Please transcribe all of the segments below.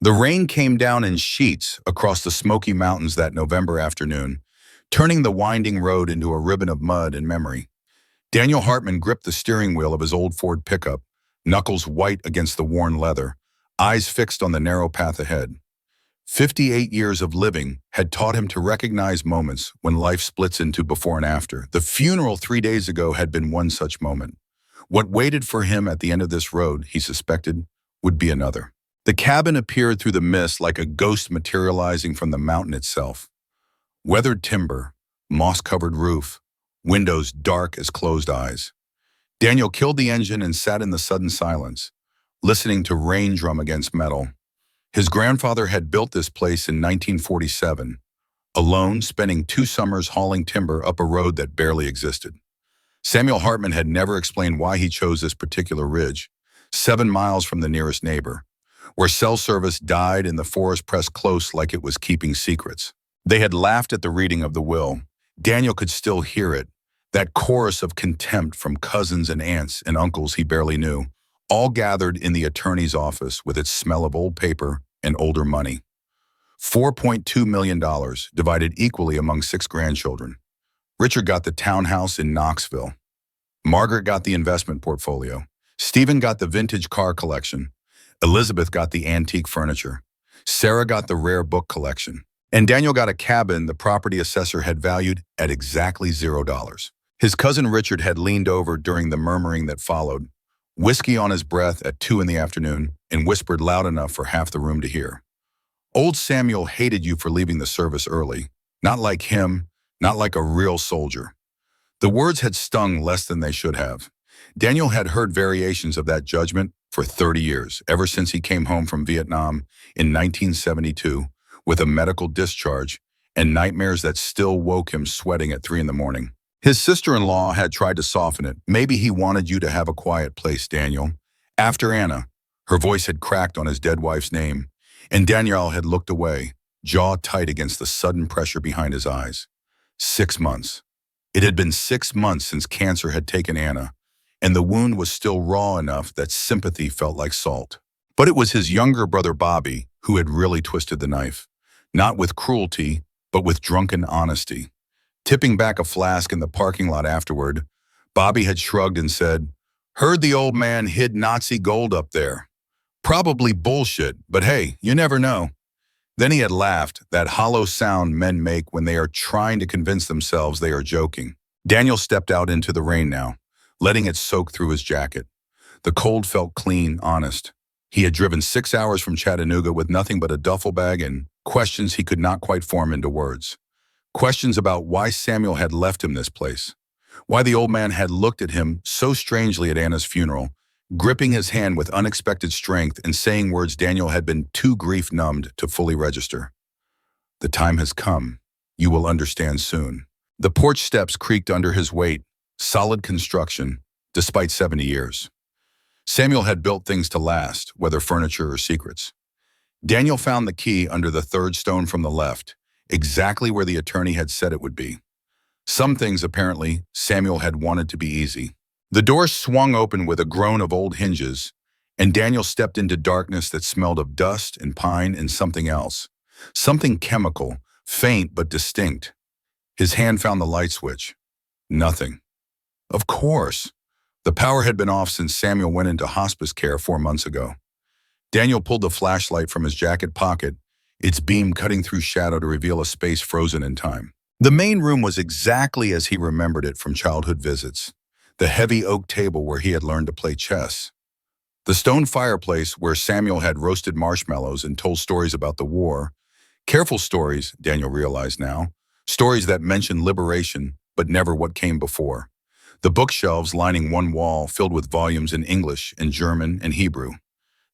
The rain came down in sheets across the Smoky Mountains that November afternoon, turning the winding road into a ribbon of mud and memory. Daniel Hartman gripped the steering wheel of his old Ford pickup, knuckles white against the worn leather, eyes fixed on the narrow path ahead. 58 years of living had taught him to recognize moments when life splits into before and after. The funeral 3 days ago had been one such moment. What waited for him at the end of this road, he suspected, would be another. The cabin appeared through the mist like a ghost materializing from the mountain itself. Weathered timber, moss-covered roof, windows dark as closed eyes. Daniel killed the engine and sat in the sudden silence, listening to rain drum against metal. His grandfather had built this place in 1947, alone, spending 2 summers hauling timber up a road that barely existed. Samuel Hartman had never explained why he chose this particular ridge, 7 miles from the nearest neighbor, where cell service died and the forest pressed close like it was keeping secrets. They had laughed at the reading of the will. Daniel could still hear it, that chorus of contempt from cousins and aunts and uncles he barely knew, all gathered in the attorney's office with its smell of old paper and older money. $4.2 million divided equally among 6 grandchildren. Richard got the townhouse in Knoxville. Margaret got the investment portfolio. Stephen got the vintage car collection. Elizabeth got the antique furniture. Sarah got the rare book collection. And Daniel got a cabin the property assessor had valued at exactly $0. His cousin Richard had leaned over during the murmuring that followed, whiskey on his breath at 2 in the afternoon, and whispered loud enough for half the room to hear. Old Samuel hated you for leaving the service early. Not like him, not like a real soldier. The words had stung less than they should have. Daniel had heard variations of that judgment for 30 years, ever since he came home from Vietnam in 1972 with a medical discharge and nightmares that still woke him sweating at 3 in the morning. His sister-in-law had tried to soften it. Maybe he wanted you to have a quiet place, Daniel. After Anna, her voice had cracked on his dead wife's name, and Daniel had looked away, jaw tight against the sudden pressure behind his eyes. 6 months. It had been 6 months since cancer had taken Anna, and the wound was still raw enough that sympathy felt like salt. But it was his younger brother Bobby who had really twisted the knife, not with cruelty, but with drunken honesty. Tipping back a flask in the parking lot afterward, Bobby had shrugged and said, "Heard the old man hid Nazi gold up there. Probably bullshit, but hey, you never know." Then he had laughed, that hollow sound men make when they are trying to convince themselves they are joking. Daniel stepped out into the rain now, letting it soak through his jacket. The cold felt clean, honest. He had driven 6 hours from Chattanooga with nothing but a duffel bag and questions he could not quite form into words. Questions about why Samuel had left him this place, why the old man had looked at him so strangely at Anna's funeral, gripping his hand with unexpected strength and saying words Daniel had been too grief-numbed to fully register. "The time has come. You will understand soon." The porch steps creaked under his weight, solid construction, despite 70 years. Samuel had built things to last, whether furniture or secrets. Daniel found the key under the 3rd stone from the left, exactly where the attorney had said it would be. Some things, apparently, Samuel had wanted to be easy. The door swung open with a groan of old hinges, and Daniel stepped into darkness that smelled of dust and pine and something else. Something chemical, faint but distinct. His hand found the light switch. Nothing. Of course. The power had been off since Samuel went into hospice care 4 months ago. Daniel pulled the flashlight from his jacket pocket, its beam cutting through shadow to reveal a space frozen in time. The main room was exactly as he remembered it from childhood visits. The heavy oak table where he had learned to play chess. The stone fireplace where Samuel had roasted marshmallows and told stories about the war. Careful stories, Daniel realized now. Stories that mentioned liberation, but never what came before. The bookshelves lining one wall filled with volumes in English and German and Hebrew.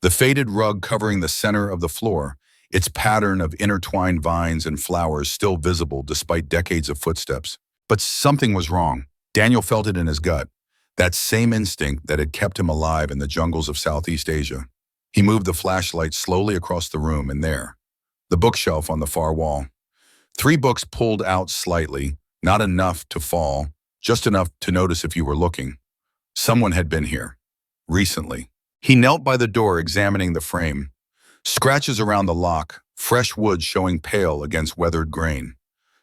The faded rug covering the center of the floor, its pattern of intertwined vines and flowers still visible despite decades of footsteps. But something was wrong. Daniel felt it in his gut. That same instinct that had kept him alive in the jungles of Southeast Asia. He moved the flashlight slowly across the room, and there, the bookshelf on the far wall. 3 books pulled out slightly, not enough to fall, just enough to notice if you were looking. Someone had been here. Recently. He knelt by the door examining the frame. Scratches around the lock, fresh wood showing pale against weathered grain.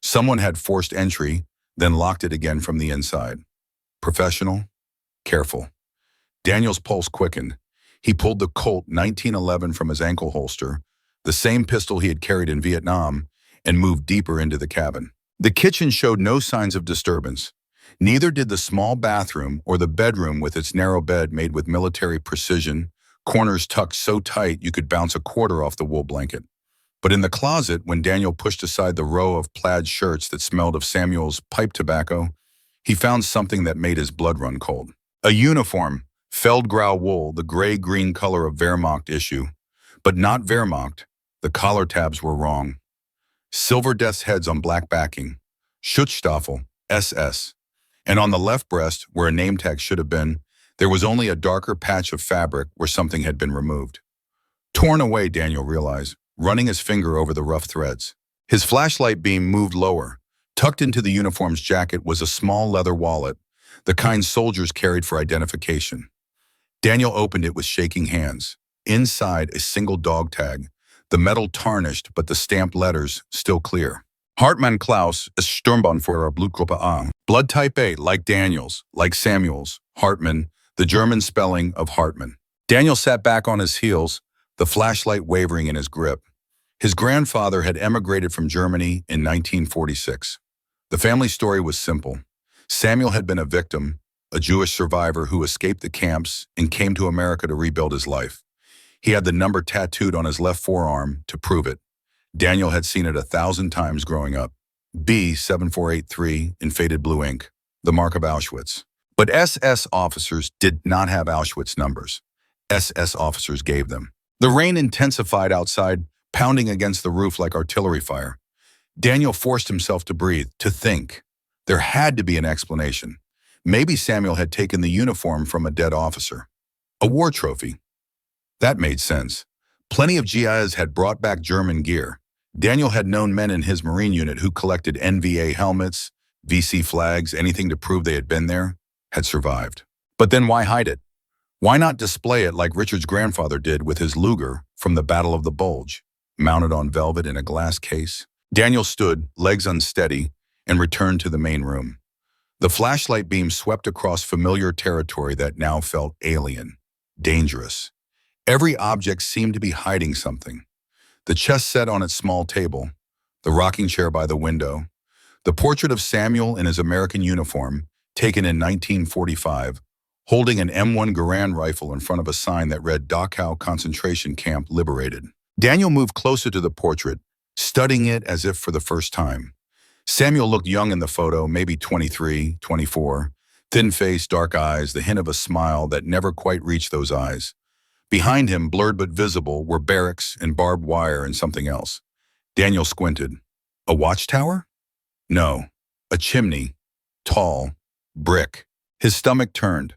Someone had forced entry, then locked it again from the inside. Professional, careful. Daniel's pulse quickened. He pulled the Colt 1911 from his ankle holster, the same pistol he had carried in Vietnam, and moved deeper into the cabin. The kitchen showed no signs of disturbance. Neither did the small bathroom or the bedroom with its narrow bed made with military precision, corners tucked so tight you could bounce a quarter off the wool blanket. But in the closet, when Daniel pushed aside the row of plaid shirts that smelled of Samuel's pipe tobacco, he found something that made his blood run cold. A uniform, Feldgrau wool, the gray-green color of Wehrmacht issue. But not Wehrmacht. The collar tabs were wrong. Silver death's heads on black backing. Schutzstaffel, SS. And on the left breast, where a name tag should have been, there was only a darker patch of fabric where something had been removed. Torn away, Daniel realized, running his finger over the rough threads. His flashlight beam moved lower. Tucked into the uniform's jacket was a small leather wallet, the kind soldiers carried for identification. Daniel opened it with shaking hands. Inside, a single dog tag, the metal tarnished but the stamped letters still clear. Hartmann Klaus is Sturmbannführer Blutgruppe A. Blood type A, like Daniel's, like Samuel's. Hartmann, the German spelling of Hartmann. Daniel sat back on his heels, the flashlight wavering in his grip. His grandfather had emigrated from Germany in 1946. The family story was simple. Samuel had been a victim, a Jewish survivor who escaped the camps and came to America to rebuild his life. He had the number tattooed on his left forearm to prove it. Daniel had seen it 1,000 times growing up. B7483 in faded blue ink, the mark of Auschwitz. But SS officers did not have Auschwitz numbers. SS officers gave them. The rain intensified outside, pounding against the roof like artillery fire. Daniel forced himself to breathe, to think. There had to be an explanation. Maybe Samuel had taken the uniform from a dead officer. A war trophy. That made sense. Plenty of GIs had brought back German gear. Daniel had known men in his Marine unit who collected NVA helmets, VC flags, anything to prove they had been there, had survived. But then why hide it? Why not display it like Richard's grandfather did with his Luger from the Battle of the Bulge, mounted on velvet in a glass case? Daniel stood, legs unsteady, and returned to the main room. The flashlight beam swept across familiar territory that now felt alien, dangerous. Every object seemed to be hiding something. The chess set on its small table, the rocking chair by the window, the portrait of Samuel in his American uniform, taken in 1945, holding an M1 Garand rifle in front of a sign that read Dachau Concentration Camp Liberated. Daniel moved closer to the portrait, studying it as if for the first time. Samuel looked young in the photo, maybe 23, 24, thin face, dark eyes, the hint of a smile that never quite reached those eyes. Behind him, blurred but visible, were barracks and barbed wire and something else. Daniel squinted. A watchtower? No, a chimney, tall, brick. His stomach turned.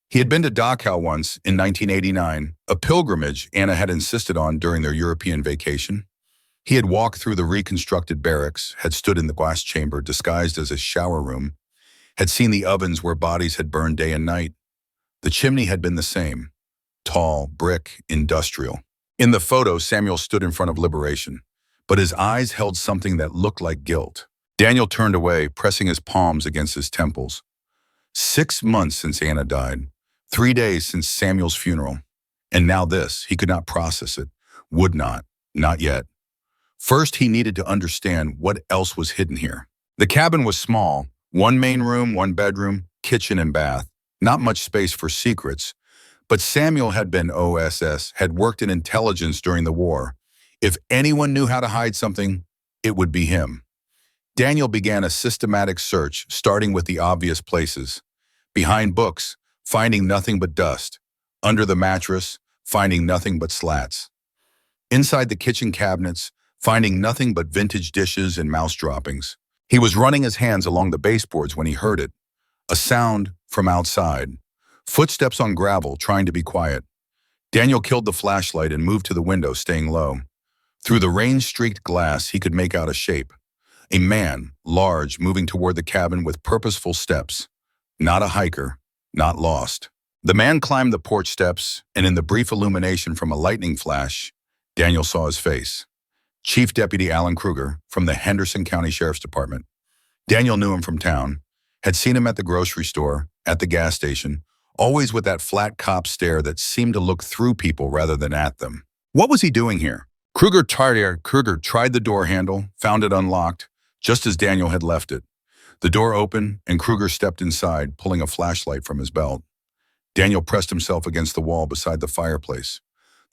He had been to Dachau once in 1989, a pilgrimage Anna had insisted on during their European vacation. He had walked through the reconstructed barracks, had stood in the glass chamber disguised as a shower room, had seen the ovens where bodies had burned day and night. The chimney had been the same. Tall, brick, industrial. In the photo, Samuel stood in front of liberation, but his eyes held something that looked like guilt. Daniel turned away, pressing his palms against his temples. 6 months since Anna died, 3 days since Samuel's funeral, and now this. He could not process it, would not yet. First, he needed to understand what else was hidden here. The cabin was small, 1 main room, 1 bedroom, kitchen and bath. Not much space for secrets, but Samuel had been OSS, had worked in intelligence during the war. If anyone knew how to hide something, it would be him. Daniel began a systematic search, starting with the obvious places. Behind books, finding nothing but dust. Under the mattress, finding nothing but slats. Inside the kitchen cabinets, finding nothing but vintage dishes and mouse droppings. He was running his hands along the baseboards when he heard it. A sound from outside. Footsteps on gravel, trying to be quiet. Daniel killed the flashlight and moved to the window, staying low. Through the rain-streaked glass, he could make out a shape. A man, large, moving toward the cabin with purposeful steps. Not a hiker, not lost. The man climbed the porch steps, and in the brief illumination from a lightning flash, Daniel saw his face. Chief Deputy Alan Kruger from the Henderson County Sheriff's Department. Daniel knew him from town, had seen him at the grocery store, at the gas station, always with that flat cop stare that seemed to look through people rather than at them. What was he doing here? Kruger tried the door handle, found it unlocked, just as Daniel had left it. The door opened, and Kruger stepped inside, pulling a flashlight from his belt. Daniel pressed himself against the wall beside the fireplace,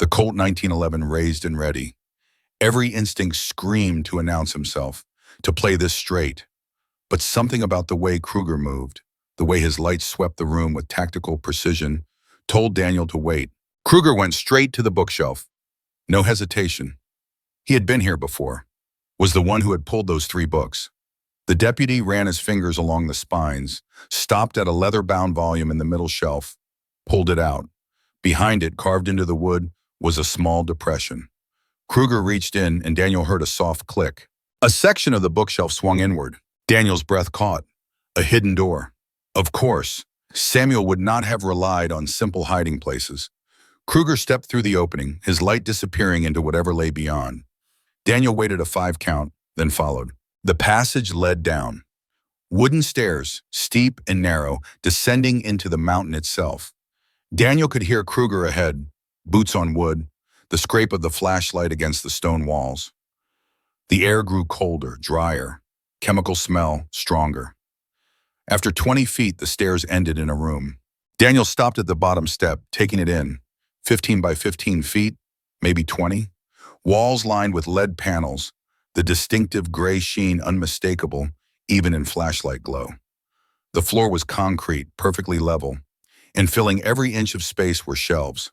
the Colt 1911 raised and ready. Every instinct screamed to announce himself, to play this straight. But something about the way Kruger moved, the way his light swept the room with tactical precision, told Daniel to wait. Kruger went straight to the bookshelf. No hesitation. He had been here before, was the one who had pulled those 3 books. The deputy ran his fingers along the spines, stopped at a leather-bound volume in the middle shelf, pulled it out. Behind it, carved into the wood, was a small depression. Kruger reached in, and Daniel heard a soft click. A section of the bookshelf swung inward. Daniel's breath caught. A hidden door. Of course, Samuel would not have relied on simple hiding places. Kruger stepped through the opening, his light disappearing into whatever lay beyond. Daniel waited a 5 count, then followed. The passage led down. Wooden stairs, steep and narrow, descending into the mountain itself. Daniel could hear Kruger ahead, boots on wood, the scrape of the flashlight against the stone walls. The air grew colder, drier, chemical smell stronger. After 20 feet, the stairs ended in a room. Daniel stopped at the bottom step, taking it in. 15 by 15 feet, maybe 20. Walls lined with lead panels, the distinctive gray sheen unmistakable, even in flashlight glow. The floor was concrete, perfectly level, and filling every inch of space were shelves.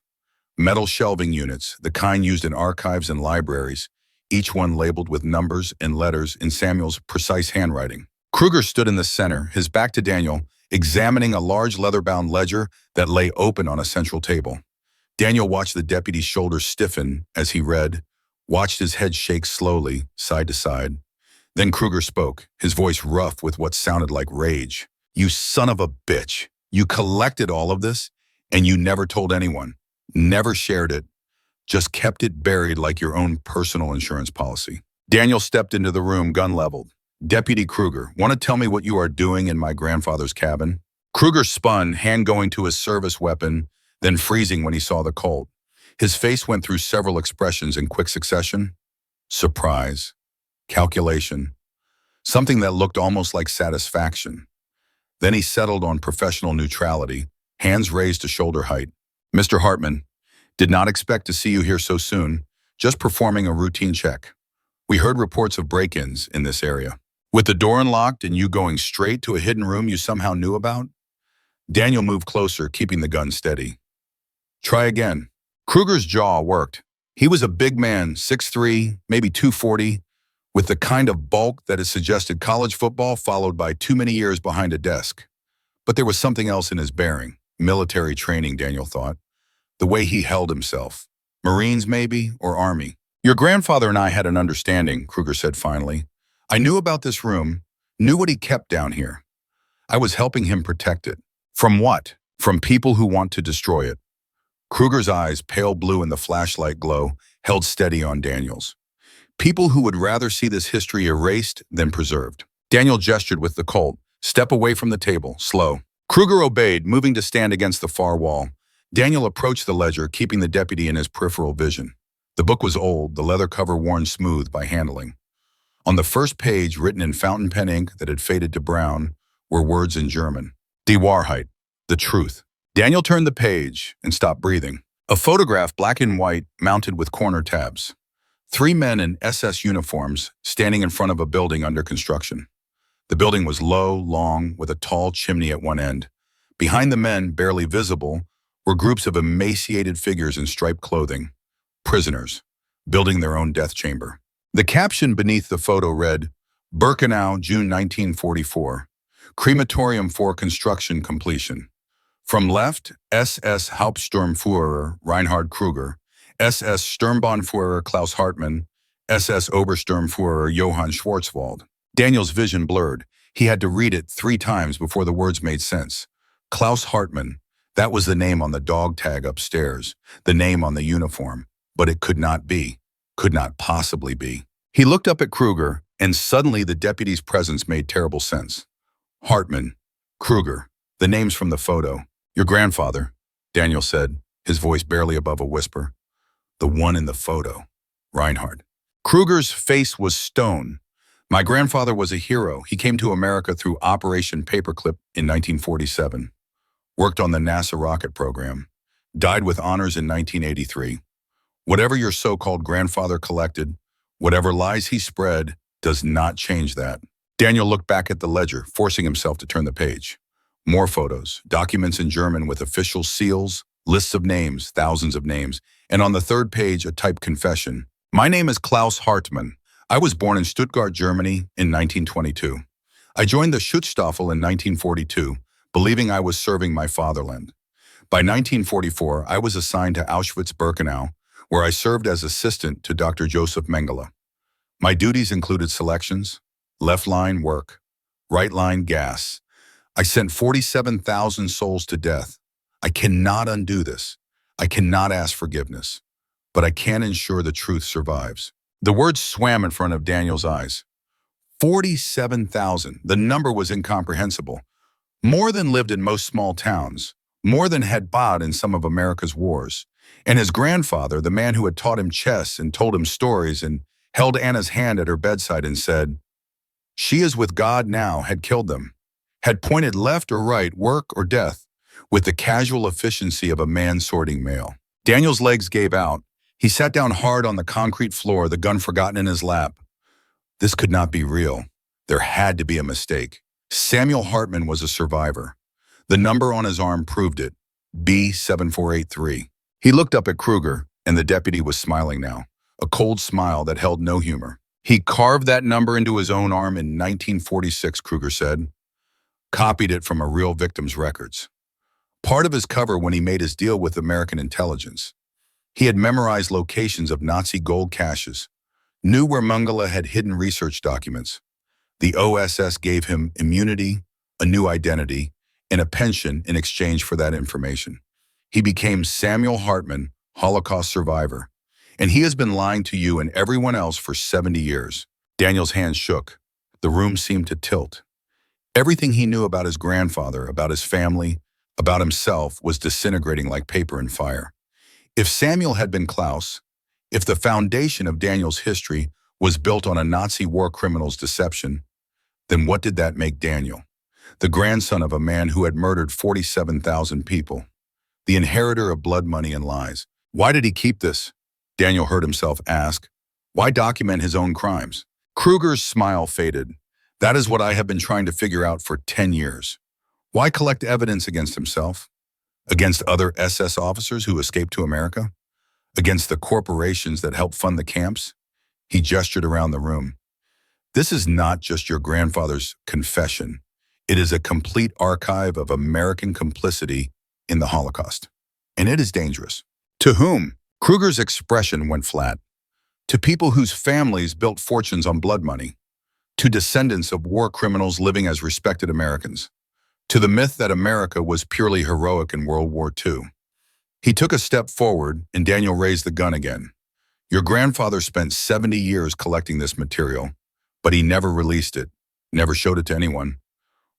Metal shelving units, the kind used in archives and libraries, each one labeled with numbers and letters in Samuel's precise handwriting. Kruger stood in the center, his back to Daniel, examining a large leather-bound ledger that lay open on a central table. Daniel watched the deputy's shoulders stiffen as he read, watched his head shake slowly, side to side. Then Kruger spoke, his voice rough with what sounded like rage. "You son of a bitch! You collected all of this, and you never told anyone. Never shared it. Just kept it buried like your own personal insurance policy." Daniel stepped into the room, gun leveled. "Deputy Kruger, want to tell me what you are doing in my grandfather's cabin?" Kruger spun, hand going to his service weapon, then freezing when he saw the Colt. His face went through several expressions in quick succession. Surprise. Calculation. Something that looked almost like satisfaction. Then he settled on professional neutrality, hands raised to shoulder height. "Mr. Hartman, did not expect to see you here so soon. Just performing a routine check. We heard reports of break-ins in this area. With the door unlocked and you going straight to a hidden room you somehow knew about?" Daniel moved closer, keeping the gun steady. "Try again." Kruger's jaw worked. He was a big man, 6'3", maybe 240, with the kind of bulk that has suggested college football followed by too many years behind a desk. But there was something else in his bearing. Military training, Daniel thought. The way he held himself. Marines, maybe, or Army. "Your grandfather and I had an understanding," Kruger said finally. "I knew about this room, knew what he kept down here. I was helping him protect it. From what? From people who want to destroy it." Kruger's eyes, pale blue in the flashlight glow, held steady on Daniel's. People who would rather see this history erased than preserved. Daniel gestured with the Colt. "Step away from the table, slow." Kruger obeyed, moving to stand against the far wall. Daniel approached the ledger, keeping the deputy in his peripheral vision. The book was old, the leather cover worn smooth by handling. On the first page, written in fountain pen ink that had faded to brown, were words in German. "Die Wahrheit," the truth. Daniel turned the page and stopped breathing. A photograph, black and white, mounted with corner tabs. 3 men in SS uniforms standing in front of a building under construction. The building was low, long, with a tall chimney at one end. Behind the men, barely visible, were groups of emaciated figures in striped clothing. Prisoners, building their own death chamber. The caption beneath the photo read, "Birkenau, June 1944. Crematorium for construction completion." From left, SS Hauptsturmführer Reinhard Kruger, SS Sturmbannführer Klaus Hartmann, SS Obersturmführer Johann Schwarzwald. Daniel's vision blurred. He had to read it 3 times before the words made sense. Klaus Hartmann, that was the name on the dog tag upstairs, the name on the uniform, but it could not be. could not possibly be. He looked up at Kruger, and suddenly the deputy's presence made terrible sense. Hartman, Kruger, the names from the photo. Your grandfather, Daniel said, his voice barely above a whisper. The one in the photo, Reinhardt. Kruger's face was stone. My grandfather was a hero. He came to America through Operation Paperclip in 1947, worked on the NASA rocket program, died with honors in 1983. Whatever your so-called grandfather collected, whatever lies he spread, does not change that. Daniel looked back at the ledger, forcing himself to turn the page. More photos, documents in German with official seals, lists of names, thousands of names, and on the third page, a typed confession. My name is Klaus Hartmann. I was born in Stuttgart, Germany in 1922. I joined the Schutzstaffel in 1942, believing I was serving my fatherland. By 1944, I was assigned to Auschwitz-Birkenau, where I served as assistant to Dr. Joseph Mengele. My duties included selections, left line work, right line gas. I sent 47,000 souls to death. I cannot undo this. I cannot ask forgiveness. But I can ensure the truth survives. The words swam in front of Daniel's eyes. 47,000. The number was incomprehensible. More than lived in most small towns. More than had fought in some of America's wars. And his grandfather, the man who had taught him chess and told him stories and held Anna's hand at her bedside and said, "She is with God now," had killed them. Had pointed left or right, work or death, with the casual efficiency of a man sorting mail. Daniel's legs gave out. He sat down hard on the concrete floor, the gun forgotten in his lap. This could not be real. There had to be a mistake. Samuel Hartman was a survivor. The number on his arm proved it, B7483. He looked up at Kruger, and the deputy was smiling now, a cold smile that held no humor. He carved that number into his own arm in 1946, Kruger said. Copied it from a real victim's records. Part of his cover when he made his deal with American intelligence. He had memorized locations of Nazi gold caches, knew where Mengele had hidden research documents. The OSS gave him immunity, a new identity, and a pension in exchange for that information. He became Samuel Hartman, Holocaust survivor, and he has been lying to you and everyone else for 70 years. Daniel's hands shook. The room seemed to tilt. Everything he knew about his grandfather, about his family, about himself was disintegrating like paper in fire. If Samuel had been Klaus, if the foundation of Daniel's history was built on a Nazi war criminal's deception, then what did that make Daniel? The grandson of a man who had murdered 47,000 people, the inheritor of blood money and lies. Why did he keep this? Daniel heard himself ask. Why document his own crimes? Kruger's smile faded. That is what I have been trying to figure out for 10 years. Why collect evidence against himself? Against other SS officers who escaped to America? Against the corporations that helped fund the camps? He gestured around the room. This is not just your grandfather's confession. It is a complete archive of American complicity in the Holocaust. And it is dangerous. To whom? Kruger's expression went flat. To people whose families built fortunes on blood money. To descendants of war criminals living as respected Americans. To the myth that America was purely heroic in World War II. He took a step forward, and Daniel raised the gun again. Your grandfather spent 70 years collecting this material, but he never released it, never showed it to anyone.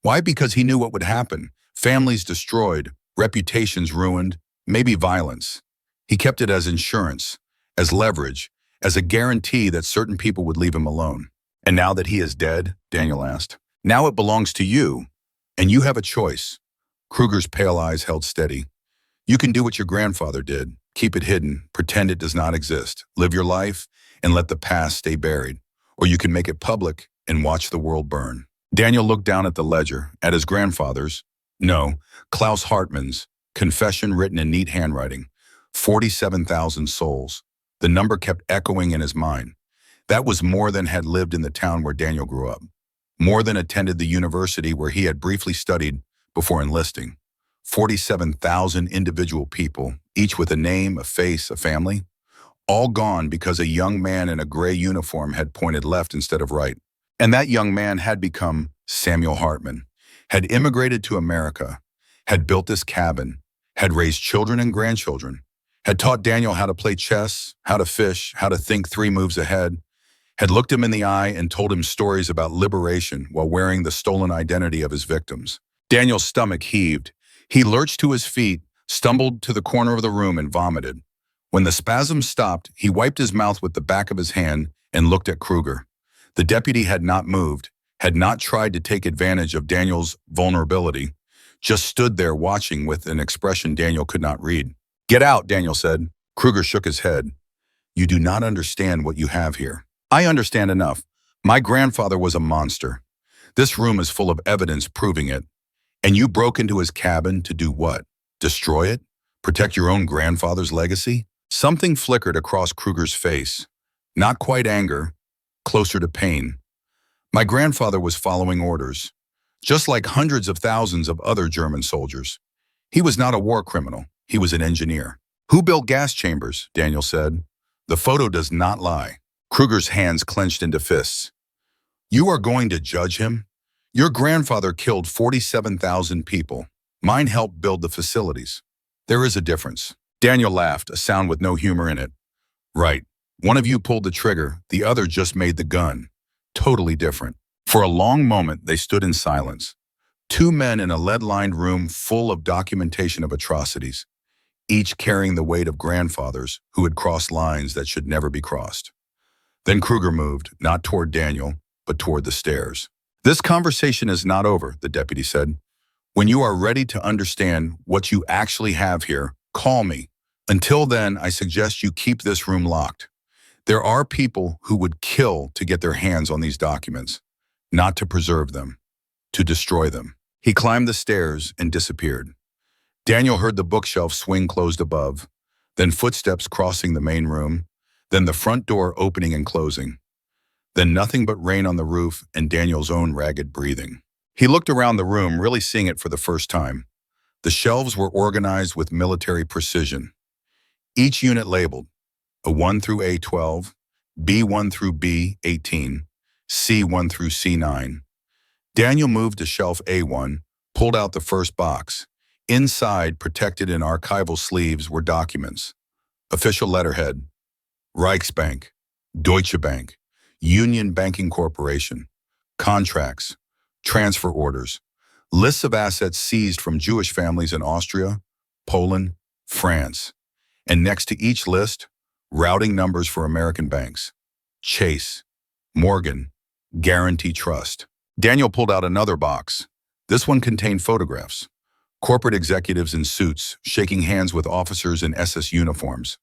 Why? Because he knew what would happen. Families destroyed, reputations ruined, maybe violence. He kept it as insurance, as leverage, as a guarantee that certain people would leave him alone. And now that he is dead, Daniel asked, now it belongs to you, and you have a choice. Kruger's pale eyes held steady. You can do what your grandfather did, keep it hidden, pretend it does not exist, live your life, and let the past stay buried. Or you can make it public and watch the world burn. Daniel looked down at the ledger, at his grandfather's, no, Klaus Hartmann's, confession written in neat handwriting. 47,000 souls. The number kept echoing in his mind. That was more than had lived in the town where Daniel grew up. More than attended the university where he had briefly studied before enlisting. 47,000 individual people, each with a name, a face, a family, all gone because a young man in a gray uniform had pointed left instead of right. And that young man had become Samuel Hartman, had immigrated to America, had built this cabin, had raised children and grandchildren, had taught Daniel how to play chess, how to fish, how to think 3 moves ahead, had looked him in the eye and told him stories about liberation while wearing the stolen identity of his victims. Daniel's stomach heaved. He lurched to his feet, stumbled to the corner of the room, and vomited. When the spasm stopped, he wiped his mouth with the back of his hand and looked at Kruger. The deputy had not moved, had not tried to take advantage of Daniel's vulnerability, just stood there watching with an expression Daniel could not read. "Get out," Daniel said. Kruger shook his head. "You do not understand what you have here." "I understand enough. My grandfather was a monster. This room is full of evidence proving it. And you broke into his cabin to do what? Destroy it? Protect your own grandfather's legacy?" Something flickered across Kruger's face. Not quite anger, closer to pain. "My grandfather was following orders, just like hundreds of thousands of other German soldiers. He was not a war criminal. He was an engineer." "Who built gas chambers?" Daniel said. "The photo does not lie." Kruger's hands clenched into fists. "You are going to judge him? Your grandfather killed 47,000 people. Mine helped build the facilities. There is a difference." Daniel laughed, a sound with no humor in it. "Right. One of you pulled the trigger, the other just made the gun. Totally different." For a long moment, they stood in silence. 2 men in a lead-lined room full of documentation of atrocities, each carrying the weight of grandfathers who had crossed lines that should never be crossed. Then Kruger moved, not toward Daniel, but toward the stairs. "This conversation is not over," the deputy said. "When you are ready to understand what you actually have here, call me. Until then, I suggest you keep this room locked. There are people who would kill to get their hands on these documents, not to preserve them, to destroy them." He climbed the stairs and disappeared. Daniel heard the bookshelf swing closed above, then footsteps crossing the main room, then the front door opening and closing. Then nothing but rain on the roof and Daniel's own ragged breathing. He looked around the room, really seeing it for the first time. The shelves were organized with military precision. Each unit labeled, A1 through A12, B1 through B18, C1 through C9. Daniel moved to shelf A1, pulled out the first box. Inside, protected in archival sleeves, were documents. Official letterhead, Reichsbank, Deutsche Bank, Union Banking Corporation, contracts, transfer orders, lists of assets seized from Jewish families in Austria, Poland, France. And next to each list, routing numbers for American banks. Chase, Morgan, Guarantee Trust. Daniel pulled out another box. This one contained photographs. Corporate executives in suits shaking hands with officers in SS uniforms.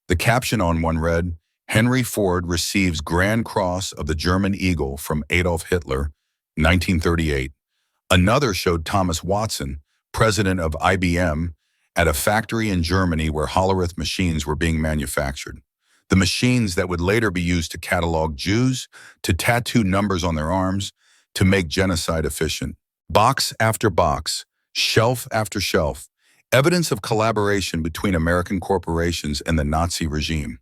The caption on one read, "Henry Ford receives Grand Cross of the German Eagle from Adolf Hitler, 1938. Another showed Thomas Watson, president of IBM, at a factory in Germany where Hollerith machines were being manufactured. The machines that would later be used to catalog Jews, to tattoo numbers on their arms, to make genocide efficient. Box after box, shelf after shelf, evidence of collaboration between American corporations and the Nazi regime.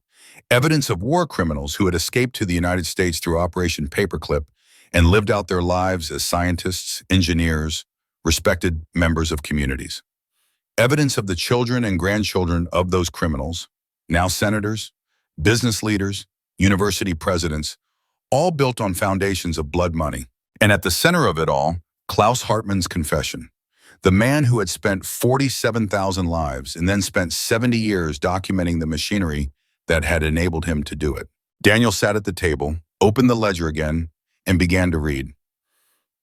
Evidence of war criminals who had escaped to the United States through Operation Paperclip and lived out their lives as scientists, engineers, respected members of communities. Evidence of the children and grandchildren of those criminals, now senators, business leaders, university presidents, all built on foundations of blood money. And at the center of it all, Klaus Hartmann's confession. The man who had spent 47,000 lives and then spent 70 years documenting the machinery that had enabled him to do it. Daniel sat at the table, opened the ledger again, and began to read.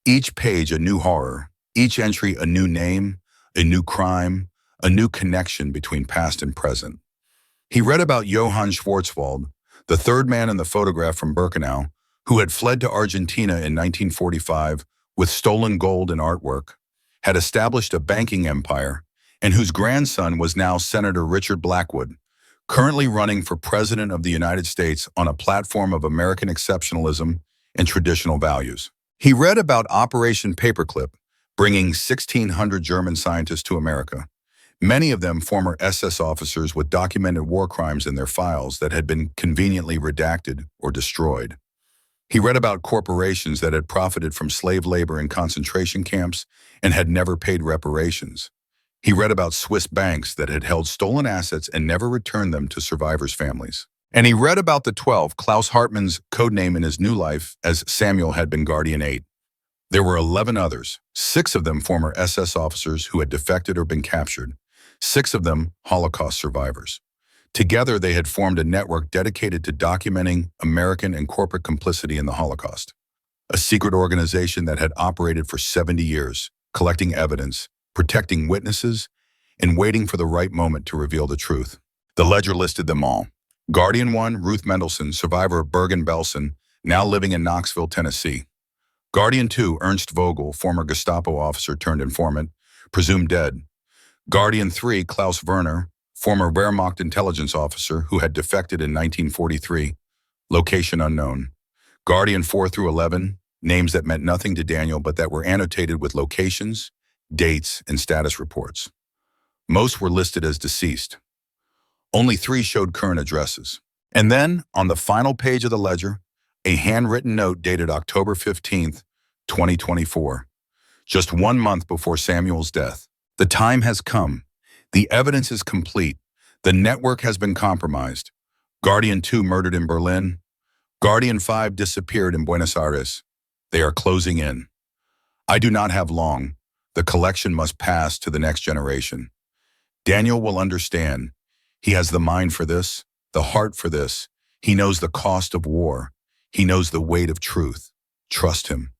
Each page a new horror, each entry a new name, a new crime, a new connection between past and present. He read about Johann Schwarzwald, the third man in the photograph from Birkenau, who had fled to Argentina in 1945 with stolen gold and artwork, had established a banking empire, and whose grandson was now Senator Richard Blackwood, currently running for President of the United States on a platform of American exceptionalism and traditional values. He read about Operation Paperclip, bringing 1,600 German scientists to America, many of them former SS officers with documented war crimes in their files that had been conveniently redacted or destroyed. He read about corporations that had profited from slave labor in concentration camps and had never paid reparations. He read about Swiss banks that had held stolen assets and never returned them to survivors' families. And he read about the 12, Klaus Hartmann's codename in his new life, as Samuel had been Guardian 8. There were 11 others, 6 of them former SS officers who had defected or been captured, 6 of them Holocaust survivors. Together, they had formed a network dedicated to documenting American and corporate complicity in the Holocaust, a secret organization that had operated for 70 years, collecting evidence, protecting witnesses, and waiting for the right moment to reveal the truth. The ledger listed them all. Guardian 1, Ruth Mendelson, survivor of Bergen-Belsen, now living in Knoxville, Tennessee. Guardian 2, Ernst Vogel, former Gestapo officer turned informant, presumed dead. Guardian 3, Klaus Werner, former Wehrmacht intelligence officer who had defected in 1943, location unknown. Guardian 4 through 11, names that meant nothing to Daniel but that were annotated with locations, dates, and status reports. Most were listed as deceased. Only 3 showed current addresses. And then, on the final page of the ledger, a handwritten note dated October 15th, 2024, just 1 month before Samuel's death. The time has come. The evidence is complete. The network has been compromised. Guardian 2 murdered in Berlin. Guardian 5 disappeared in Buenos Aires. They are closing in. I do not have long. The collection must pass to the next generation. Daniel will understand. He has the mind for this, the heart for this. He knows the cost of war. He knows the weight of truth. Trust him.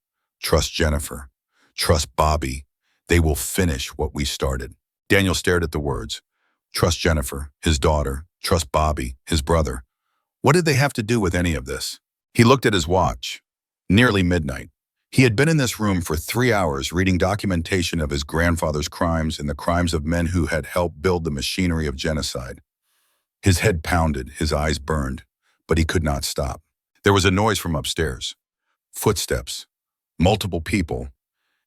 Trust Jennifer. Trust Bobby. They will finish what we started. Daniel stared at the words. Trust Jennifer, his daughter. Trust Bobby, his brother. What did they have to do with any of this? He looked at his watch. Nearly midnight. He had been in this room for 3 hours reading documentation of his grandfather's crimes and the crimes of men who had helped build the machinery of genocide. His head pounded, his eyes burned, but he could not stop. There was a noise from upstairs. Footsteps. Multiple people.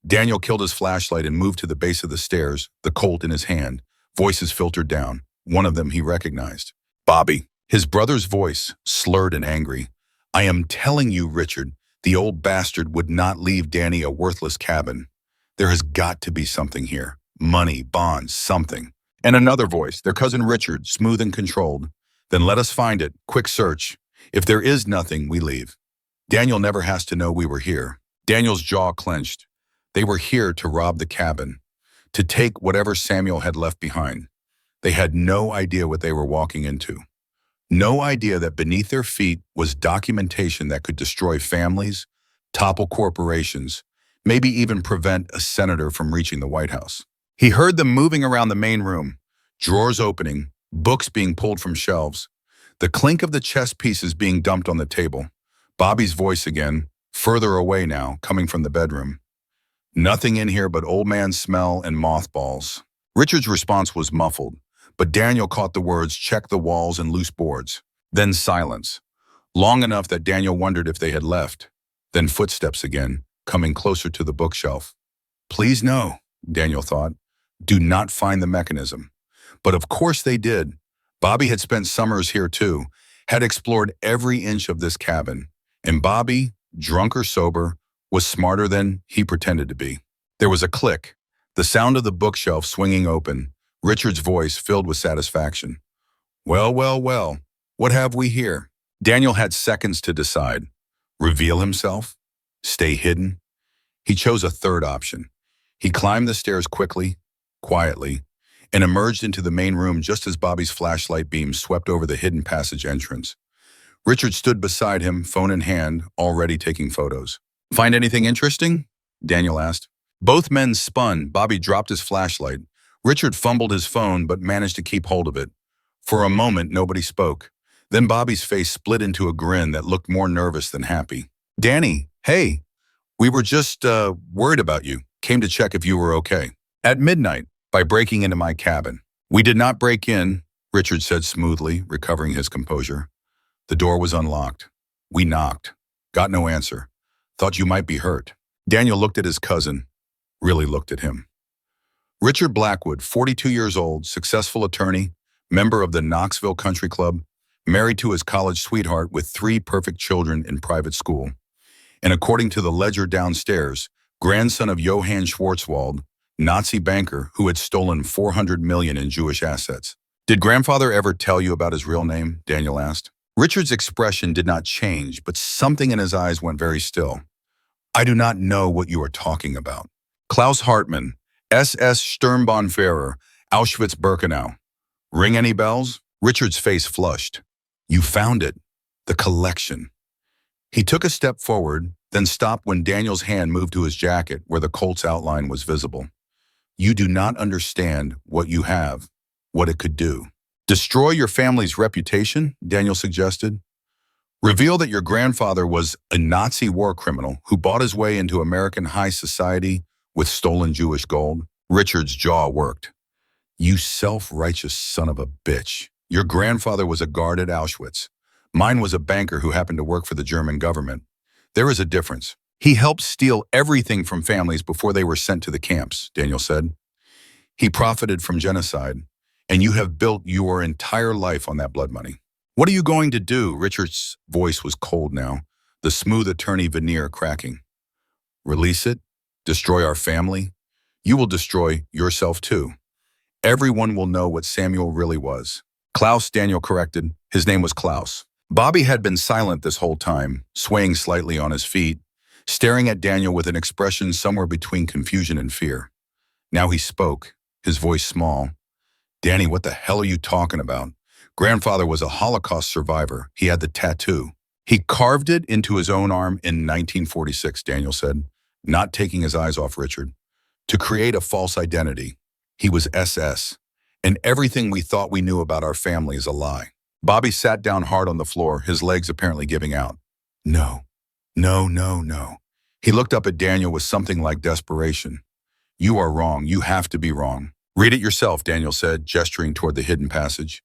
Daniel killed his flashlight and moved to the base of the stairs, the Colt in his hand. Voices filtered down. One of them he recognized. Bobby. His brother's voice, slurred and angry. I am telling you, Richard, the old bastard would not leave Danny a worthless cabin. There has got to be something here. Money, bonds, something. And another voice, their cousin Richard, smooth and controlled. Then let us find it. Quick search. If there is nothing, we leave. Daniel never has to know we were here. Daniel's jaw clenched. They were here to rob the cabin, to take whatever Samuel had left behind. They had no idea what they were walking into. No idea that beneath their feet was documentation that could destroy families, topple corporations, maybe even prevent a senator from reaching the White House. He heard them moving around the main room, drawers opening, books being pulled from shelves, the clink of the chess pieces being dumped on the table. Bobby's voice again, further away now, coming from the bedroom. Nothing in here but old man smell and mothballs. Richard's response was muffled, but Daniel caught the words, check the walls and loose boards. Then silence, long enough that Daniel wondered if they had left. Then footsteps again, coming closer to the bookshelf. Please no, Daniel thought. Do not find the mechanism. But of course they did. Bobby had spent summers here too, had explored every inch of this cabin. And Bobby, drunk or sober, was smarter than he pretended to be. There was a click, the sound of the bookshelf swinging open, Richard's voice filled with satisfaction. Well, well, well, what have we here? Daniel had seconds to decide. Reveal himself? Stay hidden? He chose a third option. He climbed the stairs quickly, quietly, and emerged into the main room just as Bobby's flashlight beam swept over the hidden passage entrance. Richard stood beside him, phone in hand, already taking photos. Find anything interesting? Daniel asked. Both men spun. Bobby dropped his flashlight. Richard fumbled his phone but managed to keep hold of it. For a moment, nobody spoke. Then Bobby's face split into a grin that looked more nervous than happy. Danny, hey, we were just worried about you. Came to check if you were okay. At midnight, by breaking into my cabin. We did not break in, Richard said smoothly, recovering his composure. The door was unlocked. We knocked. Got no answer. Thought you might be hurt. Daniel looked at his cousin, really looked at him. Richard Blackwood, 42 years old, successful attorney, member of the Knoxville Country Club, married to his college sweetheart with 3 perfect children in private school. And according to the ledger downstairs, grandson of Johann Schwarzwald, Nazi banker who had stolen 400 million in Jewish assets. Did grandfather ever tell you about his real name? Daniel asked. Richard's expression did not change, but something in his eyes went very still. I do not know what you are talking about. Klaus Hartmann, SS Sturmbannführer, Auschwitz-Birkenau. Ring any bells? Richard's face flushed. You found it. The collection. He took a step forward, then stopped when Daniel's hand moved to his jacket where the Colt's outline was visible. You do not understand what you have, what it could do. Destroy your family's reputation, Daniel suggested. Reveal that your grandfather was a Nazi war criminal who bought his way into American high society with stolen Jewish gold. Richard's jaw worked. You self-righteous son of a bitch. Your grandfather was a guard at Auschwitz. Mine was a banker who happened to work for the German government. There is a difference. He helped steal everything from families before they were sent to the camps, Daniel said. He profited from genocide, and you have built your entire life on that blood money. What are you going to do? Richard's voice was cold now, the smooth attorney veneer cracking. Release it? Destroy our family? You will destroy yourself too. Everyone will know what Samuel really was. Klaus, Daniel corrected. His name was Klaus. Bobby had been silent this whole time, swaying slightly on his feet, staring at Daniel with an expression somewhere between confusion and fear. Now he spoke, his voice small. Danny, what the hell are you talking about? Grandfather was a Holocaust survivor. He had the tattoo. He carved it into his own arm in 1946, Daniel said, not taking his eyes off Richard. To create a false identity. He was SS, and everything we thought we knew about our family is a lie. Bobby sat down hard on the floor, his legs apparently giving out. No. He looked up at Daniel with something like desperation. You are wrong. You have to be wrong. Read it yourself, Daniel said, gesturing toward the hidden passage.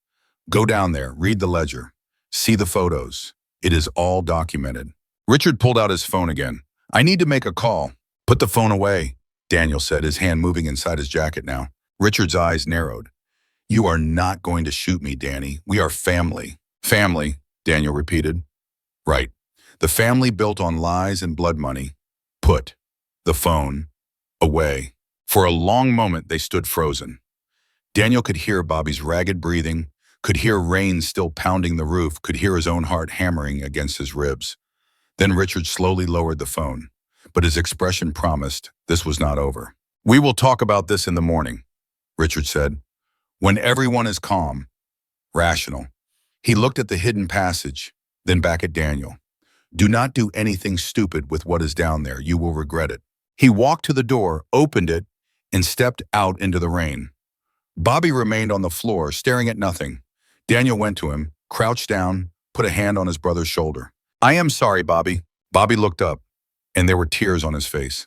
Go down there, read the ledger. See the photos. It is all documented. Richard pulled out his phone again. I need to make a call. Put the phone away, Daniel said, his hand moving inside his jacket now. Richard's eyes narrowed. You are not going to shoot me, Danny. We are family. Family, Daniel repeated. Right. The family built on lies and blood money. Put the phone away. For a long moment, they stood frozen. Daniel could hear Bobby's ragged breathing, could hear rain still pounding the roof, could hear his own heart hammering against his ribs. Then Richard slowly lowered the phone, but his expression promised this was not over. We will talk about this in the morning, Richard said, when everyone is calm, rational. He looked at the hidden passage, then back at Daniel. Do not do anything stupid with what is down there. You will regret it. He walked to the door, opened it, and stepped out into the rain. Bobby remained on the floor, staring at nothing. Daniel went to him, crouched down, put a hand on his brother's shoulder. I am sorry, Bobby. Bobby looked up, and there were tears on his face.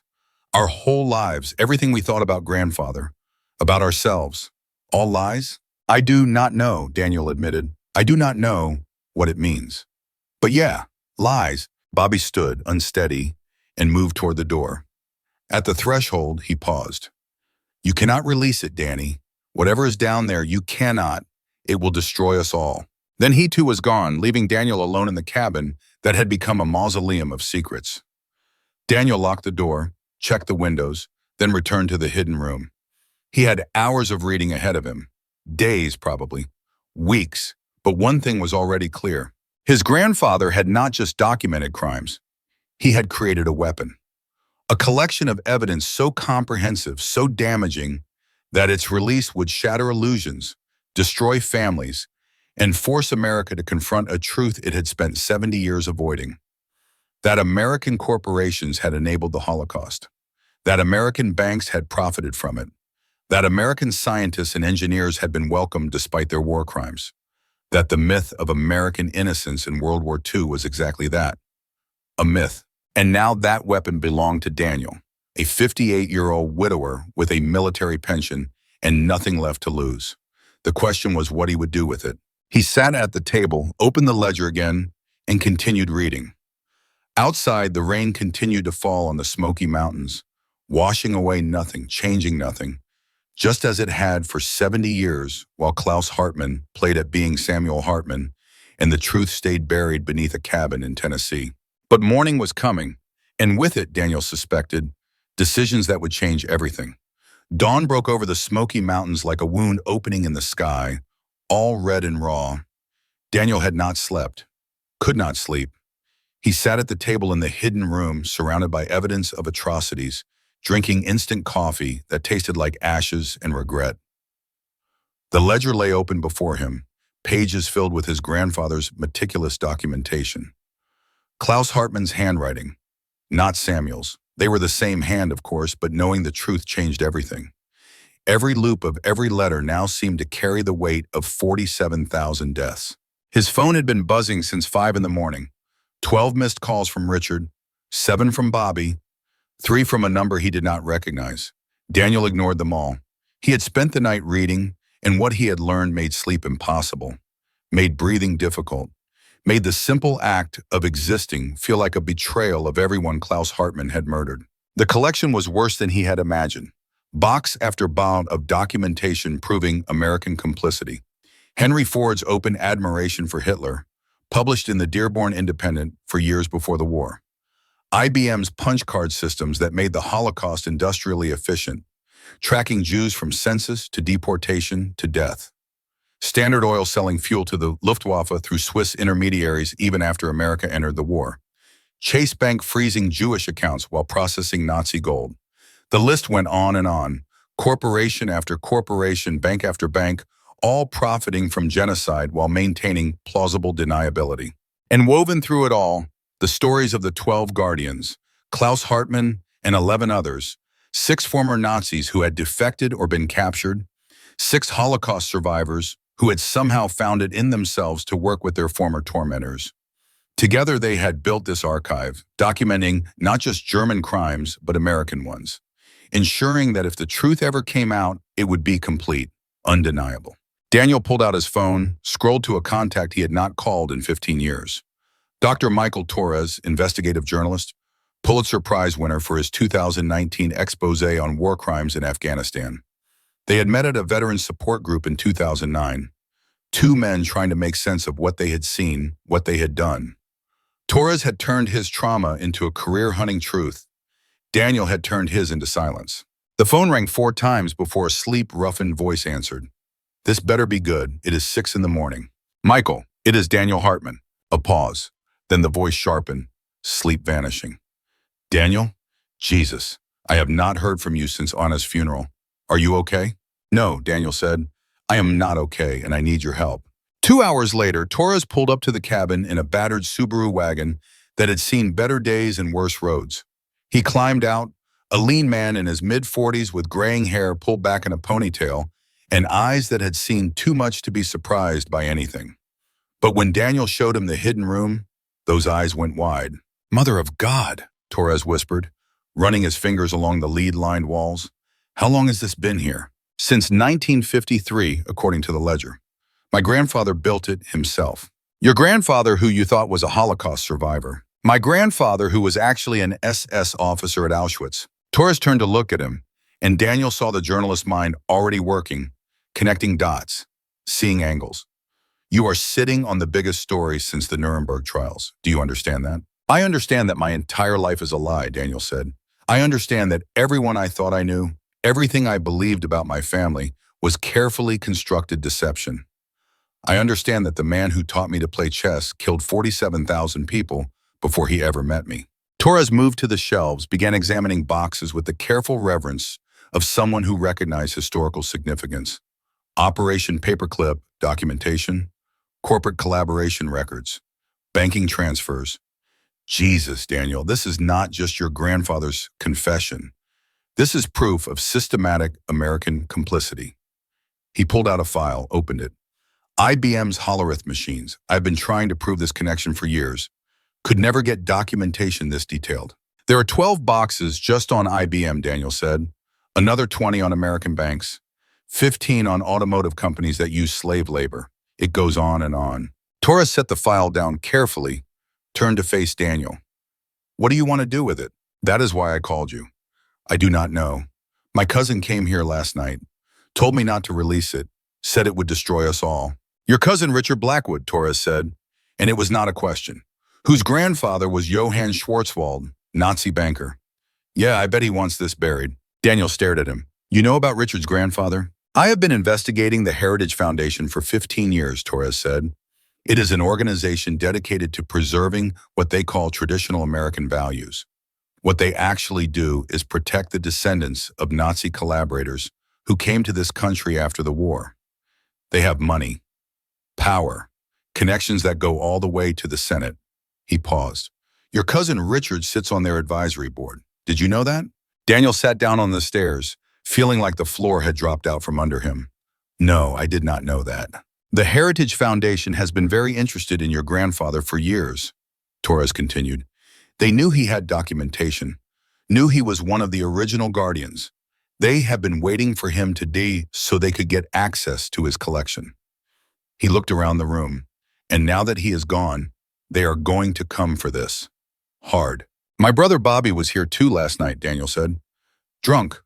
Our whole lives, everything we thought about grandfather, about ourselves, all lies? I do not know, Daniel admitted. I do not know what it means. But yeah, lies. Bobby stood, unsteady, and moved toward the door. At the threshold, he paused. You cannot release it, Danny. Whatever is down there, you cannot. It will destroy us all. Then he too was gone, leaving Daniel alone in the cabin that had become a mausoleum of secrets. Daniel locked the door, checked the windows, then returned to the hidden room. He had hours of reading ahead of him. Days, probably. Weeks. But one thing was already clear. His grandfather had not just documented crimes. He had created a weapon. A collection of evidence so comprehensive, so damaging, that its release would shatter illusions, destroy families, and force America to confront a truth it had spent 70 years avoiding. That American corporations had enabled the Holocaust. That American banks had profited from it. That American scientists and engineers had been welcomed despite their war crimes. That the myth of American innocence in World War II was exactly that, a myth. And now that weapon belonged to Daniel, a 58-year-old widower with a military pension and nothing left to lose. The question was what he would do with it. He sat at the table, opened the ledger again, and continued reading. Outside, the rain continued to fall on the Smoky Mountains, washing away nothing, changing nothing, just as it had for 70 years while Klaus Hartmann played at being Samuel Hartmann, and the truth stayed buried beneath a cabin in Tennessee. But morning was coming, and with it, Daniel suspected, decisions that would change everything. Dawn broke over the Smoky Mountains like a wound opening in the sky, all red and raw. Daniel had not slept, could not sleep. He sat at the table in the hidden room, surrounded by evidence of atrocities, drinking instant coffee that tasted like ashes and regret. The ledger lay open before him, pages filled with his grandfather's meticulous documentation. Klaus Hartmann's handwriting, not Samuel's. They were the same hand, of course, but knowing the truth changed everything. Every loop of every letter now seemed to carry the weight of 47,000 deaths. His phone had been buzzing since 5 in the morning. 12 missed calls from Richard, 7 from Bobby, 3 from a number he did not recognize. Daniel ignored them all. He had spent the night reading, and what he had learned made sleep impossible, made breathing difficult, made the simple act of existing feel like a betrayal of everyone Klaus Hartmann had murdered. The collection was worse than he had imagined. Box after box of documentation proving American complicity. Henry Ford's open admiration for Hitler, published in the Dearborn Independent for years before the war. IBM's punch card systems that made the Holocaust industrially efficient, tracking Jews from census to deportation to death. Standard Oil selling fuel to the Luftwaffe through Swiss intermediaries even after America entered the war. Chase Bank freezing Jewish accounts while processing Nazi gold. The list went on and on. Corporation after corporation, bank after bank, all profiting from genocide while maintaining plausible deniability. And woven through it all, the stories of the 12 Guardians, Klaus Hartmann and 11 others, 6 former Nazis who had defected or been captured, 6 Holocaust survivors who had somehow found it in themselves to work with their former tormentors. Together they had built this archive, documenting not just German crimes, but American ones, ensuring that if the truth ever came out, it would be complete, undeniable. Daniel pulled out his phone, scrolled to a contact he had not called in 15 years. Dr. Michael Torres, investigative journalist, Pulitzer Prize winner for his 2019 expose on war crimes in Afghanistan. They had met at a veterans support group in 2009. 2 men trying to make sense of what they had seen, what they had done. Torres had turned his trauma into a career hunting truth. Daniel had turned his into silence. The phone rang 4 times before a sleep-roughened voice answered. This better be good. It is 6 in the morning. Michael, it is Daniel Hartmann. A pause. Then the voice sharpened, sleep vanishing. Daniel? Jesus, I have not heard from you since Anna's funeral. Are you okay? No, Daniel said. I am not okay, and I need your help. 2 hours later, Torres pulled up to the cabin in a battered Subaru wagon that had seen better days and worse roads. He climbed out, a lean man in his mid-40s with graying hair pulled back in a ponytail, and eyes that had seen too much to be surprised by anything. But when Daniel showed him the hidden room, those eyes went wide. Mother of God, Torres whispered, running his fingers along the lead-lined walls. How long has this been here? Since 1953, according to the ledger. My grandfather built it himself. Your grandfather, who you thought was a Holocaust survivor. My grandfather, who was actually an SS officer at Auschwitz. Torres turned to look at him, and Daniel saw the journalist's mind already working, connecting dots, seeing angles. You are sitting on the biggest story since the Nuremberg trials. Do you understand that? I understand that my entire life is a lie, Daniel said. I understand that everyone I thought I knew, everything I believed about my family, was carefully constructed deception. I understand that the man who taught me to play chess killed 47,000 people before he ever met me. Torres moved to the shelves, began examining boxes with the careful reverence of someone who recognized historical significance. Operation Paperclip documentation, corporate collaboration records, banking transfers. Jesus, Daniel, this is not just your grandfather's confession. This is proof of systematic American complicity. He pulled out a file, opened it. IBM's Hollerith machines. I've been trying to prove this connection for years. Could never get documentation this detailed. There are 12 boxes just on IBM, Daniel said. Another 20 on American banks. 15 on automotive companies that use slave labor. It goes on and on. Torres set the file down carefully, turned to face Daniel. What do you want to do with it? That is why I called you. I do not know. My cousin came here last night, told me not to release it, said it would destroy us all. Your cousin Richard Blackwood, Torres said, and it was not a question. Whose grandfather was Johann Schwarzwald, Nazi banker. Yeah, I bet he wants this buried. Daniel stared at him. You know about Richard's grandfather? I have been investigating the Heritage Foundation for 15 years, Torres said. It is an organization dedicated to preserving what they call traditional American values. What they actually do is protect the descendants of Nazi collaborators who came to this country after the war. They have money, power, connections that go all the way to the Senate. He paused. Your cousin Richard sits on their advisory board. Did you know that? Daniel sat down on the stairs, feeling like the floor had dropped out from under him. No, I did not know that. The Heritage Foundation has been very interested in your grandfather for years, Torres continued. They knew he had documentation, knew he was one of the original guardians. They have been waiting for him to die so they could get access to his collection. He looked around the room, and now that he is gone, they are going to come for this. Hard. My brother Bobby was here too last night, Daniel said. Drunk.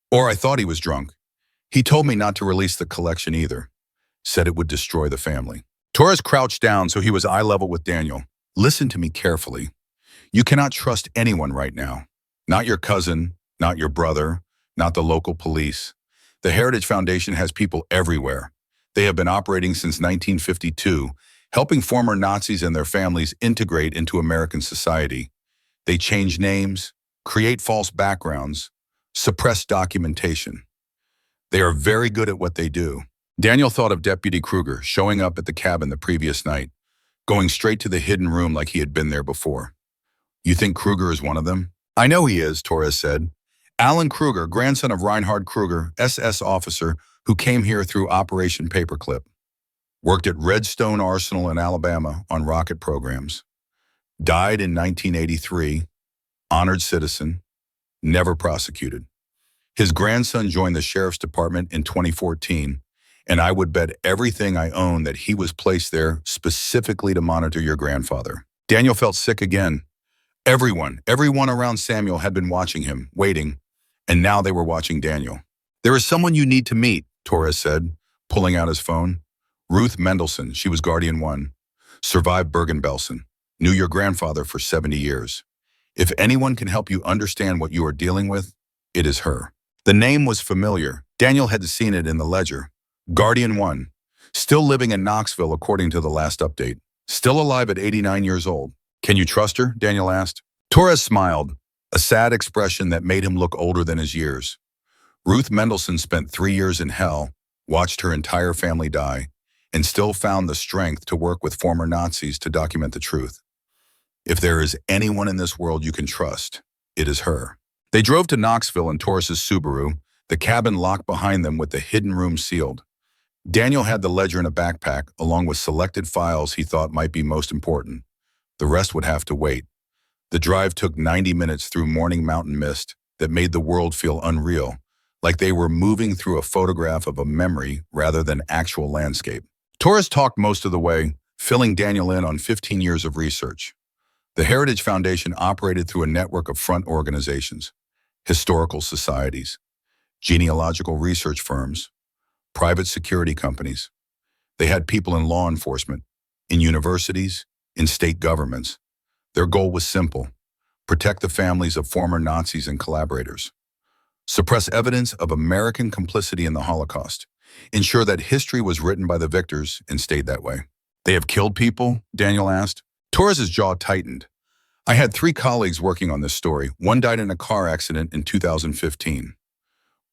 Or I thought he was drunk. He told me not to release the collection either. Said it would destroy the family. Torres crouched down so he was eye level with Daniel. Listen to me carefully. You cannot trust anyone right now. Not your cousin, not your brother, not the local police. The Heritage Foundation has people everywhere. They have been operating since 1952, helping former Nazis and their families integrate into American society. They change names, create false backgrounds, suppress documentation. They are very good at what they do. Daniel thought of Deputy Kruger showing up at the cabin the previous night, going straight to the hidden room like he had been there before. You think Kruger is one of them? I know he is, Torres said. Alan Kruger, grandson of Reinhard Kruger, SS officer who came here through Operation Paperclip. Worked at Redstone Arsenal in Alabama on rocket programs. Died in 1983, honored citizen, never prosecuted. His grandson joined the sheriff's department in 2014, and I would bet everything I own that he was placed there specifically to monitor your grandfather. Daniel felt sick again. Everyone around Samuel had been watching him, waiting, and now they were watching Daniel. There is someone you need to meet, Torres said, pulling out his phone. Ruth Mendelson, she was Guardian 1, survived Bergen-Belsen, knew your grandfather for 70 years. If anyone can help you understand what you are dealing with, it is her. The name was familiar. Daniel had seen it in the ledger. Guardian 1, still living in Knoxville according to the last update. Still alive at 89 years old. Can you trust her? Daniel asked. Torres smiled, a sad expression that made him look older than his years. Ruth Mendelson spent 3 years in hell, watched her entire family die, and still found the strength to work with former Nazis to document the truth. If there is anyone in this world you can trust, it is her. They drove to Knoxville in Torres's Subaru, the cabin locked behind them with the hidden room sealed. Daniel had the ledger in a backpack, along with selected files he thought might be most important. The rest would have to wait. The drive took 90 minutes through morning mountain mist that made the world feel unreal, like they were moving through a photograph of a memory rather than actual landscape. Torres talked most of the way, filling Daniel in on 15 years of research. The Heritage Foundation operated through a network of front organizations, historical societies, genealogical research firms, private security companies. They had people in law enforcement, in universities, in state governments. Their goal was simple: protect the families of former Nazis and collaborators, suppress evidence of American complicity in the Holocaust, ensure that history was written by the victors and stayed that way. They have killed people? Daniel asked. Torres's jaw tightened. I had 3 colleagues working on this story. One died in a car accident in 2015.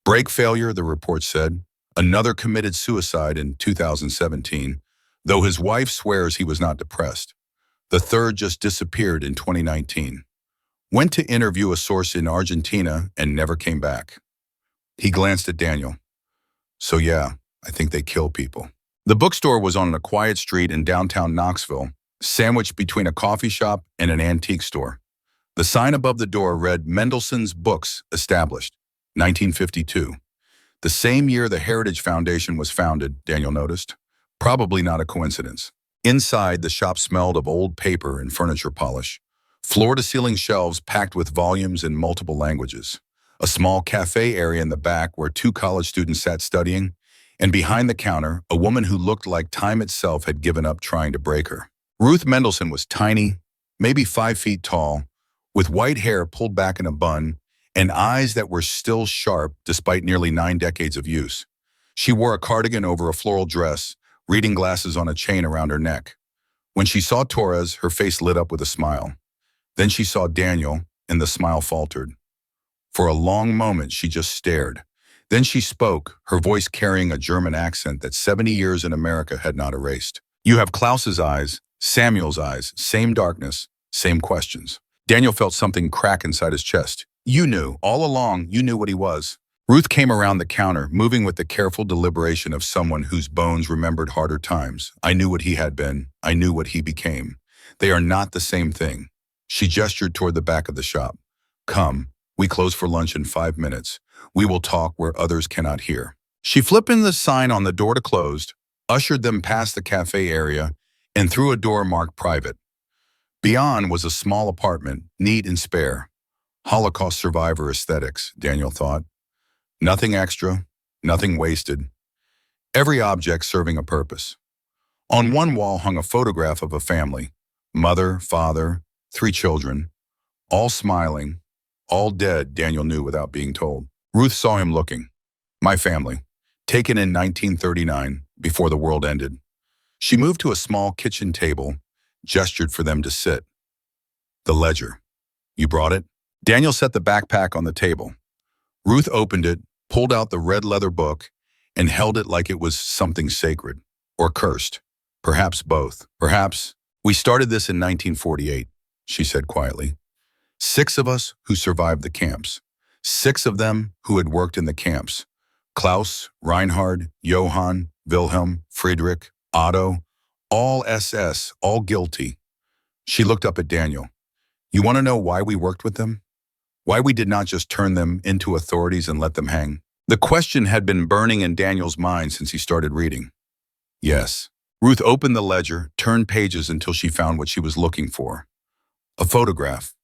Brake failure, the report said. Another committed suicide in 2017, though his wife swears he was not depressed. The third just disappeared in 2019. Went to interview a source in Argentina and never came back. He glanced at Daniel. So yeah, I think they kill people. The bookstore was on a quiet street in downtown Knoxville, sandwiched between a coffee shop and an antique store. The sign above the door read Mendelssohn's Books, established, 1952. The same year the Heritage Foundation was founded, Daniel noticed. Probably not a coincidence. Inside, the shop smelled of old paper and furniture polish. Floor-to-ceiling shelves packed with volumes in multiple languages. A small cafe area in the back where 2 college students sat studying, and behind the counter, a woman who looked like time itself had given up trying to break her. Ruth Mendelson was tiny, maybe 5 feet tall, with white hair pulled back in a bun and eyes that were still sharp despite nearly 9 decades of use. She wore a cardigan over a floral dress, reading glasses on a chain around her neck. When she saw Torres, her face lit up with a smile. Then she saw Daniel, and the smile faltered. For a long moment, she just stared. Then she spoke, her voice carrying a German accent that 70 years in America had not erased. "You have Klaus's eyes, Samuel's eyes, same darkness, same questions." Daniel felt something crack inside his chest. "You knew, all along, you knew what he was." Ruth came around the counter, moving with the careful deliberation of someone whose bones remembered harder times. "I knew what he had been. I knew what he became. They are not the same thing." She gestured toward the back of the shop. "Come, we close for lunch in 5 minutes. We will talk where others cannot hear." She flipped in the sign on the door to closed, ushered them past the cafe area, and through a door marked private. Beyond was a small apartment, neat and spare. Holocaust survivor aesthetics, Daniel thought. Nothing extra, nothing wasted. Every object serving a purpose. On one wall hung a photograph of a family. Mother, father, 3 children. All smiling. All dead, Daniel knew without being told. Ruth saw him looking. "My family. Taken in 1939, before the world ended." She moved to a small kitchen table, gestured for them to sit. "The ledger. You brought it?" Daniel set the backpack on the table. Ruth opened it, pulled out the red leather book, and held it like it was something sacred, or cursed. Perhaps both. "Perhaps. We started this in 1948, she said quietly. 6 of us who survived the camps. 6 of them who had worked in the camps. Klaus, Reinhard, Johann, Wilhelm, Friedrich, Otto, all SS, all guilty." She looked up at Daniel. "You want to know why we worked with them? Why we did not just turn them into authorities and let them hang?" The question had been burning in Daniel's mind since he started reading. "Yes." Ruth opened the ledger, turned pages until she found what she was looking for. A photograph.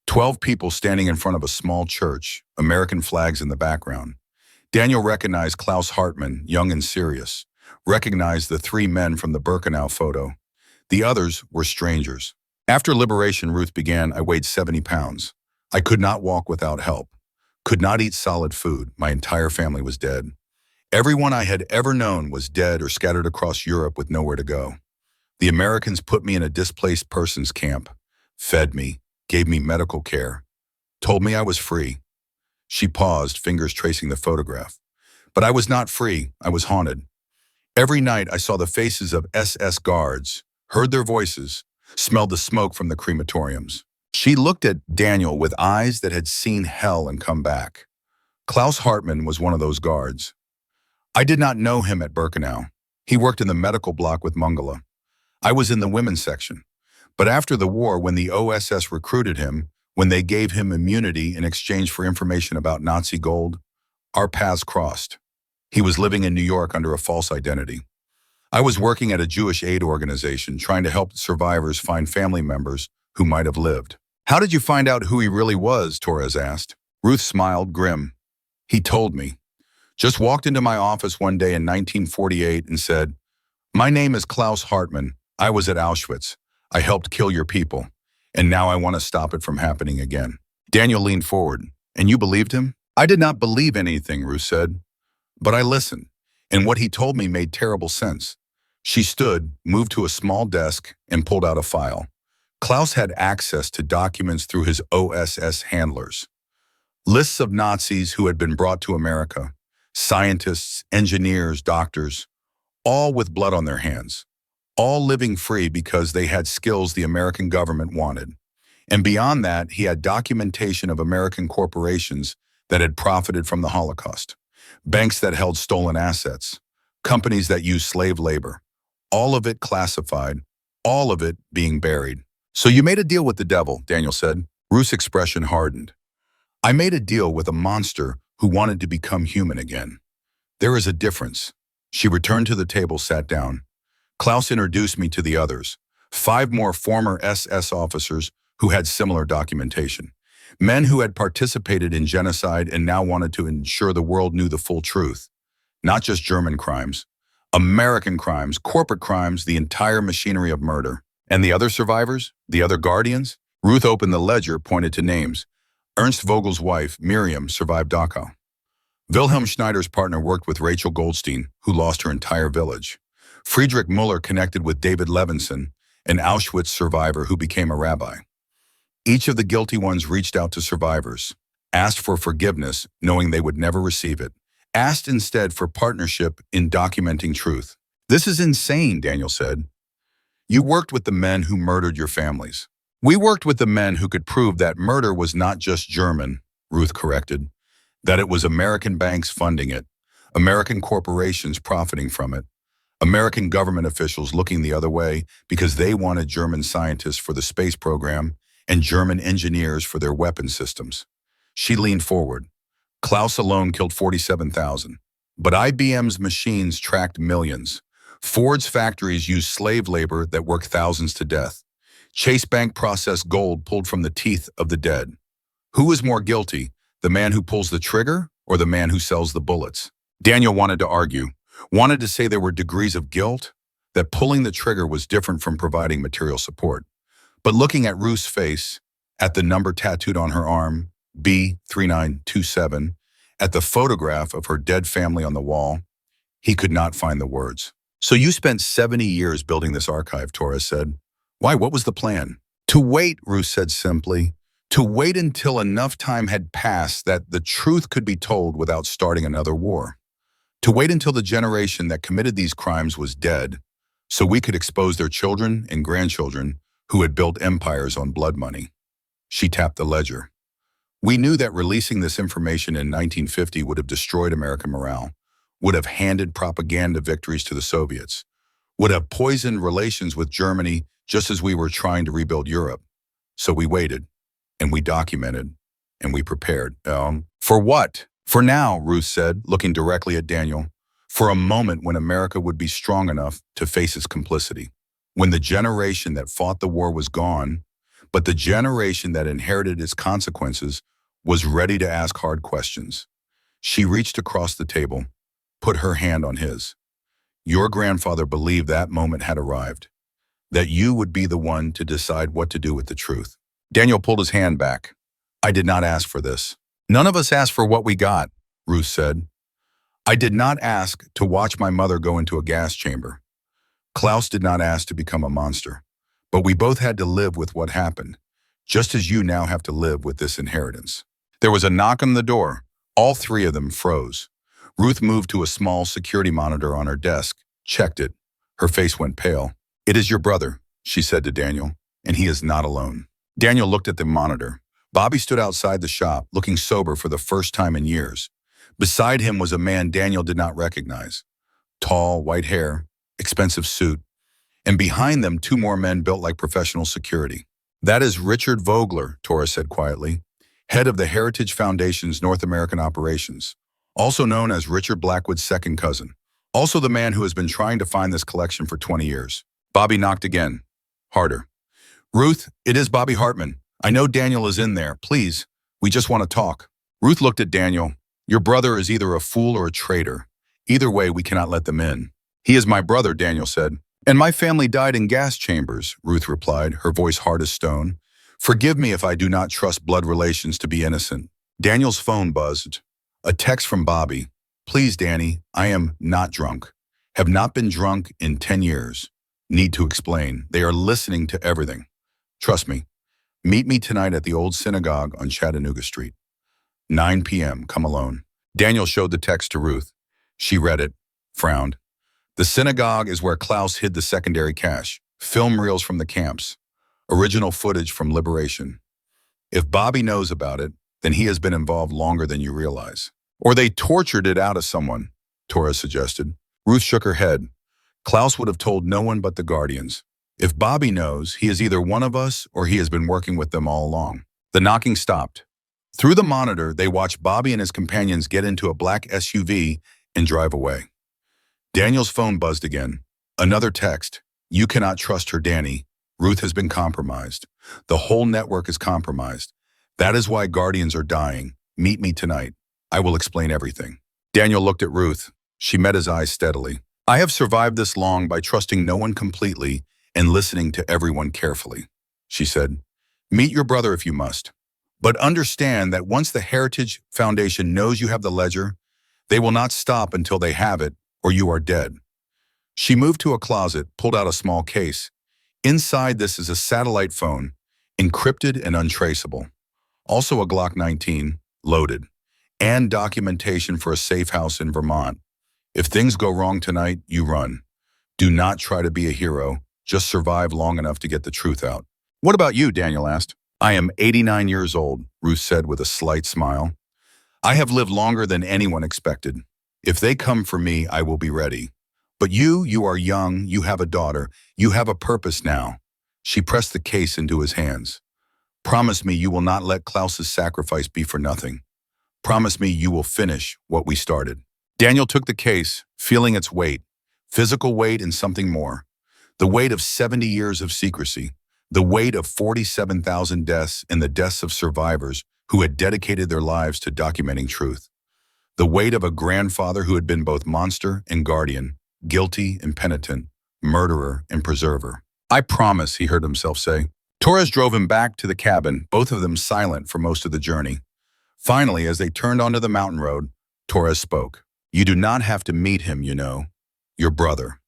12 people standing in front of a small church, American flags in the background. Daniel recognized Klaus Hartmann, young and serious. Recognized the 3 men from the Birkenau photo. The others were strangers. "After liberation," Ruth began, "I weighed 70 pounds. I could not walk without help. Could not eat solid food. My entire family was dead. Everyone I had ever known was dead or scattered across Europe with nowhere to go. The Americans put me in a displaced persons camp, fed me, gave me medical care, told me I was free." She paused, fingers tracing the photograph. "But I was not free. I was haunted. Every night I saw the faces of SS guards, heard their voices, smelled the smoke from the crematoriums." She looked at Daniel with eyes that had seen hell and come back. Klaus Hartmann was one of those guards. I did not know him at Birkenau. He worked in the medical block with Mengele. I was in the women's section. But after the war, when the OSS recruited him, when they gave him immunity in exchange for information about Nazi gold, our paths crossed. He was living in New York under a false identity. I was working at a Jewish aid organization trying to help survivors find family members who might have lived. "How did you find out who he really was?" Torres asked. Ruth smiled, grim. "He told me. Just walked into my office one day in 1948 and said, 'My name is Klaus Hartmann. I was at Auschwitz. I helped kill your people. And now I want to stop it from happening again.'" Daniel leaned forward. "And you believed him?" "I did not believe anything," Ruth said. "But I listened. And what he told me made terrible sense." She stood, moved to a small desk, and pulled out a file. Klaus had access to documents through his OSS handlers. Lists of Nazis who had been brought to America. Scientists, engineers, doctors, all with blood on their hands. All living free because they had skills the American government wanted. And beyond that, he had documentation of American corporations that had profited from the Holocaust. Banks that held stolen assets. Companies that used slave labor. All of it classified. All of it being buried. "So you made a deal with the devil," Daniel said. Ruth's expression hardened. "I made a deal with a monster who wanted to become human again. There is a difference." She returned to the table, sat down. Klaus introduced me to the others. 5 more former SS officers who had similar documentation. Men who had participated in genocide and now wanted to ensure the world knew the full truth. Not just German crimes. American crimes, corporate crimes, the entire machinery of murder. "And the other survivors? The other guardians?" Ruth opened the ledger, pointed to names. Ernst Vogel's wife, Miriam, survived Dachau. Wilhelm Schneider's partner worked with Rachel Goldstein, who lost her entire village. Friedrich Müller connected with David Levinson, an Auschwitz survivor who became a rabbi. Each of the guilty ones reached out to survivors, asked for forgiveness, knowing they would never receive it, asked instead for partnership in documenting truth. "This is insane," Daniel said. "You worked with the men who murdered your families." "We worked with the men who could prove that murder was not just German," Ruth corrected, "that it was American banks funding it, American corporations profiting from it, American government officials looking the other way because they wanted German scientists for the space program and German engineers for their weapon systems." She leaned forward. "Klaus alone killed 47,000. But IBM's machines tracked millions. Ford's factories used slave labor that worked thousands to death. Chase Bank processed gold pulled from the teeth of the dead. Who is more guilty, the man who pulls the trigger or the man who sells the bullets?" Daniel wanted to argue, wanted to say there were degrees of guilt, that pulling the trigger was different from providing material support. But looking at Ruth's face, at the number tattooed on her arm, B3927, at the photograph of her dead family on the wall, he could not find the words. "So you spent 70 years building this archive," Torres said. "Why, what was the plan?" "To wait," Ruth said simply, "to wait until enough time had passed that the truth could be told without starting another war. To wait until the generation that committed these crimes was dead, so we could expose their children and grandchildren who had built empires on blood money." She tapped the ledger. "We knew that releasing this information in 1950 would have destroyed American morale, would have handed propaganda victories to the Soviets, would have poisoned relations with Germany just as we were trying to rebuild Europe. So we waited, and we documented, and we prepared. For what?" "For now," Ruth said, looking directly at Daniel. "For a moment when America would be strong enough to face its complicity. When the generation that fought the war was gone, but the generation that inherited its consequences was ready to ask hard questions." She reached across the table, put her hand on his. "Your grandfather believed that moment had arrived, that you would be the one to decide what to do with the truth." Daniel pulled his hand back. "I did not ask for this. None of us asked for what we got," Ruth said. "I did not ask to watch my mother go into a gas chamber. Klaus did not ask to become a monster. But we both had to live with what happened, just as you now have to live with this inheritance." There was a knock on the door. All three of them froze. Ruth moved to a small security monitor on her desk, checked it. Her face went pale. "It is your brother," she said to Daniel, "and he is not alone." Daniel looked at the monitor. Bobby stood outside the shop, looking sober for the first time in years. Beside him was a man Daniel did not recognize. Tall, white hair, expensive suit, and behind them 2 more men built like professional security. "That is Richard Vogler," Torres said quietly, head of the Heritage Foundation's North American operations, also known as Richard Blackwood's second cousin, also the man who has been trying to find this collection for 20 years. Bobby knocked again, harder. "Ruth, it is Bobby Hartman. I know Daniel is in there. Please, we just want to talk." Ruth looked at Daniel. "Your brother is either a fool or a traitor. Either way, we cannot let them in." "He is my brother," Daniel said. "And my family died in gas chambers," Ruth replied, her voice hard as stone. "Forgive me if I do not trust blood relations to be innocent." Daniel's phone buzzed. A text from Bobby. "Please, Danny, I am not drunk. Have not been drunk in 10 years. Need to explain. They are listening to everything. Trust me. Meet me tonight at the old synagogue on Chattanooga Street. 9 p.m. Come alone." Daniel showed the text to Ruth. She read it, frowned. "The synagogue is where Klaus hid the secondary cache, film reels from the camps, original footage from Liberation. If Bobby knows about it, then he has been involved longer than you realize. Or they tortured it out of someone," Torres suggested. Ruth shook her head. "Klaus would have told no one but the Guardians. If Bobby knows, he is either one of us or he has been working with them all along." The knocking stopped. Through the monitor, they watched Bobby and his companions get into a black SUV and drive away. Daniel's phone buzzed again. Another text. "You cannot trust her, Danny. Ruth has been compromised. The whole network is compromised. That is why Guardians are dying. Meet me tonight. I will explain everything." Daniel looked at Ruth. She met his eyes steadily. "I have survived this long by trusting no one completely and listening to everyone carefully," she said. "Meet your brother if you must. But understand that once the Heritage Foundation knows you have the ledger, they will not stop until they have it or you are dead. She moved to a closet, pulled out a small case. Inside this is a satellite phone, encrypted and untraceable. Also a Glock 19, loaded, and documentation for a safe house in Vermont. If things go wrong tonight, you run. Do not try to be a hero. Just survive long enough to get the truth out. What about you? Daniel asked. I am 89 years old, Ruth said with a slight smile. I have lived longer than anyone expected. If they come for me, I will be ready. But you are young, you have a daughter, you have a purpose now. She pressed the case into his hands. Promise me you will not let Klaus's sacrifice be for nothing. Promise me you will finish what we started. Daniel took the case, feeling its weight, physical weight and something more. The weight of 70 years of secrecy, the weight of 47,000 deaths and the deaths of survivors who had dedicated their lives to documenting truth. The weight of a grandfather who had been both monster and guardian, guilty and penitent, murderer and preserver. I promise, he heard himself say. Torres drove him back to the cabin, both of them silent for most of the journey. Finally, as they turned onto the mountain road, Torres spoke. You do not have to meet him, you know. Your brother.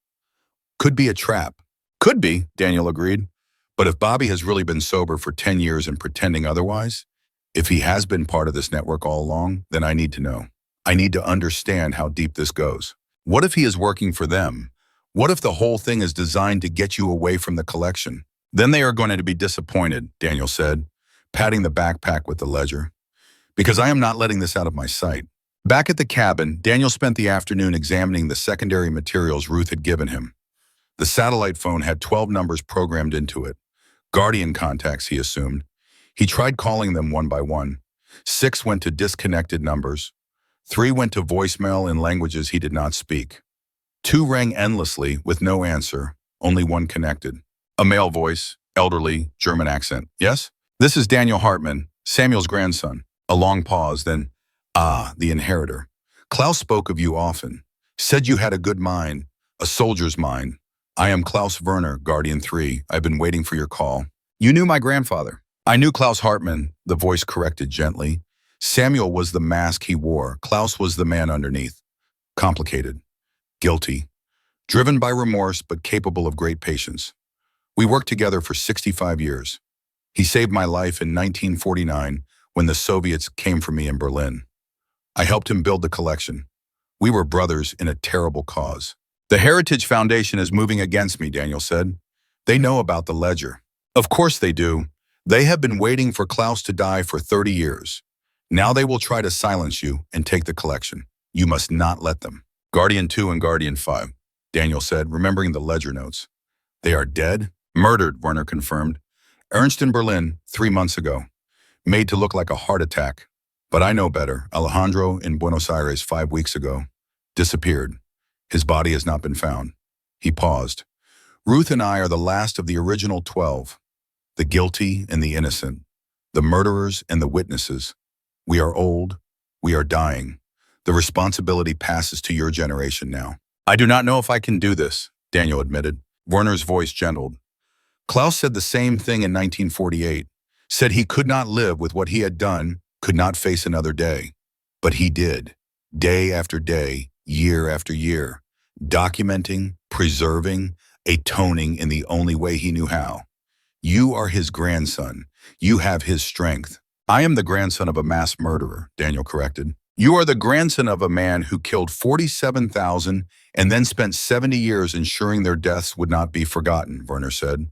Could be a trap. Could be, Daniel agreed. But if Bobby has really been sober for 10 years and pretending otherwise, if he has been part of this network all along, then I need to know. I need to understand how deep this goes. What if he is working for them? What if the whole thing is designed to get you away from the collection? Then they are going to be disappointed, Daniel said, patting the backpack with the ledger. Because I am not letting this out of my sight. Back at the cabin, Daniel spent the afternoon examining the secondary materials Ruth had given him. The satellite phone had 12 numbers programmed into it. Guardian contacts, he assumed. He tried calling them one by one. 6 went to disconnected numbers. 3 went to voicemail in languages he did not speak. 2 rang endlessly with no answer, only 1 connected. A male voice, elderly, German accent. Yes? This is Daniel Hartman, Samuel's grandson. A long pause, then, the inheritor. Klaus spoke of you often. Said you had a good mind, a soldier's mind. I am Klaus Werner, Guardian 3. I've been waiting for your call. You knew my grandfather. I knew Klaus Hartman, the voice corrected gently. Samuel was the mask he wore. Klaus was the man underneath. Complicated. Guilty. Driven by remorse, but capable of great patience. We worked together for 65 years. He saved my life in 1949 when the Soviets came for me in Berlin. I helped him build the collection. We were brothers in a terrible cause. The Heritage Foundation is moving against me, Daniel said. They know about the ledger. Of course they do. They have been waiting for Klaus to die for 30 years. Now they will try to silence you and take the collection. You must not let them. Guardian 2 and Guardian 5, Daniel said, remembering the ledger notes. They are dead? Murdered, Werner confirmed. Ernst in Berlin 3 months ago. Made to look like a heart attack. But I know better. Alejandro in Buenos Aires 5 weeks ago. Disappeared. His body has not been found. He paused. Ruth and I are the last of the original 12. The guilty and the innocent. The murderers and the witnesses. We are old. We are dying. The responsibility passes to your generation now. I do not know if I can do this, Daniel admitted. Werner's voice gentled. Klaus said the same thing in 1948. Said he could not live with what he had done, could not face another day. But he did. Day after day, year after year. Documenting, preserving, atoning in the only way he knew how. You are his grandson. You have his strength. I am the grandson of a mass murderer, Daniel corrected. You are the grandson of a man who killed 47,000 and then spent 70 years ensuring their deaths would not be forgotten, Werner said.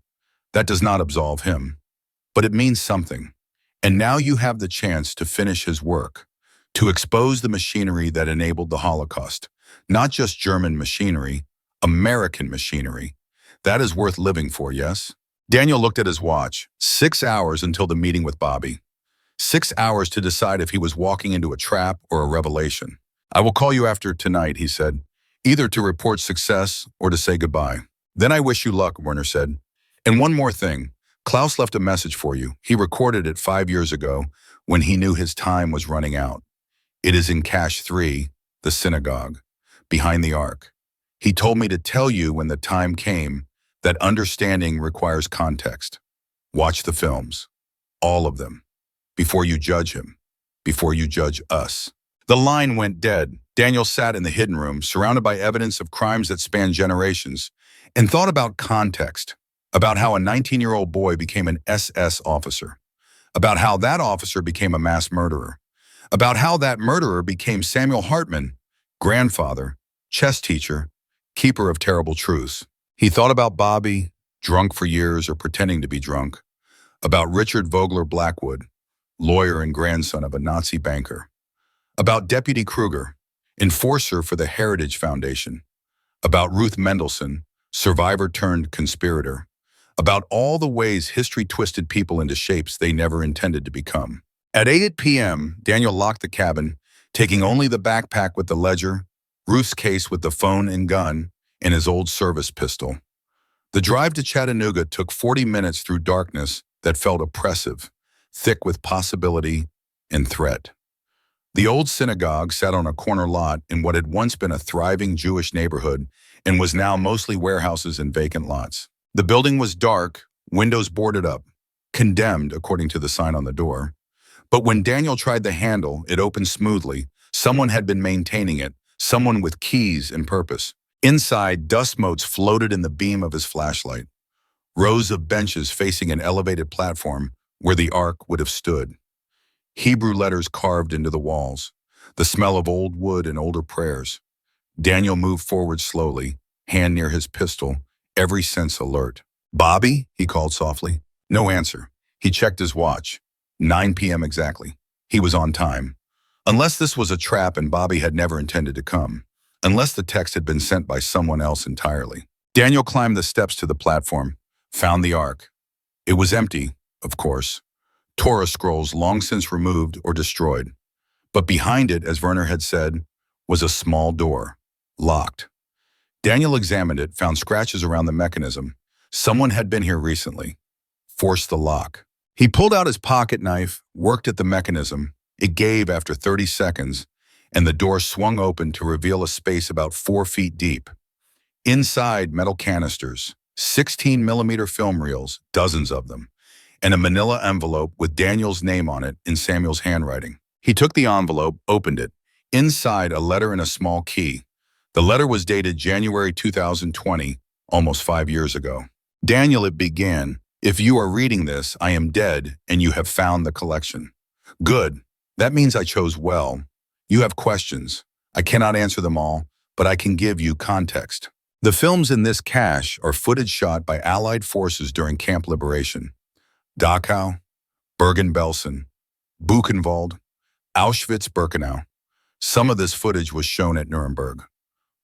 That does not absolve him. But it means something. And now you have the chance to finish his work, to expose the machinery that enabled the Holocaust. Not just German machinery, American machinery. That is worth living for, yes? Daniel looked at his watch. 6 hours until the meeting with Bobby. 6 hours to decide if he was walking into a trap or a revelation. I will call you after tonight, he said, either to report success or to say goodbye. Then I wish you luck, Werner said. And one more thing. Klaus left a message for you. He recorded it 5 years ago when he knew his time was running out. It is in Cache 3, the synagogue, behind the ark. He told me to tell you when the time came that understanding requires context. Watch the films. All of them. before you judge him, before you judge us. The line went dead. Daniel sat in the hidden room, surrounded by evidence of crimes that spanned generations, and thought about context, about how a 19-year-old boy became an SS officer, about how that officer became a mass murderer, about how that murderer became Samuel Hartman, grandfather, chess teacher, keeper of terrible truths. He thought about Bobby, drunk for years or pretending to be drunk, about Richard Vogler Blackwood, lawyer and grandson of a Nazi banker, about Deputy Kruger, enforcer for the Heritage Foundation, about Ruth Mendelson, survivor turned conspirator, about all the ways history twisted people into shapes they never intended to become. At 8 p.m., Daniel locked the cabin, taking only the backpack with the ledger, Ruth's case with the phone and gun, and his old service pistol. The drive to Chattanooga took 40 minutes through darkness that felt oppressive, thick with possibility and threat. The old synagogue sat on a corner lot in what had once been a thriving Jewish neighborhood and was now mostly warehouses and vacant lots. The building was dark, windows boarded up, condemned according to the sign on the door. But when Daniel tried the handle, it opened smoothly. Someone had been maintaining it, someone with keys and purpose. Inside, dust motes floated in the beam of his flashlight. Rows of benches facing an elevated platform where the ark would have stood. Hebrew letters carved into the walls, the smell of old wood and older prayers. Daniel moved forward slowly, hand near his pistol, every sense alert. "Bobby?" he called softly. No answer. He checked his watch. 9 p.m. exactly. He was on time. Unless this was a trap and Bobby had never intended to come. Unless the text had been sent by someone else entirely. Daniel climbed the steps to the platform, found the ark. It was empty, of course. Torah scrolls long since removed or destroyed. But behind it, as Werner had said, was a small door, locked. Daniel examined it, found scratches around the mechanism. Someone had been here recently. Forced the lock. He pulled out his pocket knife, worked at the mechanism. It gave after 30 seconds, and the door swung open to reveal a space about 4 feet deep. Inside, metal canisters, 16-millimeter film reels, dozens of them, and a manila envelope with Daniel's name on it in Samuel's handwriting. He took the envelope, opened it. Inside, a letter and a small key. The letter was dated January 2020, almost 5 years ago. "Daniel," it began, "if you are reading this, I am dead and you have found the collection. Good. That means I chose well. You have questions. I cannot answer them all, but I can give you context. The films in this cache are footage shot by Allied forces during Camp Liberation. Dachau, Bergen-Belsen, Buchenwald, Auschwitz-Birkenau. Some of this footage was shown at Nuremberg.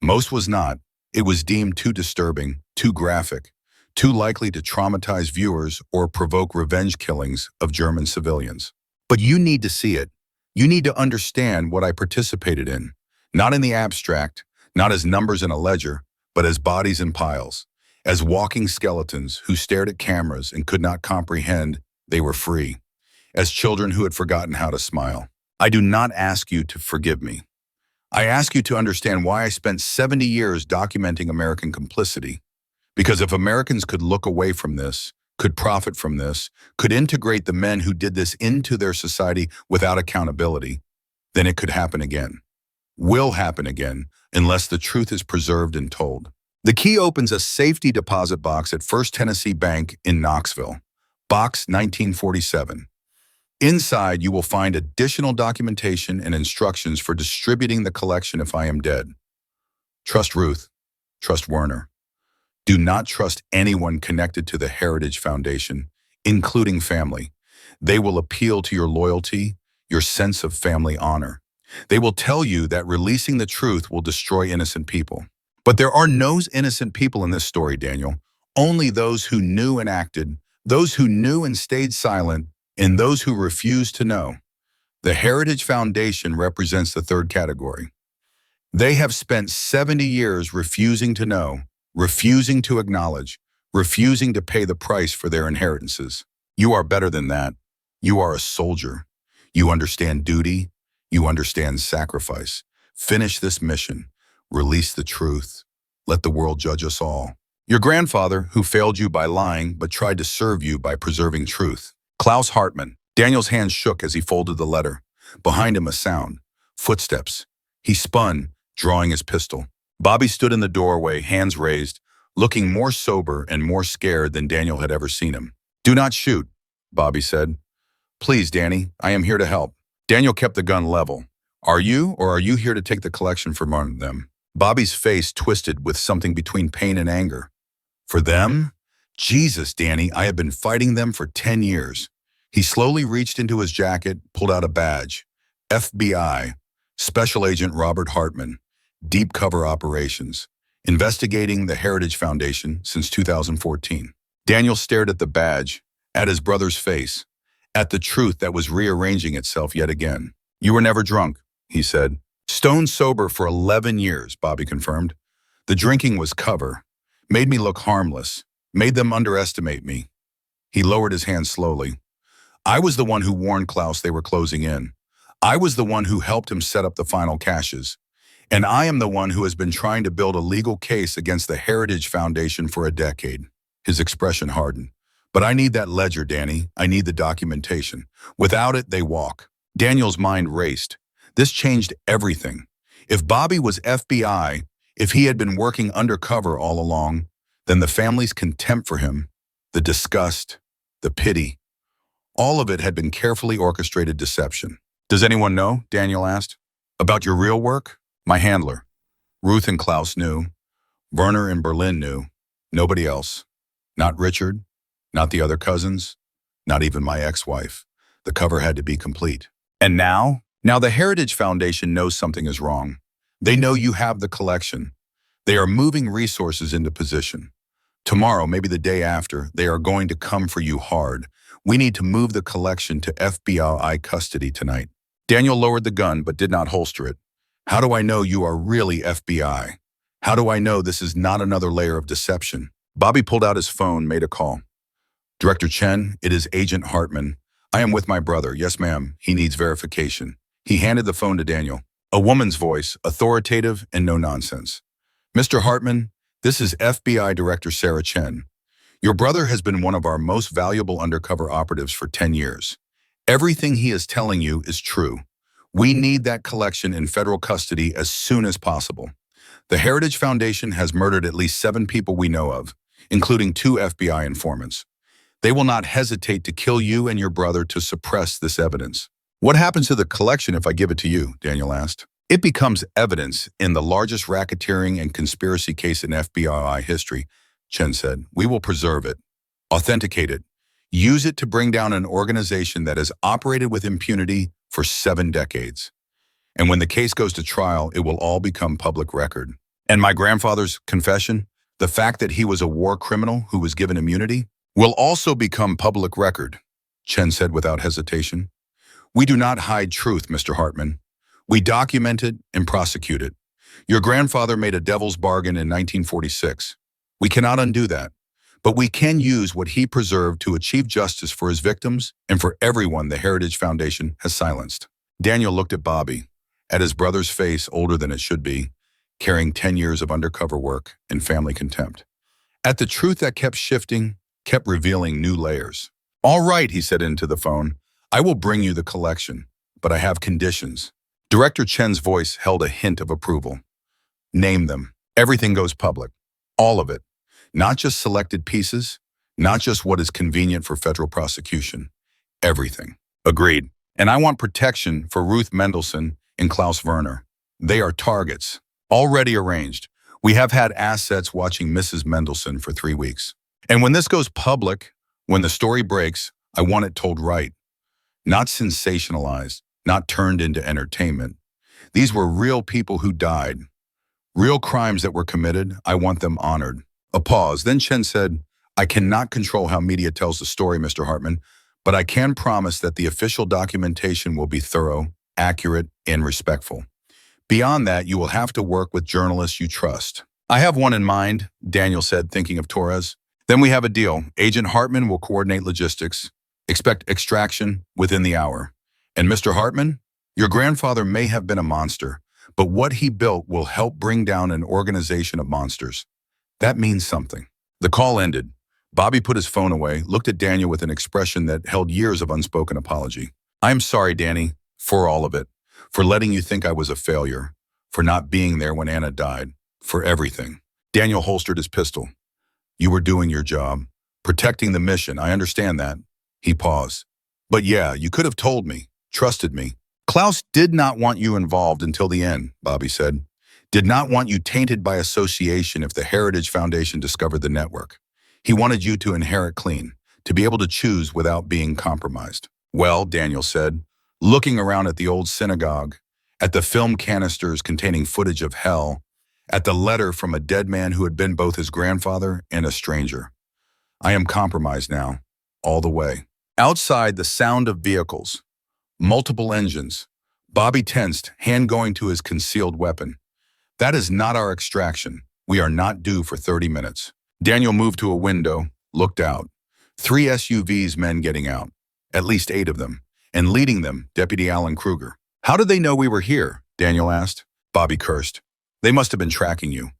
Most was not. It was deemed too disturbing, too graphic, too likely to traumatize viewers or provoke revenge killings of German civilians. But you need to see it. You need to understand what I participated in, not in the abstract, not as numbers in a ledger, but as bodies in piles, as walking skeletons who stared at cameras and could not comprehend they were free, as children who had forgotten how to smile. I do not ask you to forgive me. I ask you to understand why I spent 70 years documenting American complicity. Because if Americans could look away from this, could profit from this, could integrate the men who did this into their society without accountability, then it could happen again. Will happen again, unless the truth is preserved and told. The key opens a safety deposit box at First Tennessee Bank in Knoxville. Box 1947. Inside, you will find additional documentation and instructions for distributing the collection if I am dead. Trust Ruth. Trust Werner. Do not trust anyone connected to the Heritage Foundation, including family. They will appeal to your loyalty, your sense of family honor. They will tell you that releasing the truth will destroy innocent people. But there are no innocent people in this story, Daniel. Only those who knew and acted, those who knew and stayed silent, and those who refused to know. The Heritage Foundation represents the third category. They have spent 70 years refusing to know, refusing to acknowledge, refusing to pay the price for their inheritances. You are better than that. You are a soldier. You understand duty. You understand sacrifice. Finish this mission. Release the truth. Let the world judge us all. Your grandfather, who failed you by lying but tried to serve you by preserving truth. Klaus Hartmann. Daniel's hand shook as he folded the letter. Behind him, a sound. Footsteps. He spun, drawing his pistol. Bobby stood in the doorway, hands raised, looking more sober and more scared than Daniel had ever seen him. "Do not shoot," Bobby said. "Please, Danny, I am here to help." Daniel kept the gun level. "Are you, or are you here to take the collection for them?" Bobby's face twisted with something between pain and anger. "For them? Jesus, Danny, I have been fighting them for 10 years. He slowly reached into his jacket, pulled out a badge. FBI, Special Agent Robert Hartman, Deep Cover Operations, investigating the Heritage Foundation since 2014. Daniel stared at the badge, at his brother's face, at the truth that was rearranging itself yet again. "You were never drunk," he said. "Stone sober for 11 years, Bobby confirmed. "The drinking was cover, made me look harmless, made them underestimate me." He lowered his hand slowly. "I was the one who warned Klaus they were closing in. I was the one who helped him set up the final caches. And I am the one who has been trying to build a legal case against the Heritage Foundation for a decade." His expression hardened. "But I need that ledger, Danny. I need the documentation. Without it, they walk." Daniel's mind raced. This changed everything. If Bobby was FBI, if he had been working undercover all along, then the family's contempt for him, the disgust, the pity, all of it had been carefully orchestrated deception. "Does anyone know?" Daniel asked. "About your real work?" "My handler. Ruth and Klaus knew. Werner in Berlin knew. Nobody else. Not Richard, not the other cousins, not even my ex-wife. The cover had to be complete. And now? Now the Heritage Foundation knows something is wrong. They know you have the collection. They are moving resources into position. Tomorrow, maybe the day after, they are going to come for you hard. We need to move the collection to FBI custody tonight." Daniel lowered the gun but did not holster it. "How do I know you are really FBI? How do I know this is not another layer of deception?" Bobby pulled out his phone, made a call. "Director Chen, it is Agent Hartman. I am with my brother. Yes, ma'am. He needs verification." He handed the phone to Daniel. A woman's voice, authoritative and no nonsense. "Mr. Hartman, this is FBI Director Sarah Chen. Your brother has been one of our most valuable undercover operatives for 10 years. Everything he is telling you is true. We need that collection in federal custody as soon as possible. The Heritage Foundation has murdered at least 7 people we know of, including 2 FBI informants. They will not hesitate to kill you and your brother to suppress this evidence." "What happens to the collection if I give it to you?" Daniel asked. "It becomes evidence in the largest racketeering and conspiracy case in FBI history," Chen said. "We will preserve it, authenticate it, use it to bring down an organization that has operated with impunity for 7 decades. And when the case goes to trial, it will all become public record. And my grandfather's confession, the fact that he was a war criminal who was given immunity, will also become public record," Chen said without hesitation. "We do not hide truth, Mr. Hartman. We document it and prosecute it. Your grandfather made a devil's bargain in 1946. We cannot undo that. But we can use what he preserved to achieve justice for his victims and for everyone the Heritage Foundation has silenced." Daniel looked at Bobby, at his brother's face older than it should be, carrying 10 years of undercover work and family contempt. At the truth that kept shifting, kept revealing new layers. "All right," he said into the phone, "I will bring you the collection, but I have conditions." Director Chen's voice held a hint of approval. "Name them. Everything goes public. All of it. Not just selected pieces, not just what is convenient for federal prosecution. Everything." "Agreed. And I want protection for Ruth Mendelsohn and Klaus Werner. They are targets. Already arranged. We have had assets watching Mrs. Mendelsohn for 3 weeks. And when this goes public, when the story breaks, I want it told right. Not sensationalized, not turned into entertainment. These were real people who died. Real crimes that were committed. I want them honored." A pause. Then Chen said, "I cannot control how media tells the story, Mr. Hartman, but I can promise that the official documentation will be thorough, accurate, and respectful. Beyond that, you will have to work with journalists you trust." "I have one in mind," Daniel said, thinking of Torres. "Then we have a deal. Agent Hartman will coordinate logistics. Expect extraction within the hour. And Mr. Hartman, your grandfather may have been a monster, but what he built will help bring down an organization of monsters. That means something." The call ended. Bobby put his phone away, looked at Daniel with an expression that held years of unspoken apology. I'm sorry, Danny, for all of it. For letting you think I was a failure. For not being there when Anna died. For everything. Daniel holstered his pistol. You were doing your job. Protecting the mission, I understand that. He paused. But yeah, you could have told me. Trusted me. Klaus did not want you involved until the end, Bobby said. Did not want you tainted by association if the Heritage Foundation discovered the network. He wanted you to inherit clean, to be able to choose without being compromised. Well, Daniel said, looking around at the old synagogue, at the film canisters containing footage of hell, at the letter from a dead man who had been both his grandfather and a stranger. I am compromised now, all the way. Outside, the sound of vehicles. Multiple engines. Bobby tensed, hand going to his concealed weapon. That is not our extraction. We are not due for 30 minutes. Daniel moved to a window, looked out. 3 SUVs, men getting out. At least 8 of them. And leading them, Deputy Alan Kruger. How did they know we were here? Daniel asked. Bobby cursed. They must have been tracking you.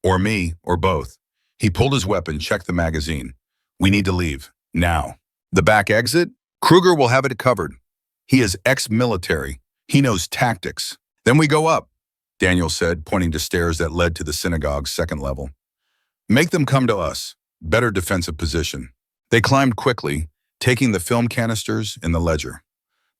Or me, or both. He pulled his weapon, checked the magazine. We need to leave. Now. The back exit? Kruger will have it covered. He is ex-military. He knows tactics. Then we go up, Daniel said, pointing to stairs that led to the synagogue's second level. Make them come to us. Better defensive position. They climbed quickly, taking the film canisters and the ledger.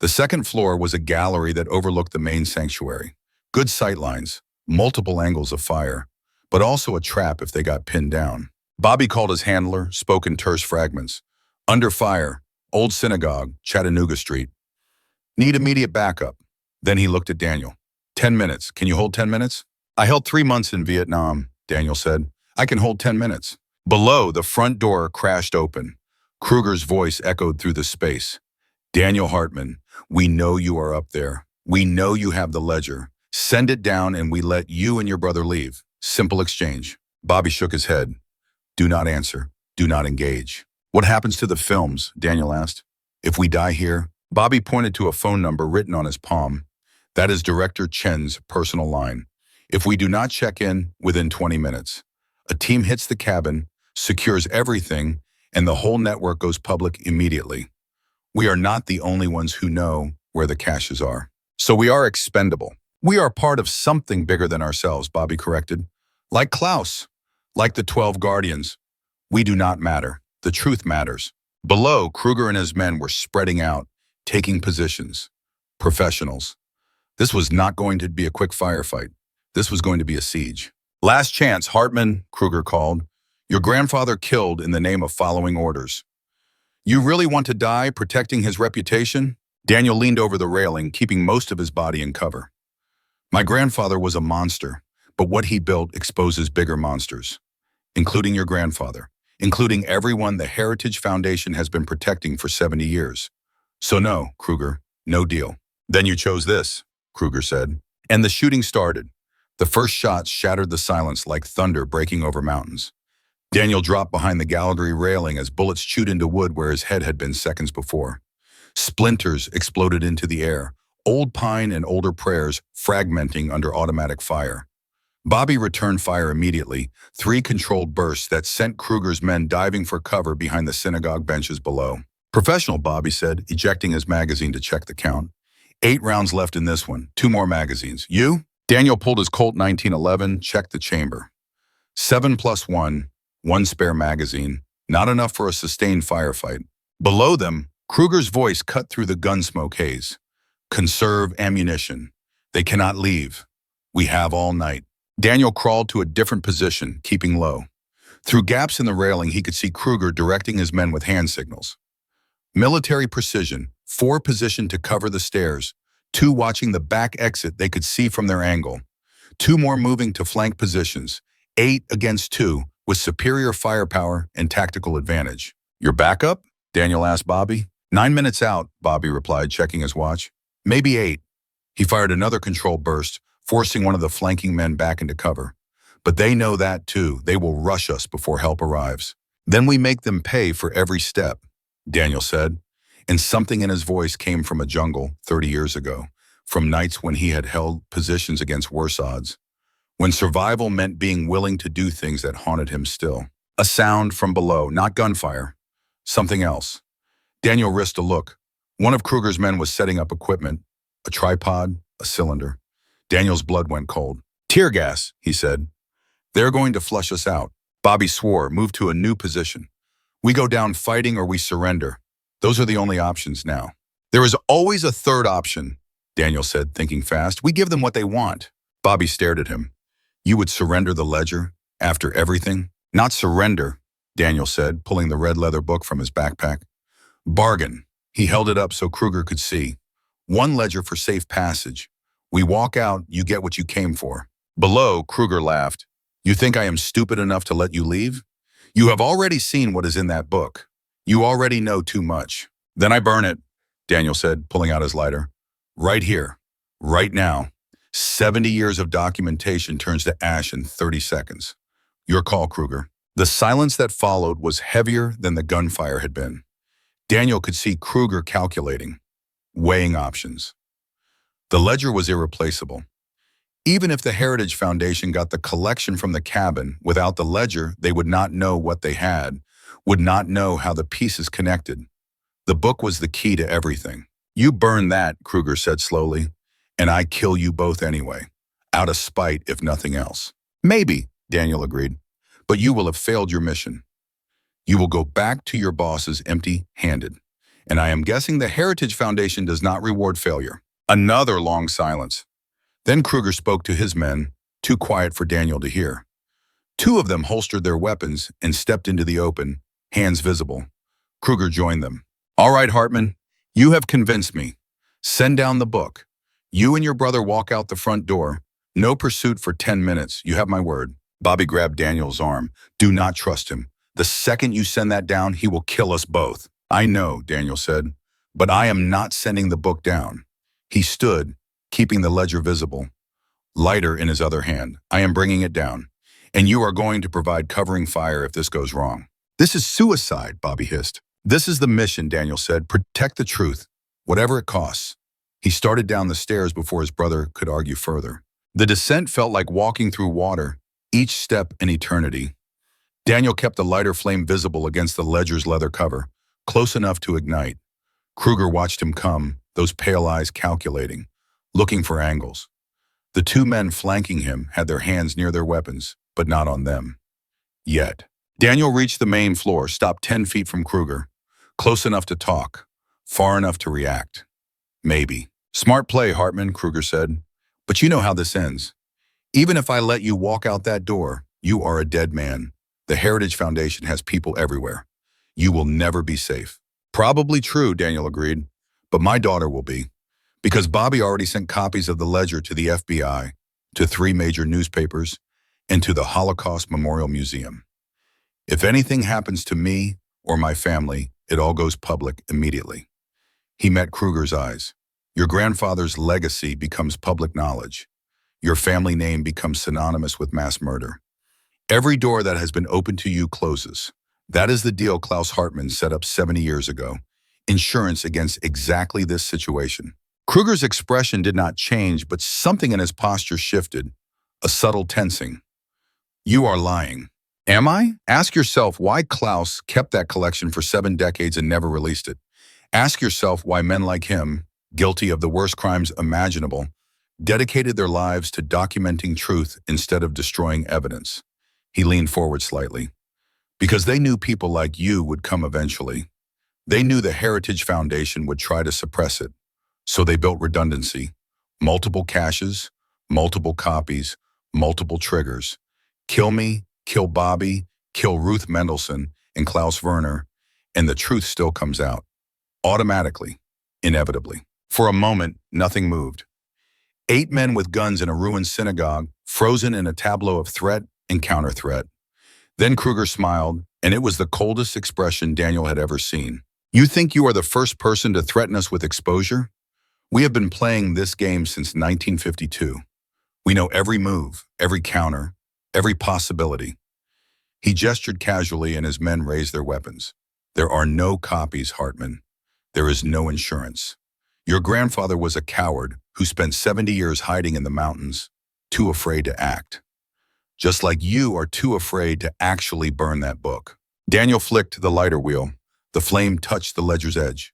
The second floor was a gallery that overlooked the main sanctuary. Good sightlines, multiple angles of fire, but also a trap if they got pinned down. Bobby called his handler, spoke in terse fragments. Under fire, old synagogue, Chattanooga Street. Need immediate backup. Then he looked at Daniel. 10 minutes. Can you hold 10 minutes? I held 3 months in Vietnam, Daniel said. I can hold 10 minutes. Below, the front door crashed open. Kruger's voice echoed through the space. Daniel Hartman, we know you are up there. We know you have the ledger. Send it down and we let you and your brother leave. Simple exchange. Bobby shook his head. Do not answer. Do not engage. What happens to the films? Daniel asked. If we die here, Bobby pointed to a phone number written on his palm. That is Director Chen's personal line. If we do not check in within 20 minutes, a team hits the cabin, secures everything, and the whole network goes public immediately. We are not the only ones who know where the caches are. So we are expendable. We are part of something bigger than ourselves, Bobby corrected. Like Klaus, like the 12 Guardians. We do not matter. The truth matters. Below, Kruger and his men were spreading out, taking positions. Professionals. This was not going to be a quick firefight. This was going to be a siege. Last chance, Hartman, Kruger called. Your grandfather killed in the name of following orders. You really want to die protecting his reputation? Daniel leaned over the railing, keeping most of his body in cover. My grandfather was a monster, but what he built exposes bigger monsters, including your grandfather, including everyone the Heritage Foundation has been protecting for 70 years. So no, Kruger, no deal. Then you chose this, Kruger said. And the shooting started. The first shots shattered the silence like thunder breaking over mountains. Daniel dropped behind the gallery railing as bullets chewed into wood where his head had been seconds before. Splinters exploded into the air, old pine and older prayers fragmenting under automatic fire. Bobby returned fire immediately, 3 controlled bursts that sent Kruger's men diving for cover behind the synagogue benches below. Professional, Bobby said, ejecting his magazine to check the count. 8 rounds left in this one, 2 more magazines. You? Daniel pulled his Colt 1911, checked the chamber. 7 plus 1, 1 spare magazine, not enough for a sustained firefight. Below them, Kruger's voice cut through the gunsmoke haze. Conserve ammunition. They cannot leave. We have all night. Daniel crawled to a different position, keeping low. Through gaps in the railing, he could see Kruger directing his men with hand signals. Military precision, 4 positioned to cover the stairs, 2 watching the back exit they could see from their angle, 2 more moving to flank positions, 8 against 2, with superior firepower and tactical advantage. Your backup? Daniel asked Bobby. 9 minutes out, Bobby replied, checking his watch. Maybe 8. He fired another control burst, forcing one of the flanking men back into cover. But they know that too. They will rush us before help arrives. Then we make them pay for every step, Daniel said. And something in his voice came from a jungle 30 years ago, from nights when he had held positions against worse odds, when survival meant being willing to do things that haunted him still. A sound from below, not gunfire. Something else. Daniel risked a look. One of Kruger's men was setting up equipment, a tripod, a cylinder. Daniel's blood went cold. Tear gas, he said. They're going to flush us out. Bobby swore, moved to a new position. We go down fighting or we surrender. Those are the only options now. There is always a third option, Daniel said, thinking fast. We give them what they want. Bobby stared at him. You would surrender the ledger after everything? Not surrender, Daniel said, pulling the red leather book from his backpack. Bargain. He held it up so Kruger could see. One ledger for safe passage. We walk out, you get what you came for. Below, Kruger laughed. You think I am stupid enough to let you leave? You have already seen what is in that book. You already know too much. Then I burn it, Daniel said, pulling out his lighter. Right here, right now. 70 years of documentation turns to ash in 30 seconds. Your call, Kruger. The silence that followed was heavier than the gunfire had been. Daniel could see Kruger calculating, weighing options. The ledger was irreplaceable. Even if the Heritage Foundation got the collection from the cabin, without the ledger, they would not know what they had, would not know how the pieces connected. The book was the key to everything. You burn that, Kruger said slowly, and I kill you both anyway, out of spite if nothing else. Maybe, Daniel agreed, but you will have failed your mission. You will go back to your bosses empty-handed, and I am guessing the Heritage Foundation does not reward failure. Another long silence. Then Kruger spoke to his men, too quiet for Daniel to hear. Two of them holstered their weapons and stepped into the open, hands visible. Kruger joined them. All right, Hartman, you have convinced me. Send down the book. You and your brother walk out the front door. No pursuit for 10 minutes. You have my word. Bobby grabbed Daniel's arm. Do not trust him. The second you send that down, he will kill us both. I know, Daniel said, but I am not sending the book down. He stood, keeping the ledger visible, lighter in his other hand. I am bringing it down, and you are going to provide covering fire if this goes wrong. This is suicide, Bobby hissed. This is the mission, Daniel said. Protect the truth, whatever it costs. He started down the stairs before his brother could argue further. The descent felt like walking through water, each step an eternity. Daniel kept the lighter flame visible against the ledger's leather cover, close enough to ignite. Kruger watched him come, those pale eyes calculating, looking for angles. The two men flanking him had their hands near their weapons, but not on them. Yet. Daniel reached the main floor, stopped 10 feet from Kruger, close enough to talk, far enough to react. Maybe. Smart play, Hartman, Kruger said. But you know how this ends. Even if I let you walk out that door, you are a dead man. The Heritage Foundation has people everywhere. You will never be safe. Probably true, Daniel agreed, but my daughter will be. Because Bobby already sent copies of the ledger to the FBI, to 3 major newspapers, and to the Holocaust Memorial Museum. If anything happens to me or my family, it all goes public immediately. He met Kruger's eyes. Your grandfather's legacy becomes public knowledge. Your family name becomes synonymous with mass murder. Every door that has been opened to you closes. That is the deal Klaus Hartman set up 70 years ago. Insurance against exactly this situation. Kruger's expression did not change, but something in his posture shifted, a subtle tensing. You are lying. Am I? Ask yourself why Klaus kept that collection for 7 decades and never released it. Ask yourself why men like him, guilty of the worst crimes imaginable, dedicated their lives to documenting truth instead of destroying evidence. He leaned forward slightly. Because they knew people like you would come eventually. They knew the Heritage Foundation would try to suppress it. So they built redundancy. Multiple caches, multiple copies, multiple triggers. Kill me, kill Bobby, kill Ruth Mendelsohn and Klaus Werner, and the truth still comes out. Automatically, inevitably. For a moment, nothing moved. 8 men with guns in a ruined synagogue, frozen in a tableau of threat and counter-threat. Then Kruger smiled, and it was the coldest expression Daniel had ever seen. You think you are the first person to threaten us with exposure? We have been playing this game since 1952. We know every move, every counter, every possibility. He gestured casually and his men raised their weapons. There are no copies, Hartman. There is no insurance. Your grandfather was a coward who spent 70 years hiding in the mountains, too afraid to act. just like you are too afraid to actually burn that book. Daniel flicked the lighter wheel. The flame touched the ledger's edge.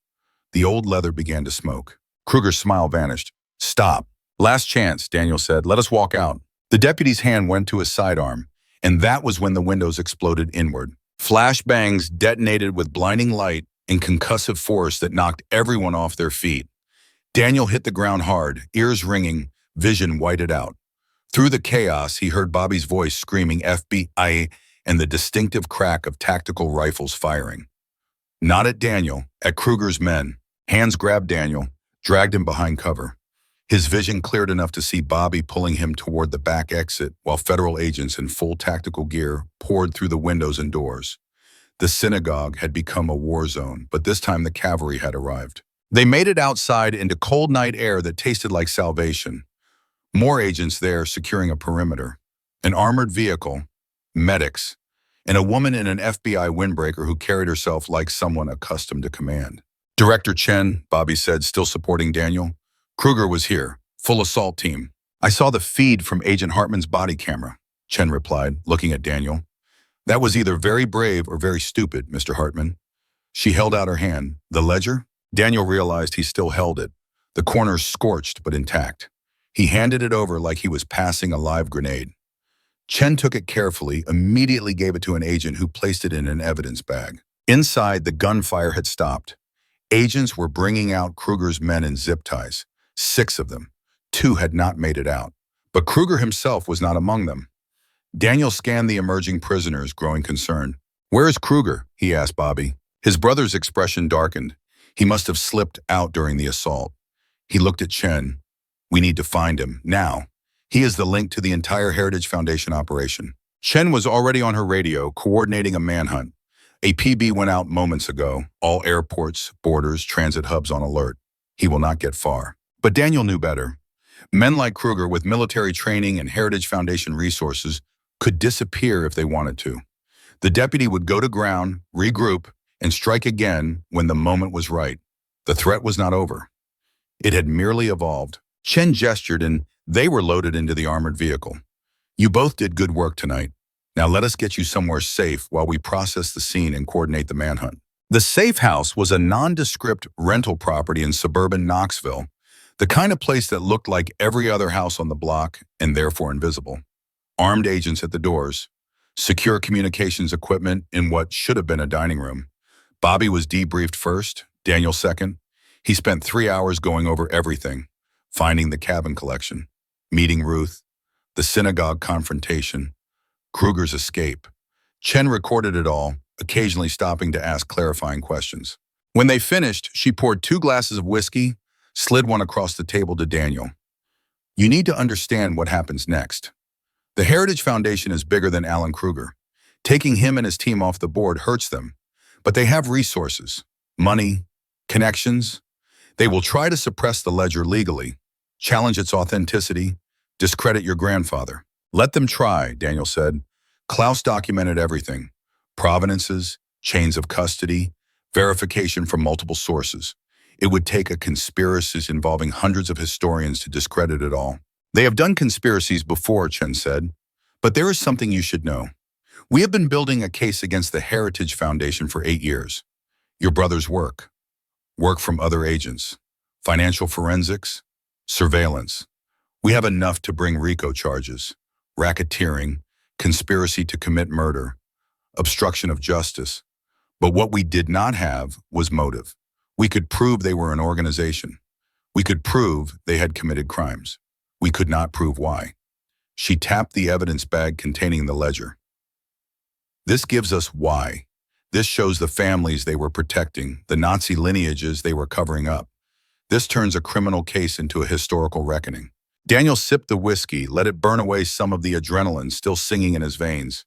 The old leather began to smoke. Kruger's smile vanished. Stop. Last chance, Daniel said. Let us walk out. The deputy's hand went to his sidearm, and that was when the windows exploded inward. Flash bangs detonated with blinding light and concussive force that knocked everyone off their feet. Daniel hit the ground hard, ears ringing, vision whited out. Through the chaos, he heard Bobby's voice screaming FBI and the distinctive crack of tactical rifles firing. Not at Daniel, at Kruger's men. Hands grabbed Daniel, dragged him behind cover. His vision cleared enough to see Bobby pulling him toward the back exit while federal agents in full tactical gear poured through the windows and doors. The synagogue had become a war zone, but this time the cavalry had arrived. They made it outside into cold night air that tasted like salvation. More agents there securing a perimeter. An armored vehicle, medics, and a woman in an FBI windbreaker who carried herself like someone accustomed to command. Director Chen, Bobby said, still supporting Daniel. Kruger was here, full assault team. I saw the feed from Agent Hartman's body camera, Chen replied, looking at Daniel. That was either very brave or very stupid, Mr. Hartman. She held out her hand. The ledger? Daniel realized he still held it, the corners scorched but intact. He handed it over like he was passing a live grenade. Chen took it carefully, immediately gave it to an agent who placed it in an evidence bag. Inside, the gunfire had stopped. Agents were bringing out Kruger's men in zip ties. 6 of them. 2 had not made it out. But Kruger himself was not among them. Daniel scanned the emerging prisoners, growing concerned. Where is Kruger? He asked Bobby. His brother's expression darkened. He must have slipped out during the assault. He looked at Chen. We need to find him, now. He is the link to the entire Heritage Foundation operation. Chen was already on her radio, coordinating a manhunt. A PB went out moments ago. All airports, borders, transit hubs on alert. He will not get far. But Daniel knew better. Men like Kruger with military training and Heritage Foundation resources could disappear if they wanted to. The deputy would go to ground, regroup, and strike again when the moment was right. The threat was not over. It had merely evolved. Chen gestured and they were loaded into the armored vehicle. You both did good work tonight. Now let us get you somewhere safe while we process the scene and coordinate the manhunt. The safe house was a nondescript rental property in suburban Knoxville, the kind of place that looked like every other house on the block and therefore invisible. Armed agents at the doors, secure communications equipment in what should have been a dining room. Bobby was debriefed first, Daniel second. He spent 3 hours going over everything, finding the cabin collection, meeting Ruth, the synagogue confrontation, Kruger's escape. Chen recorded it all, occasionally stopping to ask clarifying questions. When they finished, she poured 2 glasses of whiskey, slid one across the table to Daniel. You need to understand what happens next. The Heritage Foundation is bigger than Alan Kruger. Taking him and his team off the board hurts them, but they have resources, money, connections. They will try to suppress the ledger legally, challenge its authenticity, discredit your grandfather. Let them try, Daniel said. Klaus documented everything. Provenances, chains of custody, verification from multiple sources. It would take a conspiracy involving hundreds of historians to discredit it all. They have done conspiracies before, Chen said, but there is something you should know. We have been building a case against the Heritage Foundation for 8 years. Your brother's work from other agents, financial forensics, surveillance. We have enough to bring RICO charges, racketeering, conspiracy to commit murder, obstruction of justice. But what we did not have was motive. We could prove they were an organization. We could prove they had committed crimes. We could not prove why. She tapped the evidence bag containing the ledger. This gives us why. This shows the families they were protecting, the Nazi lineages they were covering up. This turns a criminal case into a historical reckoning. Daniel sipped the whiskey, let it burn away some of the adrenaline still singing in his veins.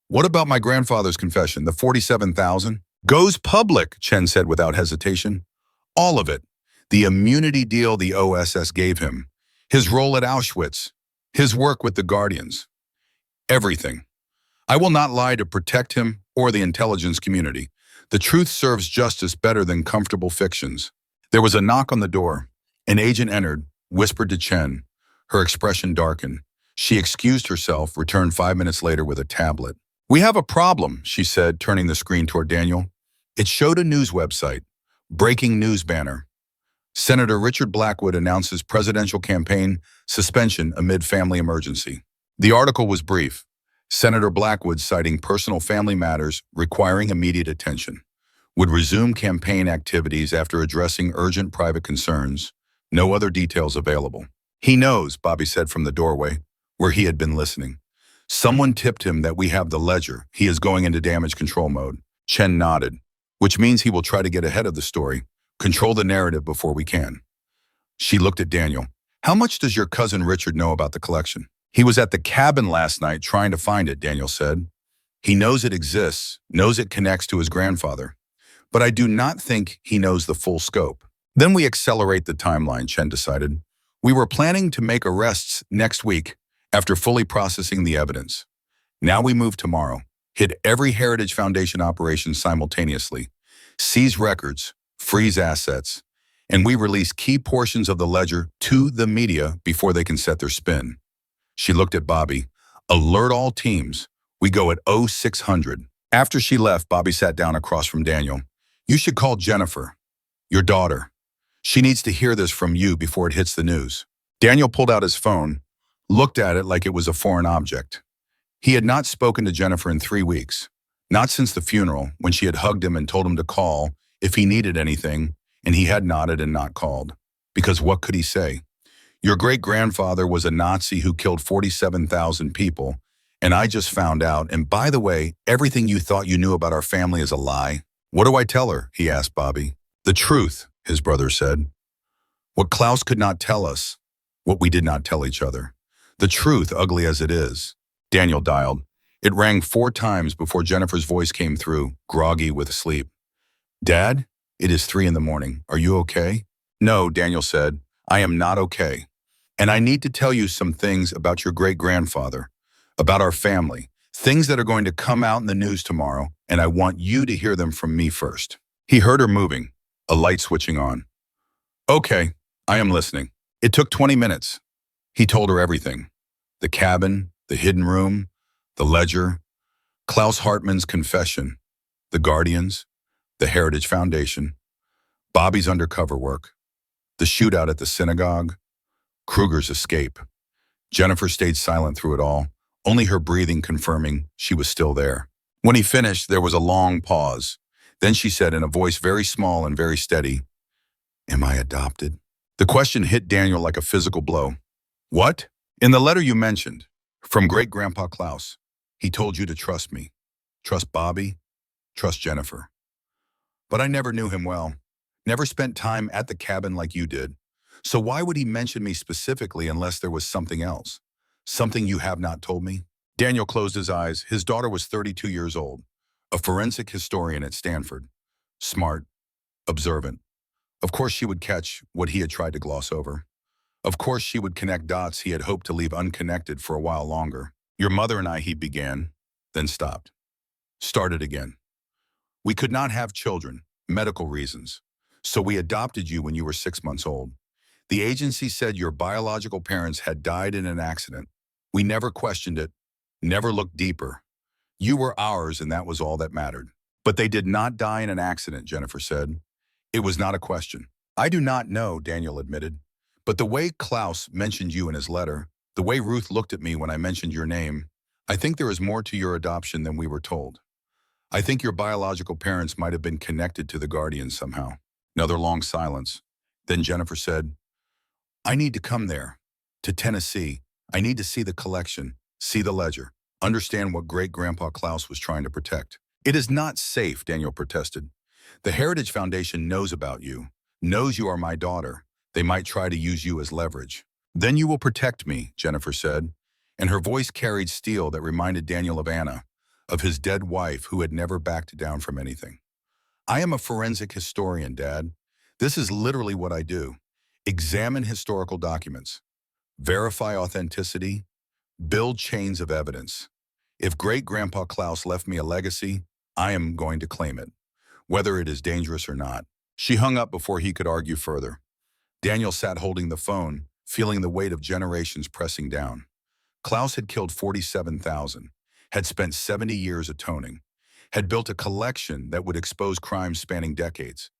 What about my grandfather's confession, the 47,000? Goes public, Chen said without hesitation. All of it. The immunity deal the OSS gave him. His role at Auschwitz. His work with the Guardians. Everything. I will not lie to protect him or the intelligence community. The truth serves justice better than comfortable fictions. There was a knock on the door. An agent entered, whispered to Chen. Her expression darkened. She excused herself, returned 5 minutes later with a tablet. "We have a problem," she said, turning the screen toward Daniel. It showed a news website. Breaking news banner. Senator Richard Blackwood announces presidential campaign suspension amid family emergency. The article was brief. Senator Blackwood, citing personal family matters requiring immediate attention, would resume campaign activities after addressing urgent private concerns. No other details available. "He knows," Bobby said from the doorway, where he had been listening. "Someone tipped him that we have the ledger. He is going into damage control mode." Chen nodded, "which means he will try to get ahead of the story, control the narrative before we can." She looked at Daniel. "How much does your cousin Richard know about the collection?" "He was at the cabin last night trying to find it," Daniel said. "He knows it exists, knows it connects to his grandfather. But I do not think he knows the full scope." "Then we accelerate the timeline," Chen decided. "We were planning to make arrests next week after fully processing the evidence. Now we move tomorrow, hit every Heritage Foundation operation simultaneously, seize records, freeze assets, and we release key portions of the ledger to the media before they can set their spin." She looked at Bobby. "Alert all teams. We go at 0600. After she left, Bobby sat down across from Daniel. "You should call Jennifer, your daughter. She needs to hear this from you before it hits the news." Daniel pulled out his phone, looked at it like it was a foreign object. He had not spoken to Jennifer in 3 weeks, not since the funeral, when she had hugged him and told him to call if he needed anything, and he had nodded and not called. Because what could he say? "Your great-grandfather was a Nazi who killed 47,000 people, and I just found out, and by the way, everything you thought you knew about our family is a lie." "What do I tell her?" he asked Bobby. "The truth," his brother said. "What Klaus could not tell us, what we did not tell each other. The truth, ugly as it is." Daniel dialed. It rang 4 times before Jennifer's voice came through, groggy with sleep. "Dad, it is 3 in the morning. Are you okay?" "No," Daniel said. "I am not okay. And I need to tell you some things about your great-grandfather, about our family, things that are going to come out in the news tomorrow, and I want you to hear them from me first." He heard her moving, a light switching on. "Okay, I am listening." It took 20 minutes. He told her everything. The cabin, the hidden room, the ledger, Klaus Hartmann's confession, the Guardians, the Heritage Foundation, Bobby's undercover work, the shootout at the synagogue, Kruger's escape. Jennifer stayed silent through it all, only her breathing confirming she was still there. When he finished, there was a long pause. Then she said in a voice very small and very steady, "Am I adopted?" The question hit Daniel like a physical blow. "What?" "In the letter you mentioned, from great-grandpa Klaus, he told you to trust me, trust Bobby, trust Jennifer. But I never knew him well, never spent time at the cabin like you did. So why would he mention me specifically unless there was something else? Something you have not told me?" Daniel closed his eyes. His daughter was 32 years old, a forensic historian at Stanford. Smart, observant. Of course she would catch what he had tried to gloss over. Of course she would connect dots he had hoped to leave unconnected for a while longer. "Your mother and I," he began, then stopped. Started again. "We could not have children, medical reasons. So we adopted you when you were 6 months old. The agency said your biological parents had died in an accident. We never questioned it, never looked deeper. You were ours and that was all that mattered." "But they did not die in an accident," Jennifer said. "It was not a question." "I do not know," Daniel admitted. "But the way Klaus mentioned you in his letter, the way Ruth looked at me when I mentioned your name, I think there is more to your adoption than we were told. I think your biological parents might have been connected to the Guardians somehow." Another long silence. Then Jennifer said, "I need to come there, to Tennessee. I need to see the collection, see the ledger, understand what great-grandpa Klaus was trying to protect." "It is not safe," Daniel protested. "The Heritage Foundation knows about you, knows you are my daughter. They might try to use you as leverage." "Then you will protect me," Jennifer said, and her voice carried steel that reminded Daniel of Anna, of his dead wife who had never backed down from anything. "I am a forensic historian, Dad. This is literally what I do. Examine historical documents, verify authenticity, build chains of evidence. If great-grandpa Klaus left me a legacy, I am going to claim it, whether it is dangerous or not." She hung up before he could argue further. Daniel sat holding the phone, feeling the weight of generations pressing down. Klaus had killed 47,000, had spent 70 years atoning, had built a collection that would expose crimes spanning decades,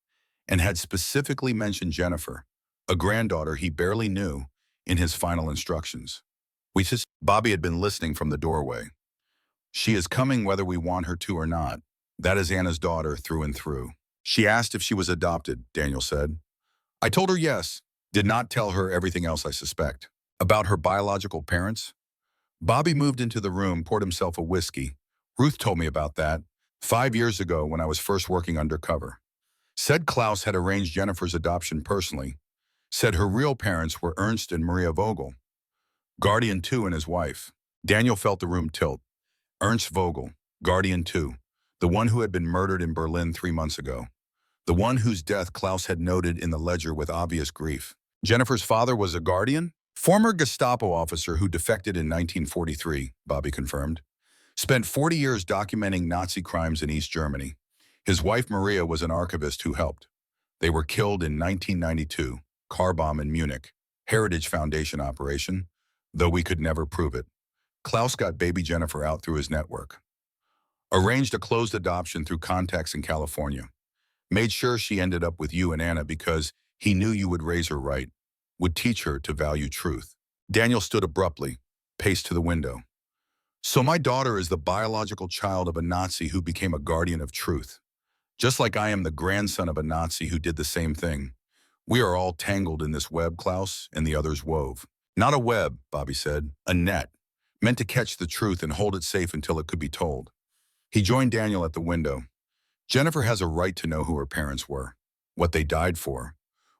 and had specifically mentioned Jennifer, a granddaughter he barely knew, in his final instructions. Bobby had been listening from the doorway. She is coming whether we want her to or not. That is Anna's daughter through and through. She asked if she was adopted, Daniel said. I told her yes. Did not tell her everything else I suspect. About her biological parents? Bobby moved into the room, poured himself a whiskey. Ruth told me about that 5 years ago when I was first working undercover. Said Klaus had arranged Jennifer's adoption personally. Said her real parents were Ernst and Maria Vogel. Guardian 2 and his wife. Daniel felt the room tilt. Ernst Vogel, Guardian 2, the one who had been murdered in Berlin 3 months ago. The one whose death Klaus had noted in the ledger with obvious grief. Jennifer's father was a Guardian? Former Gestapo officer who defected in 1943, Bobby confirmed. Spent 40 years documenting Nazi crimes in East Germany. His wife Maria was an archivist who helped. They were killed in 1992, car bomb in Munich, Heritage Foundation operation, though we could never prove it. Klaus got baby Jennifer out through his network. Arranged a closed adoption through contacts in California. Made sure she ended up with you and Anna because he knew you would raise her right, would teach her to value truth. Daniel stood abruptly, paced to the window. So my daughter is the biological child of a Nazi who became a guardian of truth. Just like I am the grandson of a Nazi who did the same thing. We are all tangled in this web Klaus and the others wove. Not a web, Bobby said, a net, meant to catch the truth and hold it safe until it could be told. He joined Daniel at the window. Jennifer has a right to know who her parents were, what they died for,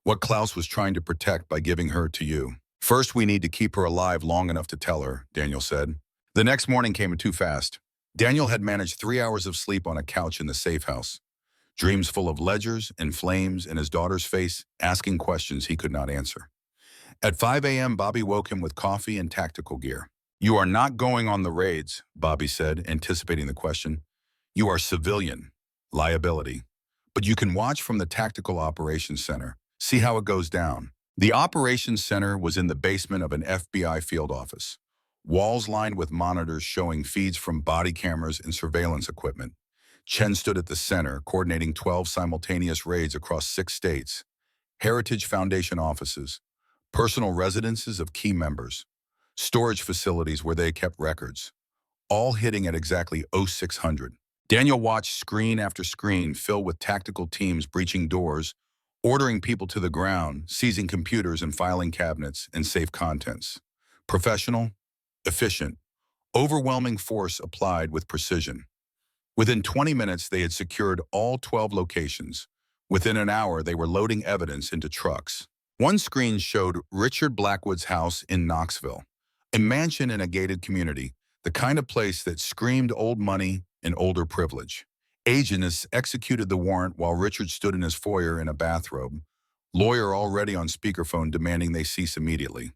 what Klaus was trying to protect by giving her to you. First, we need to keep her alive long enough to tell her, Daniel said. The next morning came too fast. Daniel had managed 3 hours of sleep on a couch in the safe house. Dreams full of ledgers and flames in his daughter's face, asking questions he could not answer. At 5 a.m., Bobby woke him with coffee and tactical gear. You are not going on the raids, Bobby said, anticipating the question. You are civilian. Liability. But you can watch from the Tactical Operations Center. See how it goes down. The Operations Center was in the basement of an FBI field office. Walls lined with monitors showing feeds from body cameras and surveillance equipment. Chen stood at the center, coordinating 12 simultaneous raids across 6 states. Heritage Foundation offices, personal residences of key members, storage facilities where they kept records, all hitting at exactly 0600. Daniel watched screen after screen fill with tactical teams breaching doors, ordering people to the ground, seizing computers and filing cabinets and safe contents. Professional, efficient, overwhelming force applied with precision. Within 20 minutes, they had secured all 12 locations. Within an hour, they were loading evidence into trucks. One screen showed Richard Blackwood's house in Knoxville, a mansion in a gated community, the kind of place that screamed old money and older privilege. Agents executed the warrant while Richard stood in his foyer in a bathrobe, lawyer already on speakerphone demanding they cease immediately.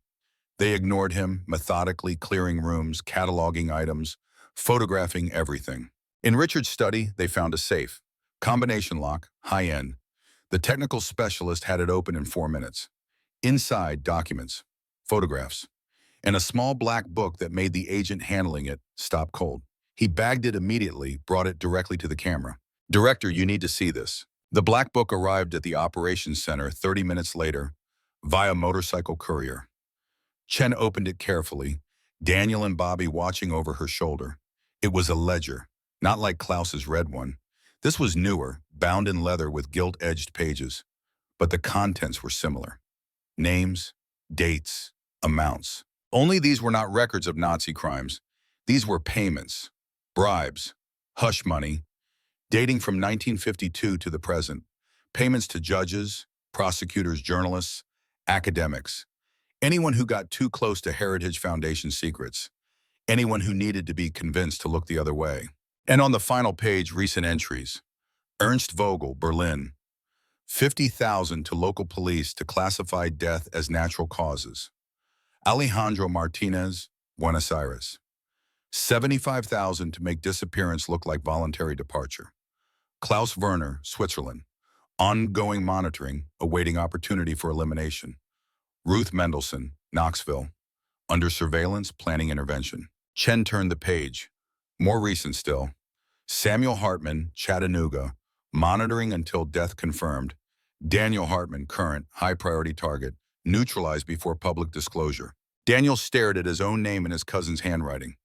They ignored him, methodically clearing rooms, cataloging items, photographing everything. In Richard's study, they found a safe. Combination lock, high-end. The technical specialist had it open in 4 minutes. Inside, documents, photographs, and a small black book that made the agent handling it stop cold. He bagged it immediately, brought it directly to the camera. Director, you need to see this. The black book arrived at the operations center 30 minutes later via motorcycle courier. Chen opened it carefully, Daniel and Bobby watching over her shoulder. It was a ledger, not like Klaus's red one. This was newer, bound in leather with gilt-edged pages, but the contents were similar. Names, dates, amounts. Only these were not records of Nazi crimes. These were payments, bribes, hush money, dating from 1952 to the present. Payments to judges, prosecutors, journalists, academics. Anyone who got too close to Heritage Foundation secrets. Anyone who needed to be convinced to look the other way. And on the final page, recent entries. Ernst Vogel, Berlin. 50,000 to local police to classify death as natural causes. Alejandro Martinez, Buenos Aires. 75,000 to make disappearance look like voluntary departure. Klaus Werner, Switzerland. Ongoing monitoring, awaiting opportunity for elimination. Ruth Mendelson, Knoxville. Under surveillance, planning intervention. Chen turned the page. More recent still. Samuel Hartman, Chattanooga, monitoring until death confirmed. Daniel Hartman, current, high-priority target, neutralized before public disclosure. Daniel stared at his own name in his cousin's handwriting.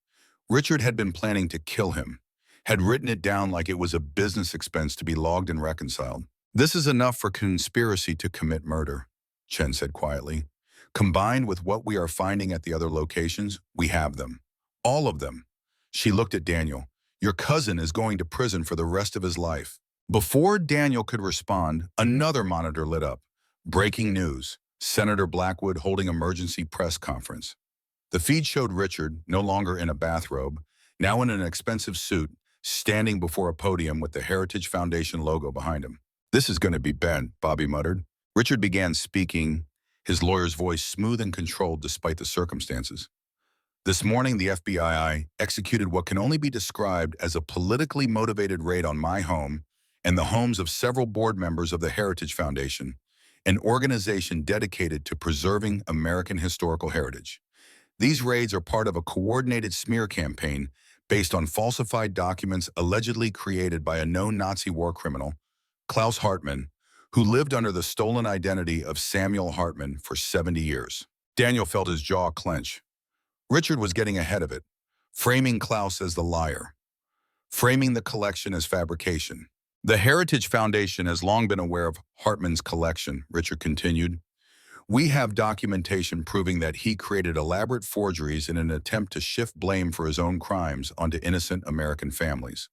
Richard had been planning to kill him, had written it down like it was a business expense to be logged and reconciled. This is enough for conspiracy to commit murder, Chen said quietly. Combined with what we are finding at the other locations, we have them. All of them. She looked at Daniel. Your cousin is going to prison for the rest of his life. Before Daniel could respond, another monitor lit up. Breaking news. Senator Blackwood holding emergency press conference. The feed showed Richard, no longer in a bathrobe, now in an expensive suit, standing before a podium with the Heritage Foundation logo behind him. This is going to be bad, Bobby muttered. Richard began speaking, his lawyer's voice smooth and controlled despite the circumstances. This morning, the FBI executed what can only be described as a politically motivated raid on my home and the homes of several board members of the Heritage Foundation, an organization dedicated to preserving American historical heritage. These raids are part of a coordinated smear campaign based on falsified documents allegedly created by a known Nazi war criminal, Klaus Hartmann, who lived under the stolen identity of Samuel Hartman for 70 years. Daniel felt his jaw clench. Richard was getting ahead of it, framing Klaus as the liar, framing the collection as fabrication. The Heritage Foundation has long been aware of Hartman's collection, Richard continued. We have documentation proving that he created elaborate forgeries in an attempt to shift blame for his own crimes onto innocent American families.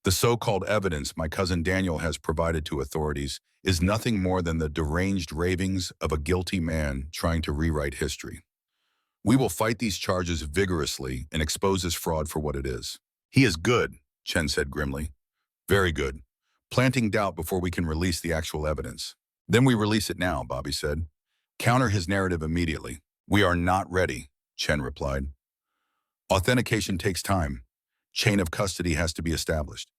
The so-called evidence my cousin Daniel has provided to authorities is nothing more than the deranged ravings of a guilty man trying to rewrite history. We will fight these charges vigorously and expose his fraud for what it is. He is good, Chen said grimly. Very good. Planting doubt before we can release the actual evidence. Then we release it now, Bobby said. Counter his narrative immediately. We are not ready, Chen replied. Authentication takes time. Chain of custody has to be established.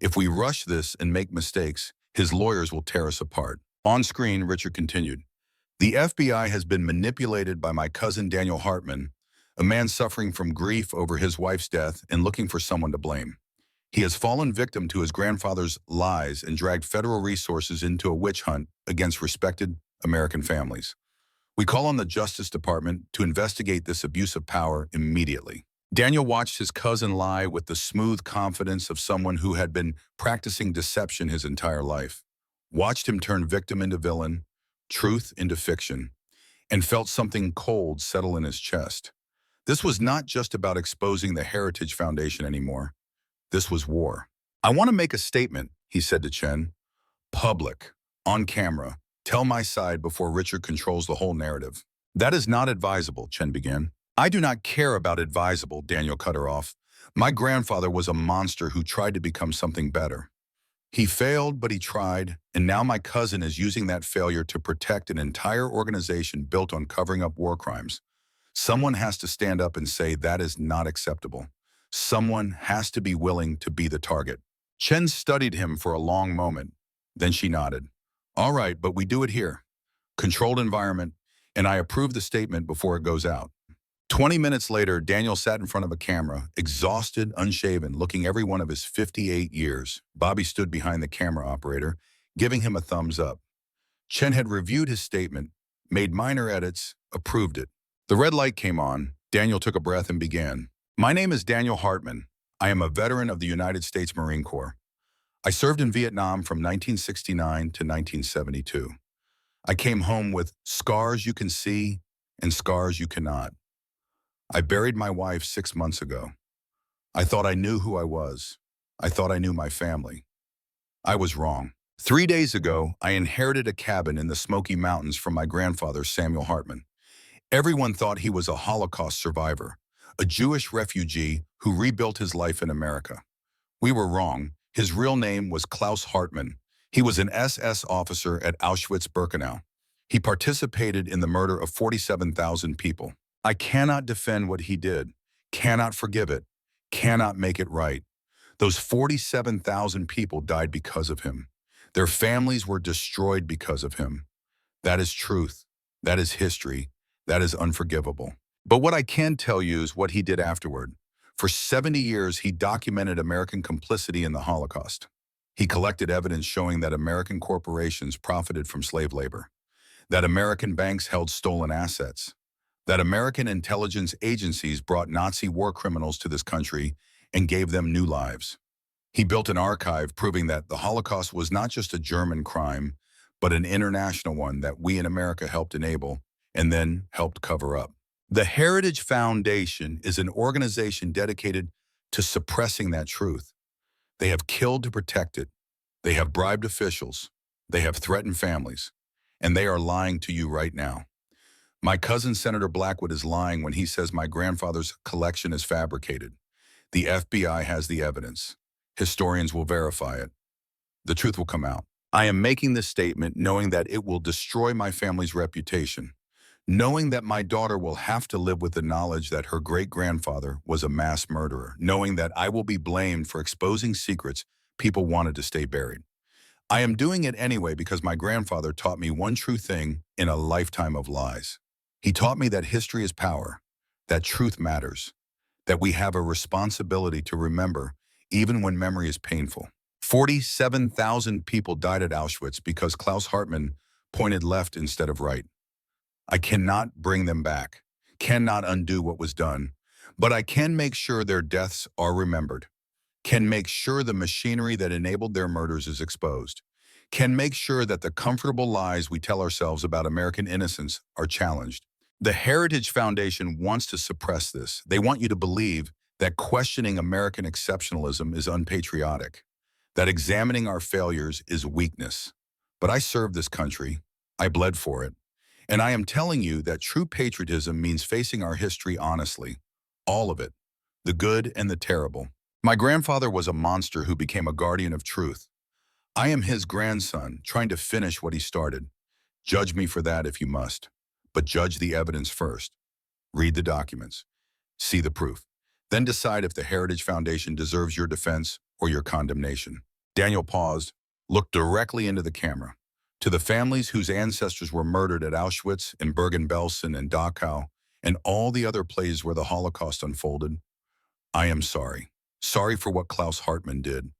If we rush this and make mistakes, his lawyers will tear us apart. On screen, Richard continued. The FBI has been manipulated by my cousin Daniel Hartman, a man suffering from grief over his wife's death and looking for someone to blame. He has fallen victim to his grandfather's lies and dragged federal resources into a witch hunt against respected American families. We call on the Justice Department to investigate this abuse of power immediately. Daniel watched his cousin lie with the smooth confidence of someone who had been practicing deception his entire life, watched him turn victim into villain, truth into fiction, and felt something cold settle in his chest. This was not just about exposing the Heritage Foundation anymore. This was war. I want to make a statement, he said to Chen. Public, on camera, tell my side before Richard controls the whole narrative. That is not advisable, Chen began. I do not care about advisable, Daniel cut her off. My grandfather was a monster who tried to become something better. He failed, but he tried, and now my cousin is using that failure to protect an entire organization built on covering up war crimes. Someone has to stand up and say that is not acceptable. Someone has to be willing to be the target. Chen studied him for a long moment. Then she nodded. All right, but we do it here. Controlled environment, and I approve the statement before it goes out. 20 minutes later, Daniel sat in front of a camera, exhausted, unshaven, looking every one of his 58 years. Bobby stood behind the camera operator, giving him a thumbs up. Chen had reviewed his statement, made minor edits, approved it. The red light came on. Daniel took a breath and began. My name is Daniel Hartman. I am a veteran of the United States Marine Corps. I served in Vietnam from 1969 to 1972. I came home with scars you can see and scars you cannot. I buried my wife 6 months ago. I thought I knew who I was. I thought I knew my family. I was wrong. 3 days ago, I inherited a cabin in the Smoky Mountains from my grandfather, Samuel Hartman. Everyone thought he was a Holocaust survivor, a Jewish refugee who rebuilt his life in America. We were wrong. His real name was Klaus Hartmann. He was an SS officer at Auschwitz-Birkenau. He participated in the murder of 47,000 people. I cannot defend what he did, cannot forgive it, cannot make it right. Those 47,000 people died because of him. Their families were destroyed because of him. That is truth. That is history. That is unforgivable. But what I can tell you is what he did afterward. For 70 years, he documented American complicity in the Holocaust. He collected evidence showing that American corporations profited from slave labor, that American banks held stolen assets, that American intelligence agencies brought Nazi war criminals to this country and gave them new lives. He built an archive proving that the Holocaust was not just a German crime, but an international one that we in America helped enable and then helped cover up. The Heritage Foundation is an organization dedicated to suppressing that truth. They have killed to protect it. They have bribed officials. They have threatened families. And they are lying to you right now. My cousin, Senator Blackwood, is lying when he says my grandfather's collection is fabricated. The FBI has the evidence. Historians will verify it. The truth will come out. I am making this statement knowing that it will destroy my family's reputation, knowing that my daughter will have to live with the knowledge that her great-grandfather was a mass murderer, knowing that I will be blamed for exposing secrets people wanted to stay buried. I am doing it anyway because my grandfather taught me one true thing in a lifetime of lies. He taught me that history is power, that truth matters, that we have a responsibility to remember even when memory is painful. 47,000 people died at Auschwitz because Klaus Hartmann pointed left instead of right. I cannot bring them back, cannot undo what was done, but I can make sure their deaths are remembered, can make sure the machinery that enabled their murders is exposed, can make sure that the comfortable lies we tell ourselves about American innocence are challenged. The Heritage Foundation wants to suppress this. They want you to believe that questioning American exceptionalism is unpatriotic, that examining our failures is weakness. But I served this country. I bled for it. And I am telling you that true patriotism means facing our history honestly. All of it. The good and the terrible. My grandfather was a monster who became a guardian of truth. I am his grandson, trying to finish what he started. Judge me for that if you must. But judge the evidence first. Read the documents. See the proof. Then decide if the Heritage Foundation deserves your defense or your condemnation. Daniel paused, looked directly into the camera. To the families whose ancestors were murdered at Auschwitz and Bergen-Belsen and Dachau and all the other places where the Holocaust unfolded, I am sorry. Sorry for what Klaus Hartmann did.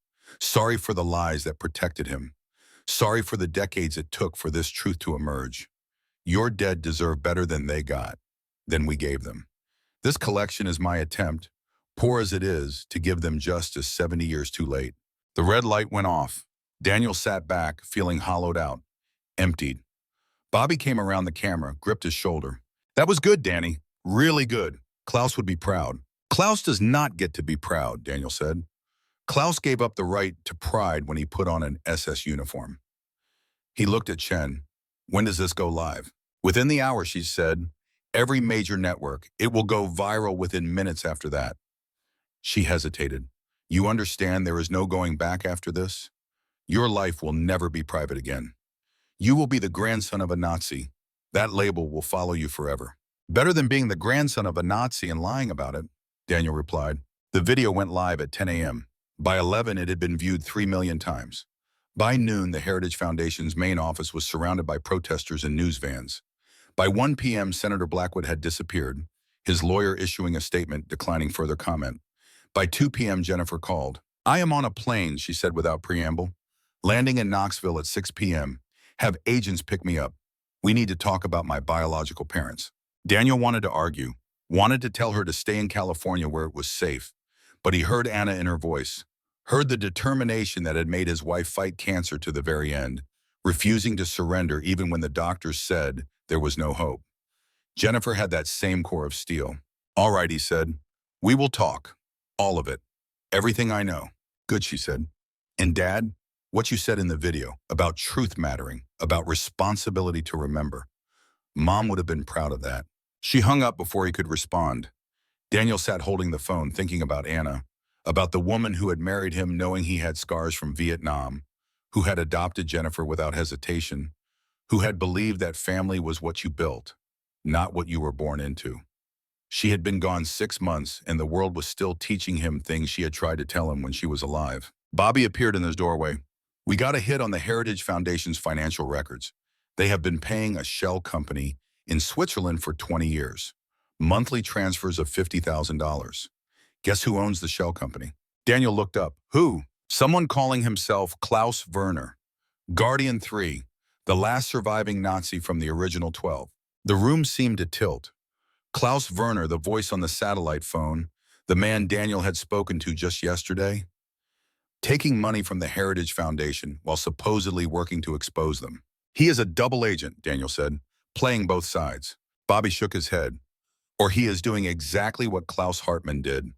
Sorry for the lies that protected him. Sorry for the decades it took for this truth to emerge. Your dead deserve better than they got, than we gave them. This collection is my attempt, poor as it is, to give them justice 70 years too late. The red light went off. Daniel sat back, feeling hollowed out, emptied. Bobby came around the camera, gripped his shoulder. That was good, Danny. Really good. Klaus would be proud. Klaus does not get to be proud, Daniel said. Klaus gave up the right to pride when he put on an SS uniform. He looked at Chen. When does this go live? Within the hour, she said. Every major network. It will go viral within minutes after that. She hesitated. You understand there is no going back after this? Your life will never be private again. You will be the grandson of a Nazi. That label will follow you forever. Better than being the grandson of a Nazi and lying about it, Daniel replied. The video went live at 10 a.m. By 11, it had been viewed 3 million times. By noon, the Heritage Foundation's main office was surrounded by protesters and news vans. By 1 p.m., Senator Blackwood had disappeared, his lawyer issuing a statement declining further comment. By 2 p.m., Jennifer called. I am on a plane, she said without preamble. Landing in Knoxville at 6 p.m. Have agents pick me up. We need to talk about my biological parents. Daniel wanted to argue, wanted to tell her to stay in California where it was safe. But he heard Anna in her voice, heard the determination that had made his wife fight cancer to the very end, refusing to surrender even when the doctors said there was no hope. Jennifer had that same core of steel. All right, he said. We will talk. All of it. Everything I know. Good, she said. And Dad, what you said in the video about truth mattering, about responsibility to remember. Mom would have been proud of that. She hung up before he could respond. Daniel sat holding the phone, thinking about Anna, about the woman who had married him knowing he had scars from Vietnam, who had adopted Jennifer without hesitation, who had believed that family was what you built, not what you were born into. She had been gone 6 months, and the world was still teaching him things she had tried to tell him when she was alive. Bobby appeared in his doorway. We got a hit on the Heritage Foundation's financial records. They have been paying a shell company in Switzerland for 20 years. Monthly transfers of $50,000. Guess who owns the shell company? Daniel looked up. Who? Someone calling himself Klaus Werner. Guardian 3, the last surviving Nazi from the original 12. The room seemed to tilt. Klaus Werner, the voice on the satellite phone, the man Daniel had spoken to just yesterday, taking money from the Heritage Foundation while supposedly working to expose them. He is a double agent, Daniel said, playing both sides. Bobby shook his head. Or he is doing exactly what Klaus Hartmann did,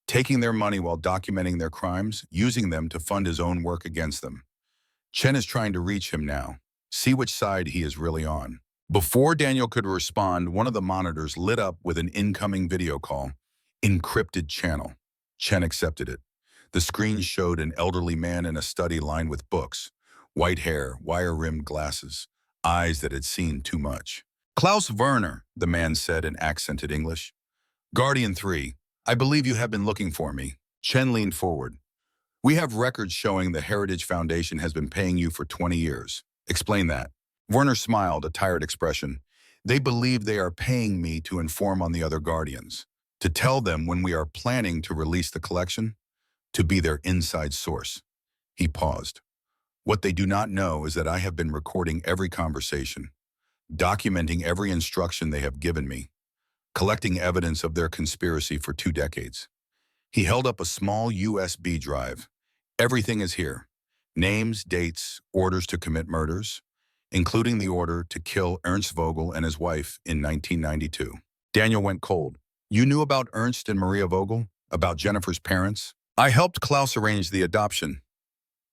taking their money while documenting their crimes, using them to fund his own work against them. Chen is trying to reach him now, see which side he is really on. Before Daniel could respond, one of the monitors lit up with an incoming video call, encrypted channel. Chen accepted it. The screen showed an elderly man in a study lined with books, white hair, wire-rimmed glasses, eyes that had seen too much. Klaus Werner, the man said in accented English. Guardian 3, I believe you have been looking for me. Chen leaned forward. We have records showing the Heritage Foundation has been paying you for 20 years. Explain that. Werner smiled, a tired expression. They believe they are paying me to inform on the other Guardians, to tell them when we are planning to release the collection, to be their inside source. He paused. What they do not know is that I have been recording every conversation, documenting every instruction they have given me, collecting evidence of their conspiracy for 2 decades. He held up a small USB drive. Everything is here. Names, dates, orders to commit murders, including the order to kill Ernst Vogel and his wife in 1992. Daniel went cold. You knew about Ernst and Maria Vogel? About Jennifer's parents? I helped Klaus arrange the adoption,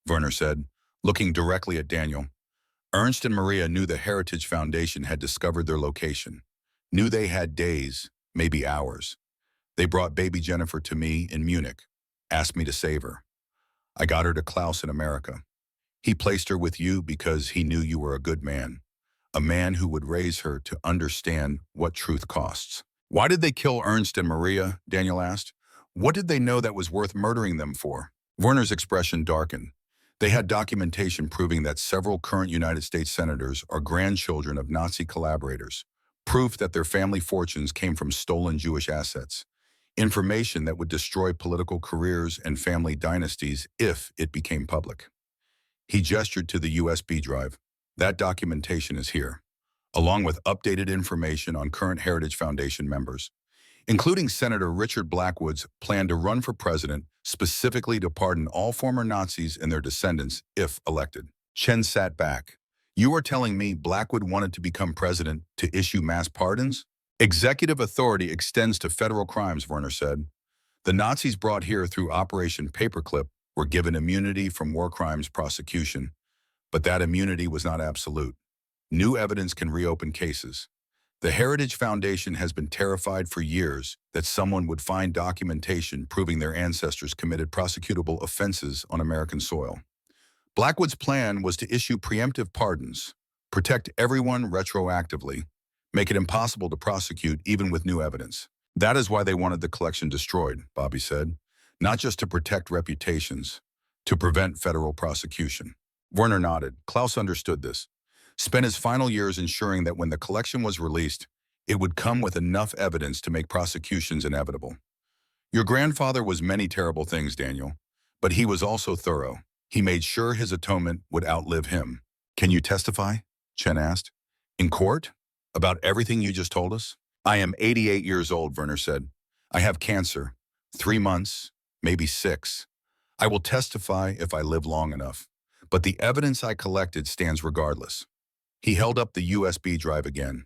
Werner said, looking directly at Daniel. Ernst and Maria knew the Heritage Foundation had discovered their location, knew they had days, maybe hours. They brought baby Jennifer to me in Munich, asked me to save her. I got her to Klaus in America. He placed her with you because he knew you were a good man, a man who would raise her to understand what truth costs. Why did they kill Ernst and Maria? Daniel asked. What did they know that was worth murdering them for? Werner's expression darkened. They had documentation proving that several current United States senators are grandchildren of Nazi collaborators, proof that their family fortunes came from stolen Jewish assets, information that would destroy political careers and family dynasties if it became public. He gestured to the USB drive. That documentation is here, along with updated information on current Heritage Foundation members, including Senator Richard Blackwood's plan to run for president specifically to pardon all former Nazis and their descendants if elected. Chen sat back. You are telling me Blackwood wanted to become president to issue mass pardons? Executive authority extends to federal crimes, Werner said. The Nazis brought here through Operation Paperclip were given immunity from war crimes prosecution, but that immunity was not absolute. New evidence can reopen cases. The Heritage Foundation has been terrified for years that someone would find documentation proving their ancestors committed prosecutable offenses on American soil. Blackwood's plan was to issue preemptive pardons, protect everyone retroactively, make it impossible to prosecute even with new evidence. That is why they wanted the collection destroyed, Bobby said, not just to protect reputations, to prevent federal prosecution. Werner nodded. Klaus understood this, spent his final years ensuring that when the collection was released, it would come with enough evidence to make prosecutions inevitable. Your grandfather was many terrible things, Daniel, but he was also thorough. He made sure his atonement would outlive him. Can you testify? Chen asked. In court? About everything you just told us? I am 88 years old, Werner said. I have cancer. 3 months, maybe 6. I will testify if I live long enough. But the evidence I collected stands regardless. He held up the USB drive again.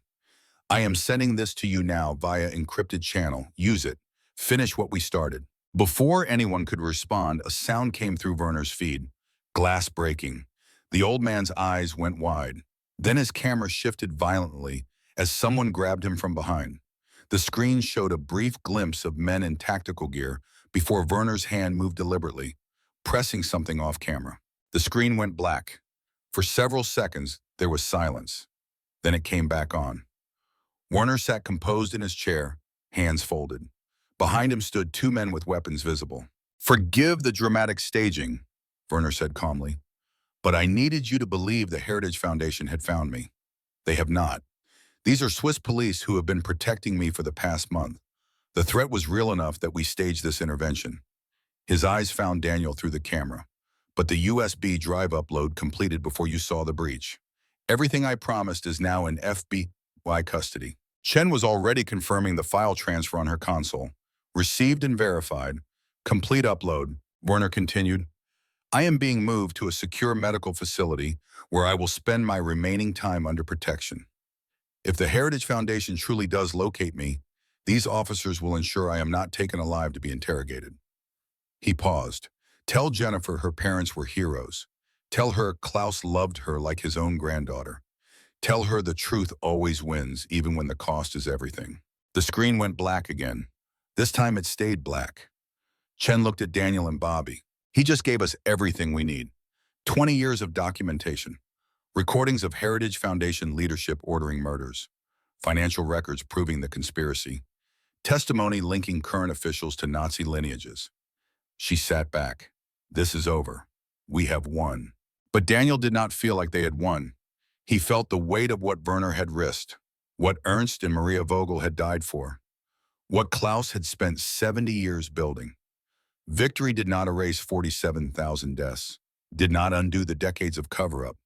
I am sending this to you now via encrypted channel. Use it. Finish what we started. Before anyone could respond, a sound came through Werner's feed. Glass breaking. The old man's eyes went wide. Then his camera shifted violently as someone grabbed him from behind. The screen showed a brief glimpse of men in tactical gear before Werner's hand moved deliberately, pressing something off camera. The screen went black. For several seconds, there was silence. Then it came back on. Werner sat composed in his chair, hands folded. Behind him stood 2 men with weapons visible. Forgive the dramatic staging, Werner said calmly, but I needed you to believe the Heritage Foundation had found me. They have not. These are Swiss police who have been protecting me for the past month. The threat was real enough that we staged this intervention. His eyes found Daniel through the camera. But the USB drive upload completed before you saw the breach. Everything I promised is now in FBI custody. Chen was already confirming the file transfer on her console. Received and verified. Complete upload. Werner continued. I am being moved to a secure medical facility where I will spend my remaining time under protection. If the Heritage Foundation truly does locate me, these officers will ensure I am not taken alive to be interrogated. He paused. Tell Jennifer her parents were heroes. Tell her Klaus loved her like his own granddaughter. Tell her the truth always wins, even when the cost is everything. The screen went black again. This time it stayed black. Chen looked at Daniel and Bobby. He just gave us everything we need. 20 years of documentation. Recordings of Heritage Foundation leadership ordering murders. Financial records proving the conspiracy. Testimony linking current officials to Nazi lineages. She sat back. This is over. We have won. But Daniel did not feel like they had won. He felt the weight of what Werner had risked, what Ernst and Maria Vogel had died for, what Klaus had spent 70 years building. Victory did not erase 47,000 deaths, did not undo the decades of cover-up,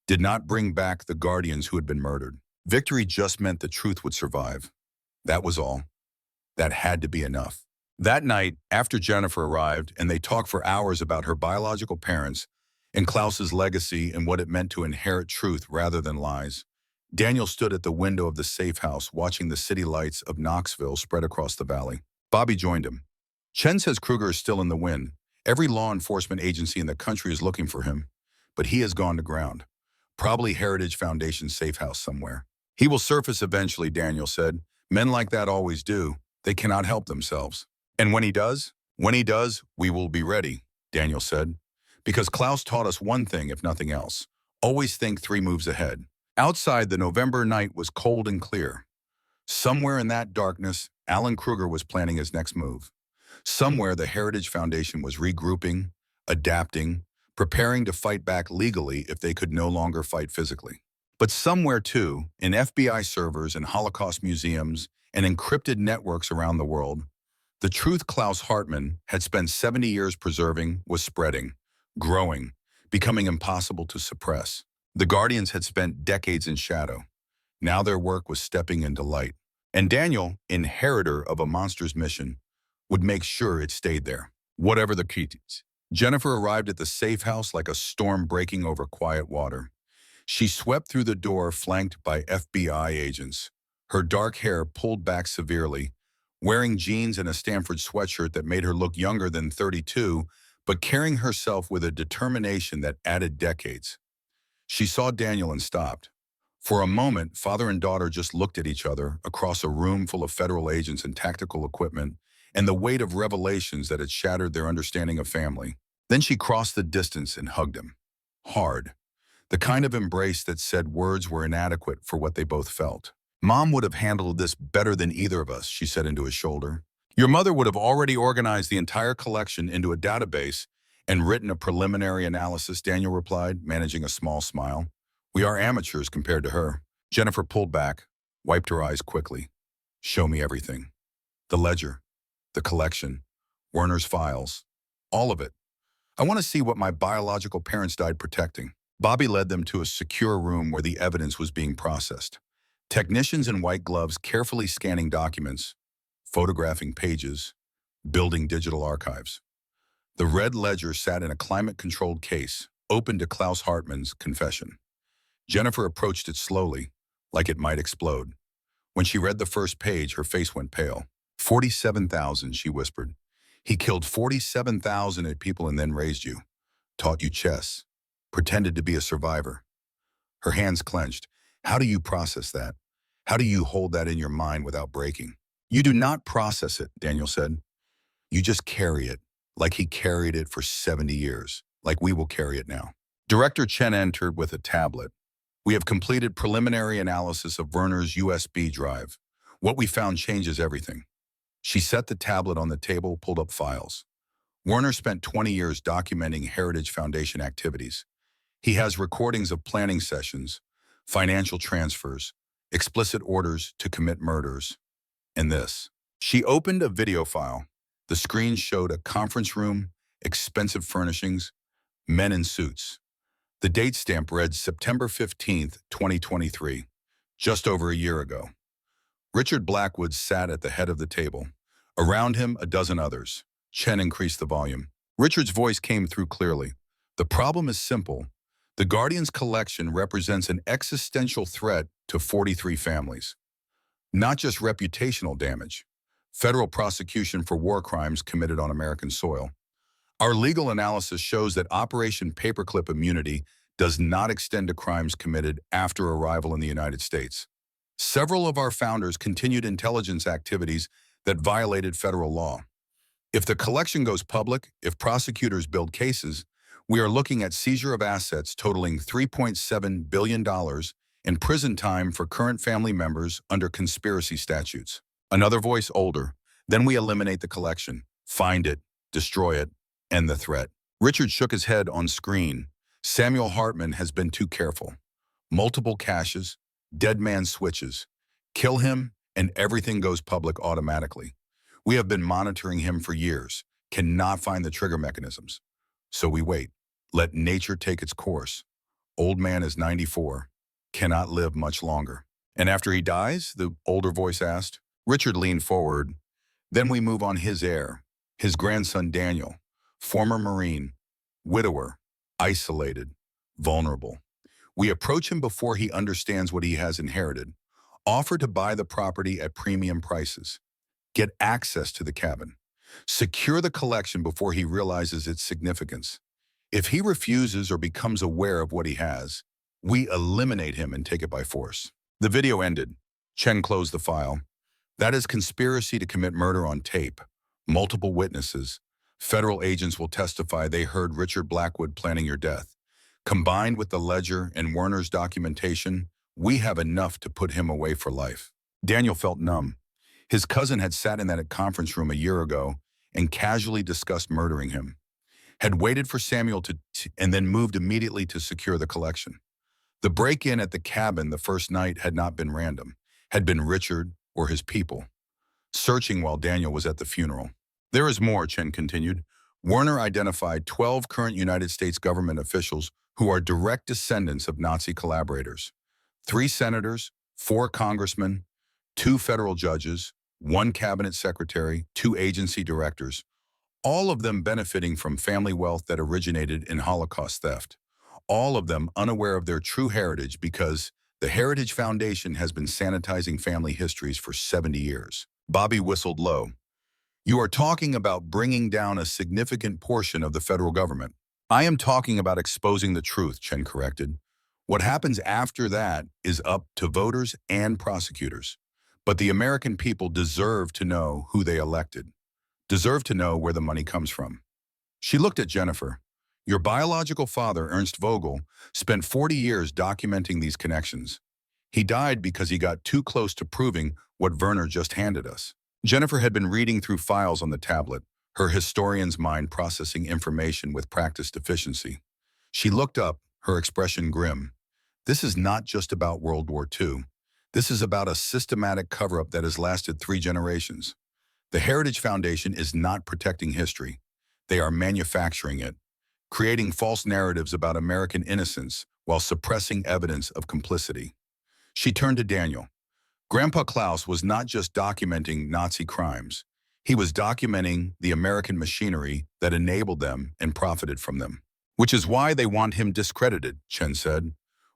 did not bring back the guardians who had been murdered. Victory just meant the truth would survive. That was all. That had to be enough. That night, after Jennifer arrived and they talked for hours about her biological parents and Klaus's legacy and what it meant to inherit truth rather than lies, Daniel stood at the window of the safe house watching the city lights of Knoxville spread across the valley. Bobby joined him. Chen says Kruger is still in the wind. Every law enforcement agency in the country is looking for him, but he has gone to ground. Probably Heritage Foundation safe house somewhere. He will surface eventually, Daniel said. Men like that always do. They cannot help themselves. And when he does, we will be ready, Daniel said. Because Klaus taught us one thing, if nothing else. Always think 3 moves ahead. Outside, the November night was cold and clear. Somewhere in that darkness, Alan Kruger was planning his next move. Somewhere, the Heritage Foundation was regrouping, adapting, preparing to fight back legally if they could no longer fight physically. But somewhere, too, in FBI servers and Holocaust museums and encrypted networks around the world, the truth Klaus Hartmann had spent 70 years preserving was spreading, growing, becoming impossible to suppress. The Guardians had spent decades in shadow. Now their work was stepping into light. And Daniel, inheritor of a monster's mission, would make sure it stayed there, whatever the keys. Jennifer arrived at the safe house like a storm breaking over quiet water. She swept through the door flanked by FBI agents, her dark hair pulled back severely, wearing jeans and a Stanford sweatshirt that made her look younger than 32, but carrying herself with a determination that added decades. She saw Daniel and stopped. For a moment, father and daughter just looked at each other across a room full of federal agents and tactical equipment, and the weight of revelations that had shattered their understanding of family. Then she crossed the distance and hugged him. Hard. The kind of embrace that said words were inadequate for what they both felt. Mom would have handled this better than either of us, she said into his shoulder. Your mother would have already organized the entire collection into a database and written a preliminary analysis, Daniel replied, managing a small smile. We are amateurs compared to her. Jennifer pulled back, wiped her eyes quickly. Show me everything. The ledger, the collection, Werner's files, all of it. I want to see what my biological parents died protecting. Bobby led them to a secure room where the evidence was being processed. Technicians in white gloves carefully scanning documents, photographing pages, building digital archives. The red ledger sat in a climate-controlled case, open to Klaus Hartmann's confession. Jennifer approached it slowly, like it might explode. When she read the first page, her face went pale. 47,000, she whispered. He killed 47,000 people and then raised you, taught you chess, pretended to be a survivor. Her hands clenched. How do you process that? How do you hold that in your mind without breaking? You do not process it, Daniel said. You just carry it, like he carried it for 70 years, like we will carry it now. Director Chen entered with a tablet. We have completed preliminary analysis of Werner's USB drive. What we found changes everything. She set the tablet on the table, pulled up files. Werner spent 20 years documenting Heritage Foundation activities. He has recordings of planning sessions, financial transfers, explicit orders to commit murders, and this. She opened a video file. The screen showed a conference room, expensive furnishings, men in suits. The date stamp read September 15th, 2023, just over a year ago. Richard Blackwood sat at the head of the table. Around him, a dozen others. Chen increased the volume. Richard's voice came through clearly. The problem is simple. The Guardian's collection represents an existential threat to 43 families. Not just reputational damage. Federal prosecution for war crimes committed on American soil. Our legal analysis shows that Operation Paperclip immunity does not extend to crimes committed after arrival in the United States. Several of our founders continued intelligence activities that violated federal law. If the collection goes public, if prosecutors build cases, we are looking at seizure of assets totaling $3.7 billion and prison time for current family members under conspiracy statutes. Another voice older. Then we eliminate the collection, find it, destroy it, end the threat. Richard shook his head on screen. Samuel Hartman has been too careful. Multiple caches, dead man switches. Kill him and everything goes public automatically. We have been monitoring him for years, cannot find the trigger mechanisms. So we wait. Let nature take its course. Old man is 94, cannot live much longer. And after he dies, the older voice asked. Richard leaned forward. Then we move on his heir, his grandson Daniel, former Marine, widower, isolated, vulnerable. We approach him before he understands what he has inherited, offer to buy the property at premium prices, get access to the cabin, secure the collection before he realizes its significance. If he refuses or becomes aware of what he has, we eliminate him and take it by force. The video ended. Chen closed the file. That is conspiracy to commit murder on tape. Multiple witnesses. Federal agents will testify they heard Richard Blackwood planning your death. Combined with the ledger and Werner's documentation, we have enough to put him away for life. Daniel felt numb. His cousin had sat in that conference room a year ago and casually discussed murdering him. Had waited for Samuel and then moved immediately to secure the collection. The break-in at the cabin the first night had not been random, had been Richard or his people, searching while Daniel was at the funeral. There is more, Chen continued. Werner identified 12 current United States government officials who are direct descendants of Nazi collaborators. 3 senators, 4 congressmen, 2 federal judges, 1 cabinet secretary, 2 agency directors, all of them benefiting from family wealth that originated in Holocaust theft. All of them unaware of their true heritage because the Heritage Foundation has been sanitizing family histories for 70 years. Bobby whistled low. You are talking about bringing down a significant portion of the federal government. I am talking about exposing the truth, Chen corrected. What happens after that is up to voters and prosecutors. But the American people deserve to know who they elected, deserve to know where the money comes from. She looked at Jennifer. Your biological father, Ernst Vogel, spent 40 years documenting these connections. He died because he got too close to proving what Werner just handed us. Jennifer had been reading through files on the tablet, her historian's mind processing information with practiced efficiency. She looked up, her expression grim. This is not just about World War II. This is about a systematic cover-up that has lasted 3 generations. The Heritage Foundation is not protecting history. They are manufacturing it, creating false narratives about American innocence while suppressing evidence of complicity. She turned to Daniel. Grandpa Klaus was not just documenting Nazi crimes. He was documenting the American machinery that enabled them and profited from them. Which is why they want him discredited, Chen said.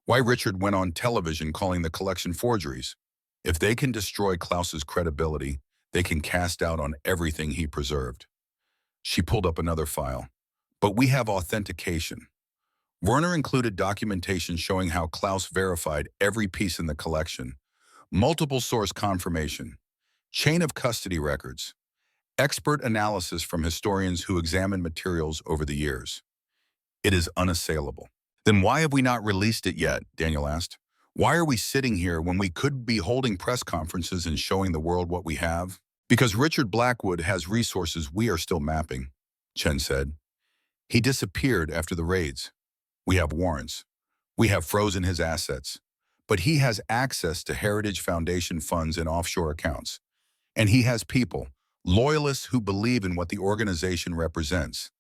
Why Richard went on television calling the collection forgeries. If they can destroy Klaus's credibility, they can cast doubt on everything he preserved. She pulled up another file. But we have authentication. Werner included documentation showing how Klaus verified every piece in the collection. Multiple source confirmation. Chain of custody records. Expert analysis from historians who examined materials over the years. It is unassailable. Then why have we not released it yet? Daniel asked. Why are we sitting here when we could be holding press conferences and showing the world what we have? Because Richard Blackwood has resources we are still mapping, Chen said. He disappeared after the raids. We have warrants. We have frozen his assets. But he has access to Heritage Foundation funds and offshore accounts. And he has people, loyalists who believe in what the organization represents.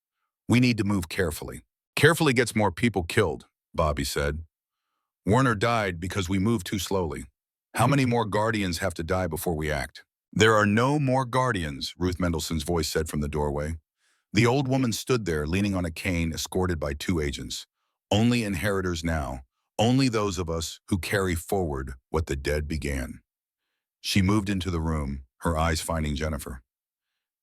We need to move carefully. Carefully gets more people killed, Bobby said. Warner died because we moved too slowly. How many more Guardians have to die before we act? There are no more Guardians, Ruth Mendelssohn's voice said from the doorway. The old woman stood there, leaning on a cane, escorted by 2 agents. Only inheritors now, only those of us who carry forward what the dead began. She moved into the room, her eyes finding Jennifer.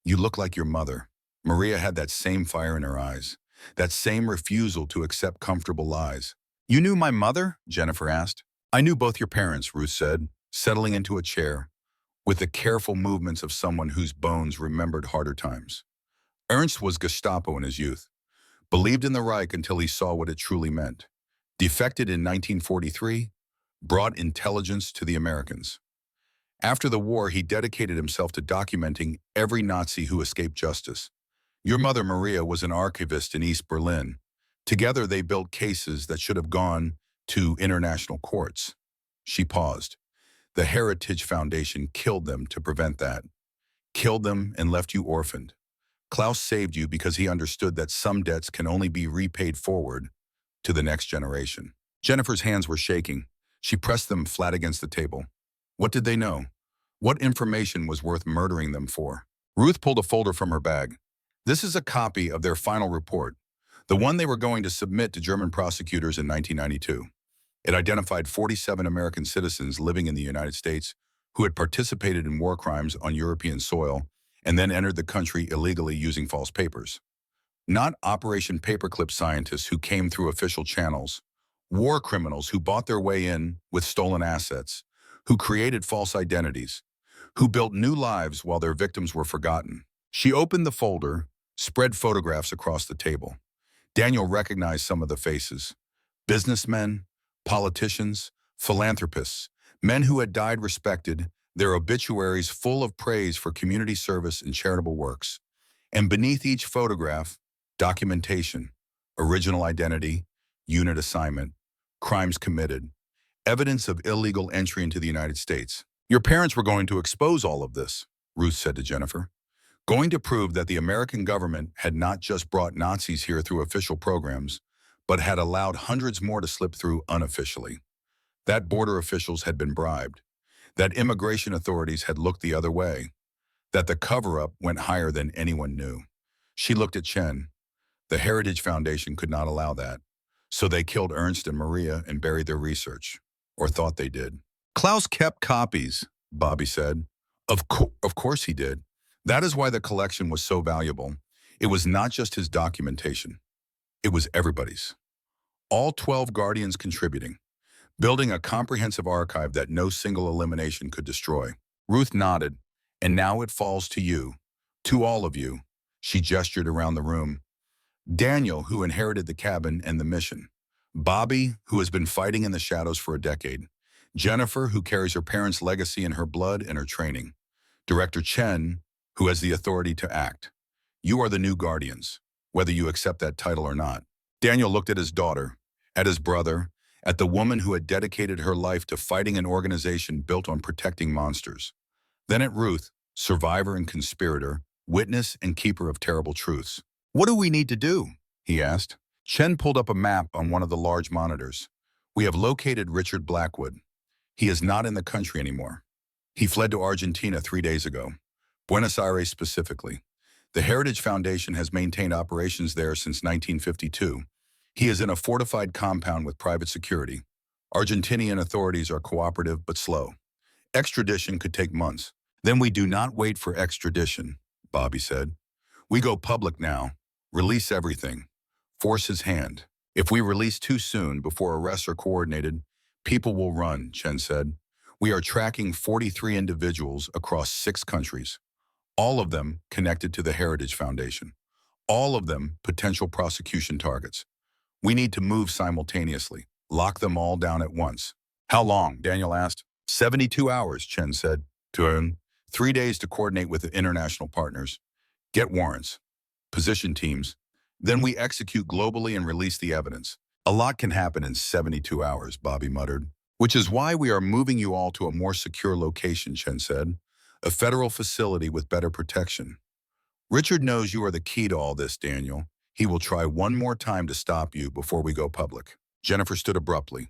You look like your mother. Maria had that same fire in her eyes, that same refusal to accept comfortable lies. You knew my mother? Jennifer asked. I knew both your parents, Ruth said, settling into a chair, with the careful movements of someone whose bones remembered harder times. Ernst was Gestapo in his youth, believed in the Reich until he saw what it truly meant. Defected in 1943, brought intelligence to the Americans. After the war, he dedicated himself to documenting every Nazi who escaped justice. Your mother, Maria, was an archivist in East Berlin. Together, they built cases that should have gone to international courts. She paused. The Heritage Foundation killed them to prevent that. Killed them and left you orphaned. Klaus saved you because he understood that some debts can only be repaid forward to the next generation. Jennifer's hands were shaking. She pressed them flat against the table. What did they know? What information was worth murdering them for? Ruth pulled a folder from her bag. This is a copy of their final report, the one they were going to submit to German prosecutors in 1992. It identified 47 American citizens living in the United States who had participated in war crimes on European soil and then entered the country illegally using false papers. Not Operation Paperclip scientists who came through official channels, war criminals who bought their way in with stolen assets, who created false identities, who built new lives while their victims were forgotten. She opened the folder, spread photographs across the table. Daniel recognized some of the faces. Businessmen, politicians, philanthropists, men who had died respected, their obituaries full of praise for community service and charitable works. And beneath each photograph, documentation, original identity, unit assignment, crimes committed, evidence of illegal entry into the United States. Your parents were going to expose all of this, Ruth said to Jennifer. Going to prove that the American government had not just brought Nazis here through official programs, but had allowed hundreds more to slip through unofficially. That border officials had been bribed, that immigration authorities had looked the other way, that the cover-up went higher than anyone knew. She looked at Chen. The Heritage Foundation could not allow that, so they killed Ernst and Maria and buried their research, or thought they did. Klaus kept copies, Bobby said. Of course he did. That is why the collection was so valuable. It was not just his documentation. It was everybody's. All 12 Guardians contributing, building a comprehensive archive that no single elimination could destroy. Ruth nodded, and now it falls to you, to all of you. She gestured around the room. Daniel, who inherited the cabin and the mission. Bobby, who has been fighting in the shadows for a decade. Jennifer, who carries her parents' legacy in her blood and her training. Director Chen, who has the authority to act. You are the new Guardians, whether you accept that title or not. Daniel looked at his daughter, at his brother, at the woman who had dedicated her life to fighting an organization built on protecting monsters. Then at Ruth, survivor and conspirator, witness and keeper of terrible truths. What do we need to do? He asked. Chen pulled up a map on one of the large monitors. We have located Richard Blackwood. He is not in the country anymore. He fled to Argentina 3 days ago, Buenos Aires specifically. The Heritage Foundation has maintained operations there since 1952. He is in a fortified compound with private security. Argentinian authorities are cooperative but slow. Extradition could take months. Then we do not wait for extradition, Bobby said. We go public now. Release everything. Force his hand. If we release too soon before arrests are coordinated, people will run, Chen said. We are tracking 43 individuals across 6 countries. All of them connected to the Heritage Foundation. All of them potential prosecution targets. We need to move simultaneously. Lock them all down at once. How long? Daniel asked. 72 hours, Chen said. 3 days to coordinate with the international partners. Get warrants. Position teams. Then we execute globally and release the evidence. A lot can happen in 72 hours, Bobby muttered. Which is why we are moving you all to a more secure location, Chen said. A federal facility with better protection. Richard knows you are the key to all this, Daniel. He will try one more time to stop you before we go public. Jennifer stood abruptly.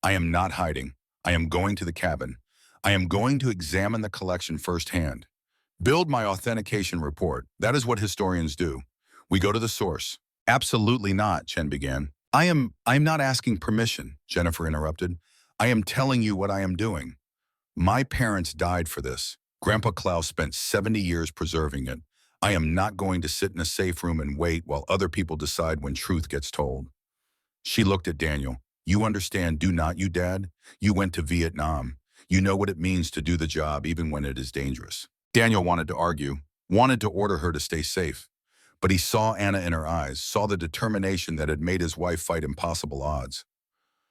I am not hiding. I am going to the cabin. I am going to examine the collection firsthand. Build my authentication report. That is what historians do. We go to the source. Absolutely not, Chen began. I am not asking permission, Jennifer interrupted. I am telling you what I am doing. My parents died for this. Grandpa Klaus spent 70 years preserving it. I am not going to sit in a safe room and wait while other people decide when truth gets told. She looked at Daniel. You understand, do not you, Dad? You went to Vietnam. You know what it means to do the job even when it is dangerous. Daniel wanted to argue, wanted to order her to stay safe. But he saw Anna in her eyes, saw the determination that had made his wife fight impossible odds.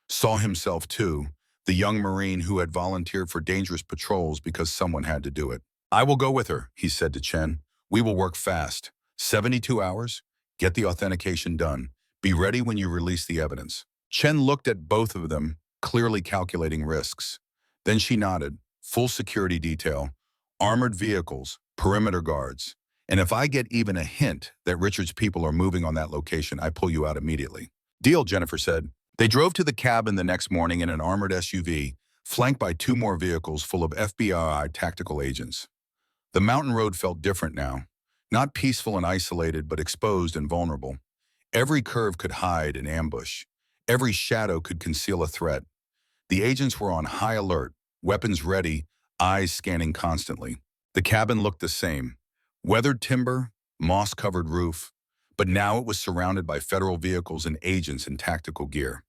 Saw himself, too, the young Marine who had volunteered for dangerous patrols because someone had to do it. I will go with her, he said to Chen. We will work fast. 72 hours? Get the authentication done. Be ready when you release the evidence. Chen looked at both of them, clearly calculating risks. Then she nodded. Full security detail, armored vehicles, perimeter guards. And if I get even a hint that Richard's people are moving on that location, I pull you out immediately. Deal, Jennifer said. They drove to the cabin the next morning in an armored SUV, flanked by 2 more vehicles full of FBI tactical agents. The mountain road felt different now. Not peaceful and isolated, but exposed and vulnerable. Every curve could hide an ambush. Every shadow could conceal a threat. The agents were on high alert, weapons ready, eyes scanning constantly. The cabin looked the same. Weathered timber, moss-covered roof, but now it was surrounded by federal vehicles and agents in tactical gear.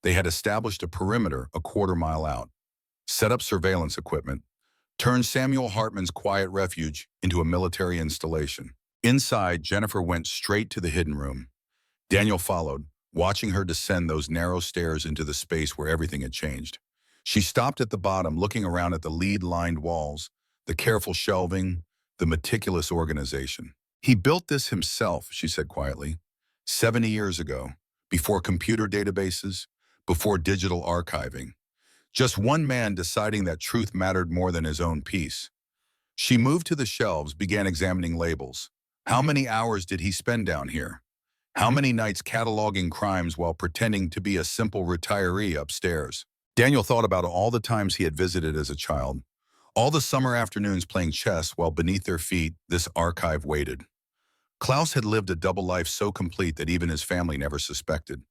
They had established a perimeter a quarter-mile out, set up surveillance equipment, turned Samuel Hartman's quiet refuge into a military installation. Inside, Jennifer went straight to the hidden room. Daniel followed, watching her descend those narrow stairs into the space where everything had changed. She stopped at the bottom, looking around at the lead-lined walls, the careful shelving, the meticulous organization. He built this himself, she said quietly, 70 years ago, before computer databases, before digital archiving. Just one man deciding that truth mattered more than his own peace. She moved to the shelves, began examining labels. How many hours did he spend down here? How many nights cataloging crimes while pretending to be a simple retiree upstairs? Daniel thought about all the times he had visited as a child, all the summer afternoons playing chess while beneath their feet this archive waited. Klaus had lived a double life so complete that even his family never suspected,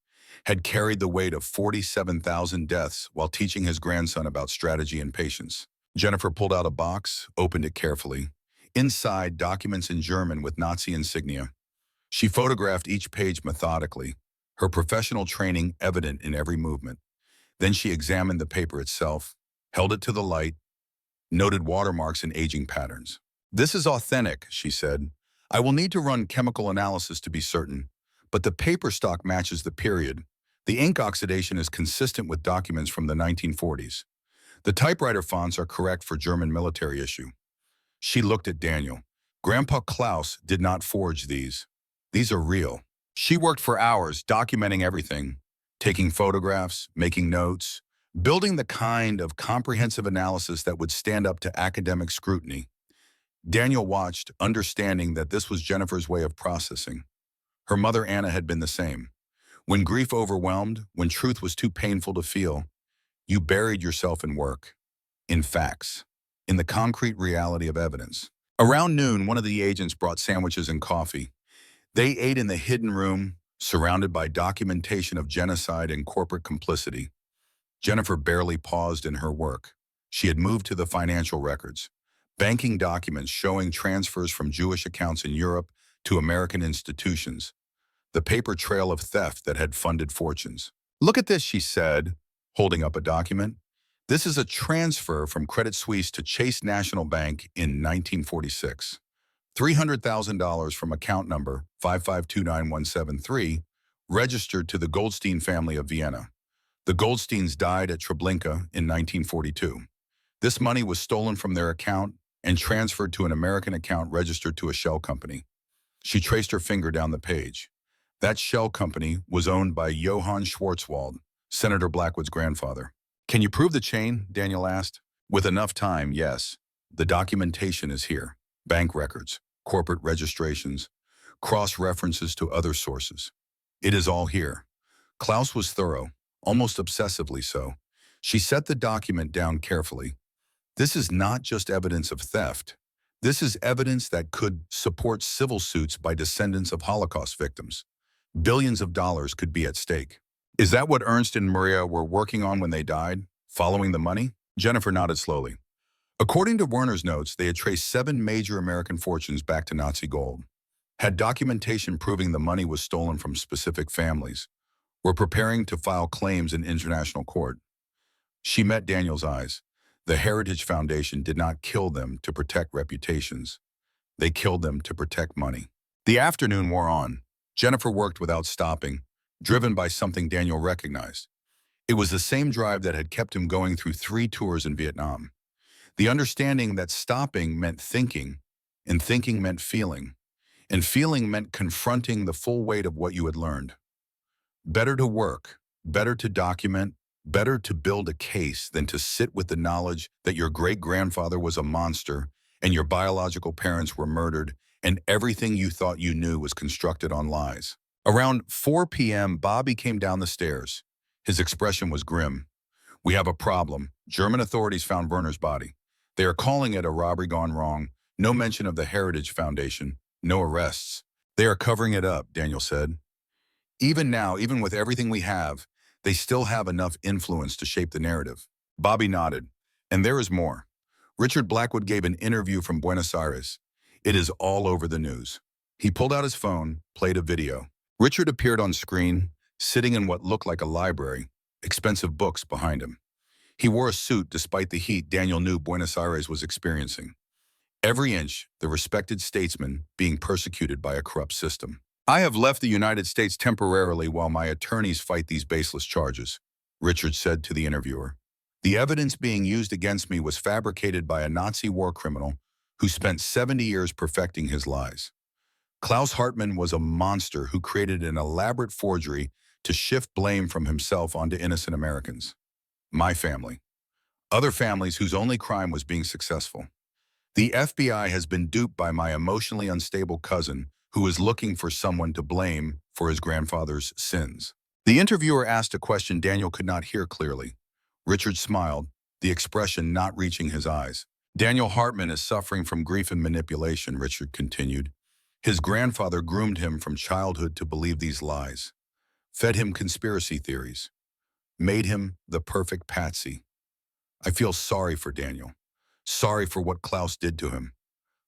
had carried the weight of 47,000 deaths while teaching his grandson about strategy and patience. Jennifer pulled out a box, opened it carefully. Inside, documents in German with Nazi insignia. She photographed each page methodically, her professional training evident in every movement. Then she examined the paper itself, held it to the light, noted watermarks and aging patterns. This is authentic, she said. I will need to run chemical analysis to be certain, but the paper stock matches the period. The ink oxidation is consistent with documents from the 1940s. The typewriter fonts are correct for German military issue. She looked at Daniel. Grandpa Klaus did not forge these. These are real. She worked for hours documenting everything, taking photographs, making notes, building the kind of comprehensive analysis that would stand up to academic scrutiny. Daniel watched, understanding that this was Jennifer's way of processing. Her mother Anna had been the same. When grief overwhelmed, when truth was too painful to feel, you buried yourself in work, in facts, in the concrete reality of evidence. Around noon, one of the agents brought sandwiches and coffee. They ate in the hidden room, surrounded by documentation of genocide and corporate complicity. Jennifer barely paused in her work. She had moved to the financial records, banking documents showing transfers from Jewish accounts in Europe to American institutions, the paper trail of theft that had funded fortunes. Look at this, she said, holding up a document. This is a transfer from Credit Suisse to Chase National Bank in 1946. $300,000 from account number 5529173, registered to the Goldstein family of Vienna. The Goldsteins died at Treblinka in 1942. This money was stolen from their account and transferred to an American account registered to a shell company. She traced her finger down the page. That shell company was owned by Johann Schwarzwald, Senator Blackwood's grandfather. Can you prove the chain? Daniel asked. With enough time, yes. The documentation is here. Bank records, corporate registrations, cross-references to other sources. It is all here. Klaus was thorough, almost obsessively so. She set the document down carefully. This is not just evidence of theft. This is evidence that could support civil suits by descendants of Holocaust victims. Billions of dollars could be at stake. Is that what Ernst and Maria were working on when they died? Following the money? Jennifer nodded slowly. According to Werner's notes, they had traced 7 major American fortunes back to Nazi gold. Had documentation proving the money was stolen from specific families. Were preparing to file claims in international court. She met Daniel's eyes. The Heritage Foundation did not kill them to protect reputations. They killed them to protect money. The afternoon wore on. Jennifer worked without stopping, driven by something Daniel recognized. It was the same drive that had kept him going through 3 tours in Vietnam. The understanding that stopping meant thinking, and thinking meant feeling, and feeling meant confronting the full weight of what you had learned. Better to work, better to document, better to build a case than to sit with the knowledge that your great-grandfather was a monster and your biological parents were murdered and everything you thought you knew was constructed on lies. Around 4 p.m., Bobby came down the stairs. His expression was grim. We have a problem. German authorities found Werner's body. They are calling it a robbery gone wrong. No mention of the Heritage Foundation. No arrests. They are covering it up, Daniel said. Even now, even with everything we have, they still have enough influence to shape the narrative. Bobby nodded. And there is more. Richard Blackwood gave an interview from Buenos Aires. It is all over the news. He pulled out his phone, played a video. Richard appeared on screen, sitting in what looked like a library, expensive books behind him. He wore a suit despite the heat Daniel knew Buenos Aires was experiencing. Every inch, the respected statesman being persecuted by a corrupt system. I have left the United States temporarily while my attorneys fight these baseless charges, Richard said to the interviewer. The evidence being used against me was fabricated by a Nazi war criminal who spent 70 years perfecting his lies. Klaus Hartmann was a monster who created an elaborate forgery to shift blame from himself onto innocent Americans. My family. Other families whose only crime was being successful. The FBI has been duped by my emotionally unstable cousin who is looking for someone to blame for his grandfather's sins. The interviewer asked a question Daniel could not hear clearly. Richard smiled, the expression not reaching his eyes. Daniel Hartmann is suffering from grief and manipulation, Richard continued. His grandfather groomed him from childhood to believe these lies, fed him conspiracy theories, made him the perfect patsy. I feel sorry for Daniel, sorry for what Klaus did to him,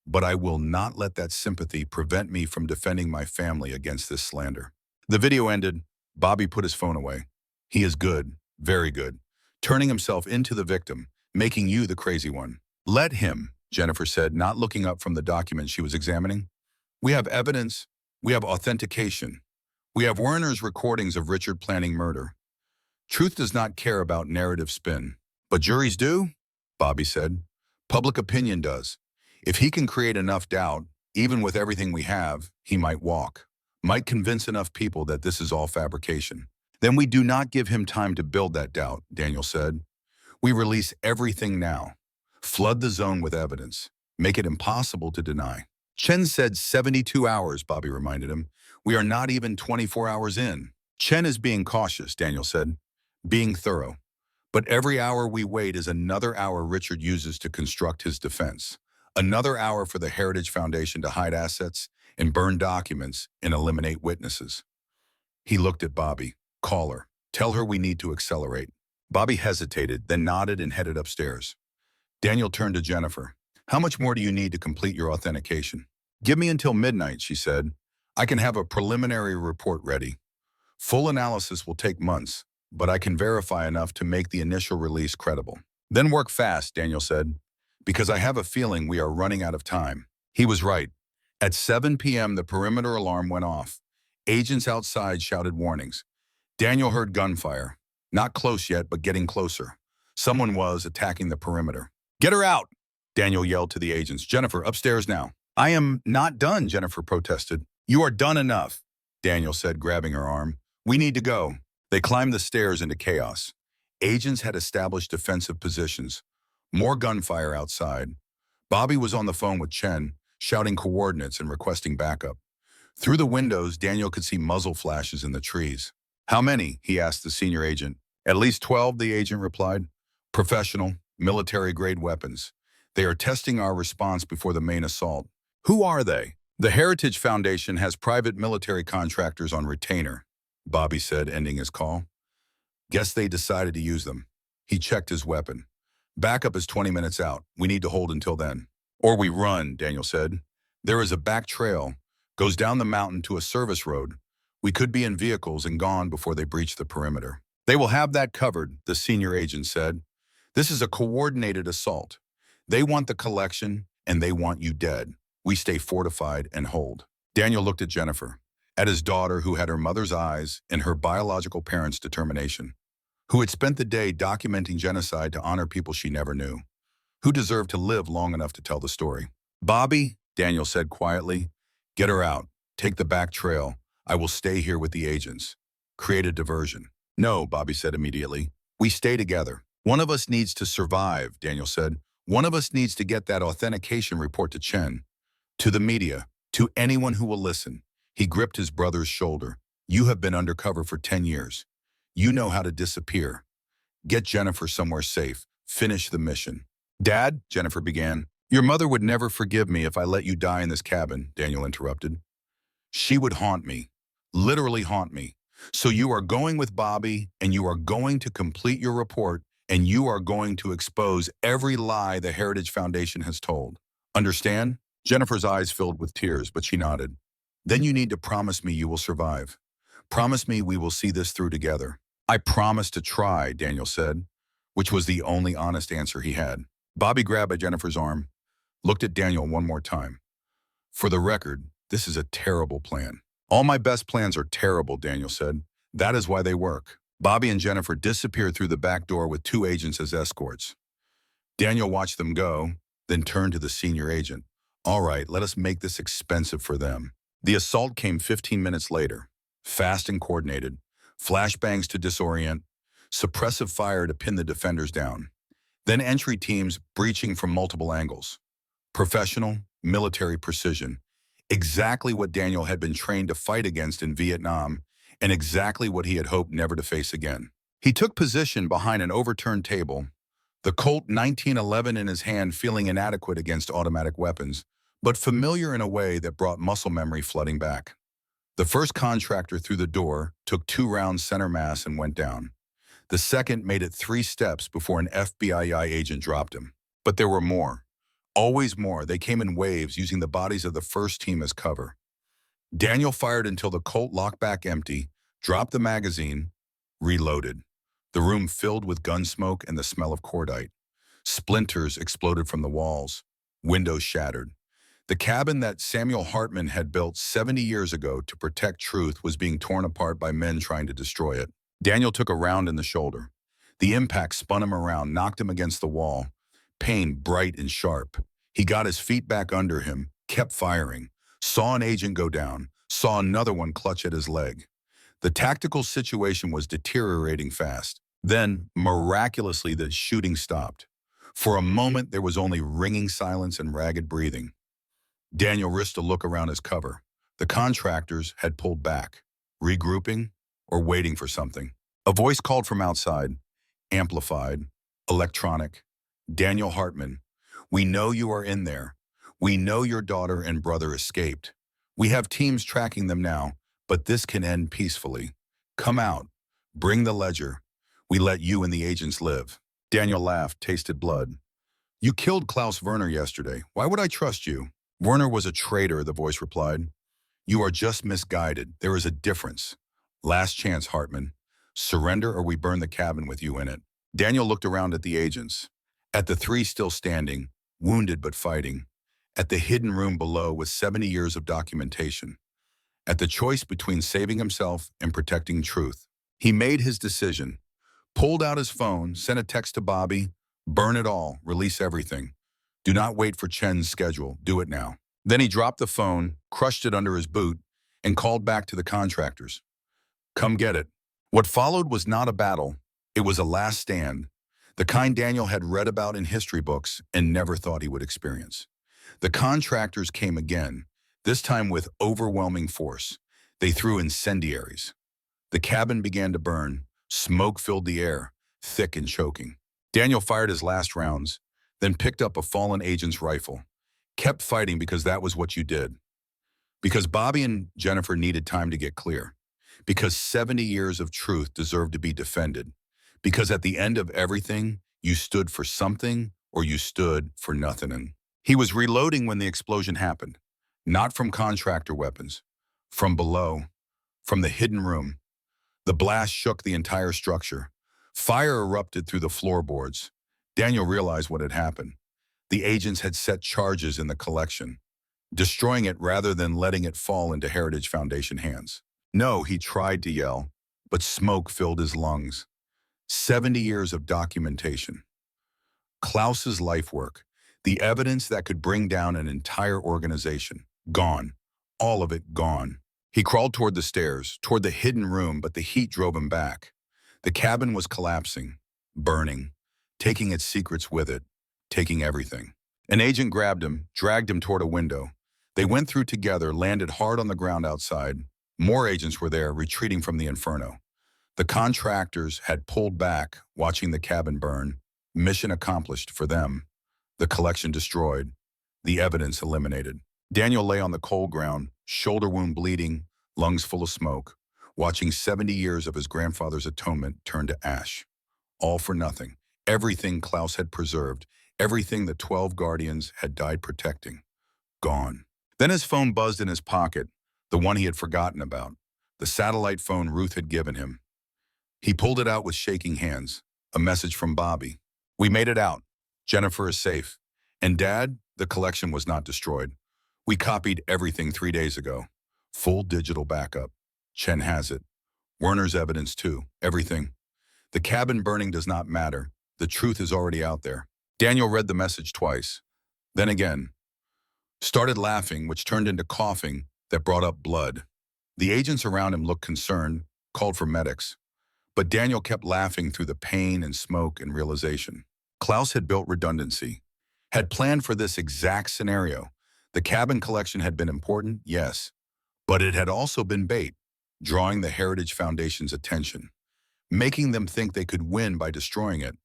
but I will not let that sympathy prevent me from defending my family against this slander. The video ended. Bobby put his phone away. He is good, very good, turning himself into the victim, making you the crazy one. Let him, Jennifer said, not looking up from the document she was examining. We have evidence. We have authentication. We have Werner's recordings of Richard planning murder. Truth does not care about narrative spin. But juries do, Bobby said. Public opinion does. If he can create enough doubt, even with everything we have, he might walk, might convince enough people that this is all fabrication. Then we do not give him time to build that doubt, Daniel said. We release everything now. Flood the zone with evidence. Make it impossible to deny. Chen said 72 hours, Bobby reminded him. We are not even 24 hours in. Chen is being cautious, Daniel said, being thorough. But every hour we wait is another hour Richard uses to construct his defense. Another hour for the Heritage Foundation to hide assets and burn documents and eliminate witnesses. He looked at Bobby. Call her. Tell her we need to accelerate. Bobby hesitated, then nodded and headed upstairs. Daniel turned to Jennifer. How much more do you need to complete your authentication? Give me until midnight, she said. I can have a preliminary report ready. Full analysis will take months, but I can verify enough to make the initial release credible. Then work fast, Daniel said, because I have a feeling we are running out of time. He was right. At 7 p.m., the perimeter alarm went off. Agents outside shouted warnings. Daniel heard gunfire. Not close yet, but getting closer. Someone was attacking the perimeter. Get her out, Daniel yelled to the agents. Jennifer, upstairs now. I am not done, Jennifer protested. You are done enough, Daniel said, grabbing her arm. We need to go. They climbed the stairs into chaos. Agents had established defensive positions. More gunfire outside. Bobby was on the phone with Chen, shouting coordinates and requesting backup. Through the windows, Daniel could see muzzle flashes in the trees. How many? He asked the senior agent. At least 12, the agent replied. Professional, military-grade weapons. They are testing our response before the main assault. Who are they? The Heritage Foundation has private military contractors on retainer, Bobby said, ending his call. Guess they decided to use them. He checked his weapon. Backup is 20 minutes out. We need to hold until then. Or we run, Daniel said. There is a back trail. Goes down the mountain to a service road. We could be in vehicles and gone before they breach the perimeter. They will have that covered, the senior agent said. This is a coordinated assault. They want the collection, and they want you dead. We stay fortified and hold. Daniel looked at Jennifer, at his daughter who had her mother's eyes and her biological parents' determination, who had spent the day documenting genocide to honor people she never knew, who deserved to live long enough to tell the story. Bobby, Daniel said quietly, get her out. Take the back trail. I will stay here with the agents. Create a diversion. No, Bobby said immediately. We stay together. One of us needs to survive, Daniel said. One of us needs to get that authentication report to Chen, to the media, to anyone who will listen. He gripped his brother's shoulder. You have been undercover for 10 years. You know how to disappear. Get Jennifer somewhere safe. Finish the mission. Dad, Jennifer began. Your mother would never forgive me if I let you die in this cabin, Daniel interrupted. She would haunt me, literally haunt me. So you are going with Bobby, and you are going to complete your report, and you are going to expose every lie the Heritage Foundation has told. Understand? Jennifer's eyes filled with tears, but she nodded. Then you need to promise me you will survive. Promise me we will see this through together. I promise to try, Daniel said, which was the only honest answer he had. Bobby grabbed at Jennifer's arm, looked at Daniel one more time. For the record, this is a terrible plan. All my best plans are terrible, Daniel said. That is why they work. Bobby and Jennifer disappeared through the back door with 2 agents as escorts. Daniel watched them go, then turned to the senior agent. All right, let us make this expensive for them. The assault came 15 minutes later, fast and coordinated. Flashbangs to disorient, suppressive fire to pin the defenders down. Then entry teams breaching from multiple angles. Professional, military precision. Exactly what Daniel had been trained to fight against in Vietnam, and exactly what he had hoped never to face again. He took position behind an overturned table, the Colt 1911 in his hand, feeling inadequate against automatic weapons, but familiar in a way that brought muscle memory flooding back. The first contractor through the door took 2 rounds center mass and went down. The second made it 3 steps before an FBI agent dropped him. But there were more. Always more. They came in waves, using the bodies of the first team as cover. Daniel fired until the Colt locked back empty, dropped the magazine, reloaded. The room filled with gun smoke and the smell of cordite. Splinters exploded from the walls. Windows shattered. The cabin that Samuel Hartman had built 70 years ago to protect truth was being torn apart by men trying to destroy it. Daniel took a round in the shoulder. The impact spun him around, knocked him against the wall. Pain bright and sharp. He got his feet back under him, kept firing, saw an agent go down, saw another one clutch at his leg. The tactical situation was deteriorating fast. Then, miraculously, the shooting stopped. For a moment, there was only ringing silence and ragged breathing. Daniel risked a look around his cover. The contractors had pulled back, regrouping or waiting for something. A voice called from outside, amplified, electronic. Daniel Hartman, we know you are in there. We know your daughter and brother escaped. We have teams tracking them now, but this can end peacefully. Come out. Bring the ledger. We let you and the agents live. Daniel laughed, tasted blood. You killed Klaus Werner yesterday. Why would I trust you? Werner was a traitor, the voice replied. You are just misguided. There is a difference. Last chance, Hartman. Surrender or we burn the cabin with you in it. Daniel looked around at the agents. At the 3 still standing, wounded but fighting. At the hidden room below with 70 years of documentation. At the choice between saving himself and protecting truth. He made his decision. Pulled out his phone, sent a text to Bobby. Burn it all. Release everything. Do not wait for Chen's schedule. Do it now. Then he dropped the phone, crushed it under his boot, and called back to the contractors. Come get it. What followed was not a battle. It was a last stand, the kind Daniel had read about in history books and never thought he would experience. The contractors came again, this time with overwhelming force. They threw incendiaries. The cabin began to burn. Smoke filled the air, thick and choking. Daniel fired his last rounds, then picked up a fallen agent's rifle. Kept fighting because that was what you did. Because Bobby and Jennifer needed time to get clear. Because 70 years of truth deserved to be defended. Because at the end of everything, you stood for something or you stood for nothing. And he was reloading when the explosion happened. Not from contractor weapons. From below. From the hidden room. The blast shook the entire structure. Fire erupted through the floorboards. Daniel realized what had happened. The agents had set charges in the collection, destroying it rather than letting it fall into Heritage Foundation hands. No, he tried to yell, but smoke filled his lungs. 70 years of documentation. Klaus's life work, the evidence that could bring down an entire organization, gone. All of it gone. He crawled toward the stairs, toward the hidden room, but the heat drove him back. The cabin was collapsing, burning, taking its secrets with it, taking everything. An agent grabbed him, dragged him toward a window. They went through together, landed hard on the ground outside. More agents were there, retreating from the inferno. The contractors had pulled back, watching the cabin burn. Mission accomplished for them. The collection destroyed. The evidence eliminated. Daniel lay on the cold ground, shoulder wound bleeding, lungs full of smoke, watching 70 years of his grandfather's atonement turn to ash. All for nothing. Everything Klaus had preserved, everything the 12 guardians had died protecting. Gone. Then his phone buzzed in his pocket, the one he had forgotten about, the satellite phone Ruth had given him. He pulled it out with shaking hands. A message from Bobby. "We made it out. Jennifer is safe. And Dad, the collection was not destroyed. We copied everything 3 days ago. Full digital backup. Chen has it. Werner's evidence too. Everything. The cabin burning does not matter. The truth is already out there." Daniel read the message twice. Then again. Started laughing, which turned into coughing that brought up blood. The agents around him looked concerned, called for medics. But Daniel kept laughing through the pain and smoke and realization. Klaus had built redundancy, had planned for this exact scenario. The cabin collection had been important, yes, but it had also been bait, drawing the Heritage Foundation's attention, making them think they could win by destroying it,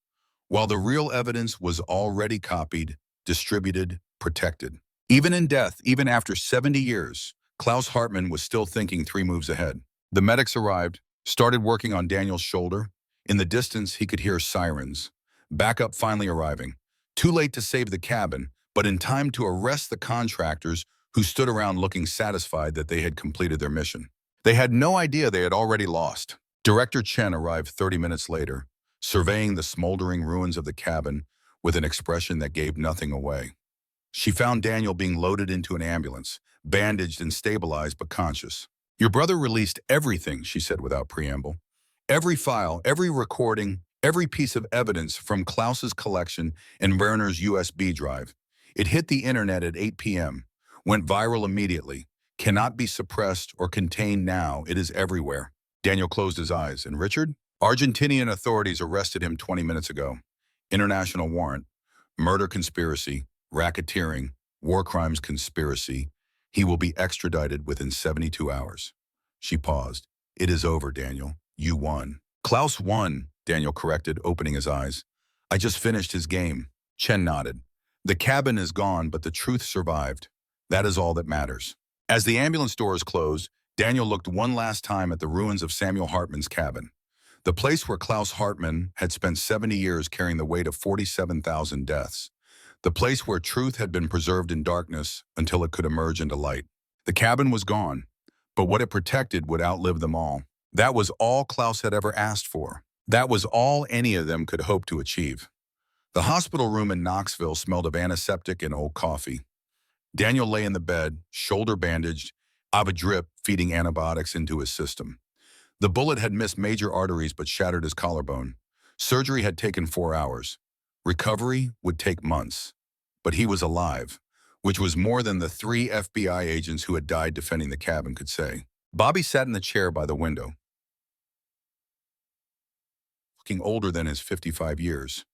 while the real evidence was already copied, distributed, protected. Even in death, even after 70 years, Klaus Hartman was still thinking 3 moves ahead. The medics arrived, started working on Daniel's shoulder. In the distance, he could hear sirens. Backup finally arriving. Too late to save the cabin, but in time to arrest the contractors who stood around looking satisfied that they had completed their mission. They had no idea they had already lost. Director Chen arrived 30 minutes later, surveying the smoldering ruins of the cabin with an expression that gave nothing away. She found Daniel being loaded into an ambulance, bandaged and stabilized but conscious. "Your brother released everything," she said without preamble. "Every file, every recording, every piece of evidence from Klaus's collection and Werner's USB drive. It hit the internet at 8 p.m., went viral immediately, cannot be suppressed or contained now. It is everywhere." Daniel closed his eyes. "And Richard?" "Argentinian authorities arrested him 20 minutes ago. International warrant, murder conspiracy, racketeering, war crimes conspiracy. He will be extradited within 72 hours. She paused. "It is over, Daniel. You won." "Klaus won," Daniel corrected, opening his eyes. "I just finished his game." Chen nodded. "The cabin is gone, but the truth survived. That is all that matters." As the ambulance doors closed, Daniel looked one last time at the ruins of Samuel Hartman's cabin. The place where Klaus Hartman had spent 70 years carrying the weight of 47,000 deaths. The place where truth had been preserved in darkness until it could emerge into light. The cabin was gone, but what it protected would outlive them all. That was all Klaus had ever asked for. That was all any of them could hope to achieve. The hospital room in Knoxville smelled of antiseptic and old coffee. Daniel lay in the bed, shoulder bandaged, a drip feeding antibiotics into his system. The bullet had missed major arteries but shattered his collarbone. Surgery had taken 4 hours. Recovery would take months. But he was alive, which was more than the 3 FBI agents who had died defending the cabin could say. Bobby sat in the chair by the window. looking older than his 55 years.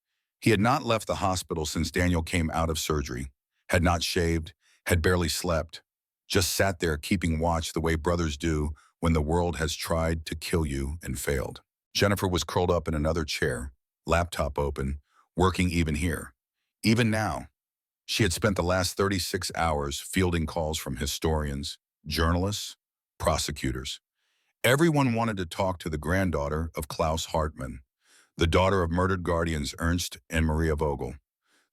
He had not left the hospital since Daniel came out of surgery, had not shaved, had barely slept, just sat there keeping watch the way brothers do when the world has tried to kill you and failed. Jennifer was curled up in another chair, laptop open, working even here. Even now, she had spent the last 36 hours fielding calls from historians, journalists, prosecutors. Everyone wanted to talk to the granddaughter of Klaus Hartmann, the daughter of murdered guardians Ernst and Maria Vogel,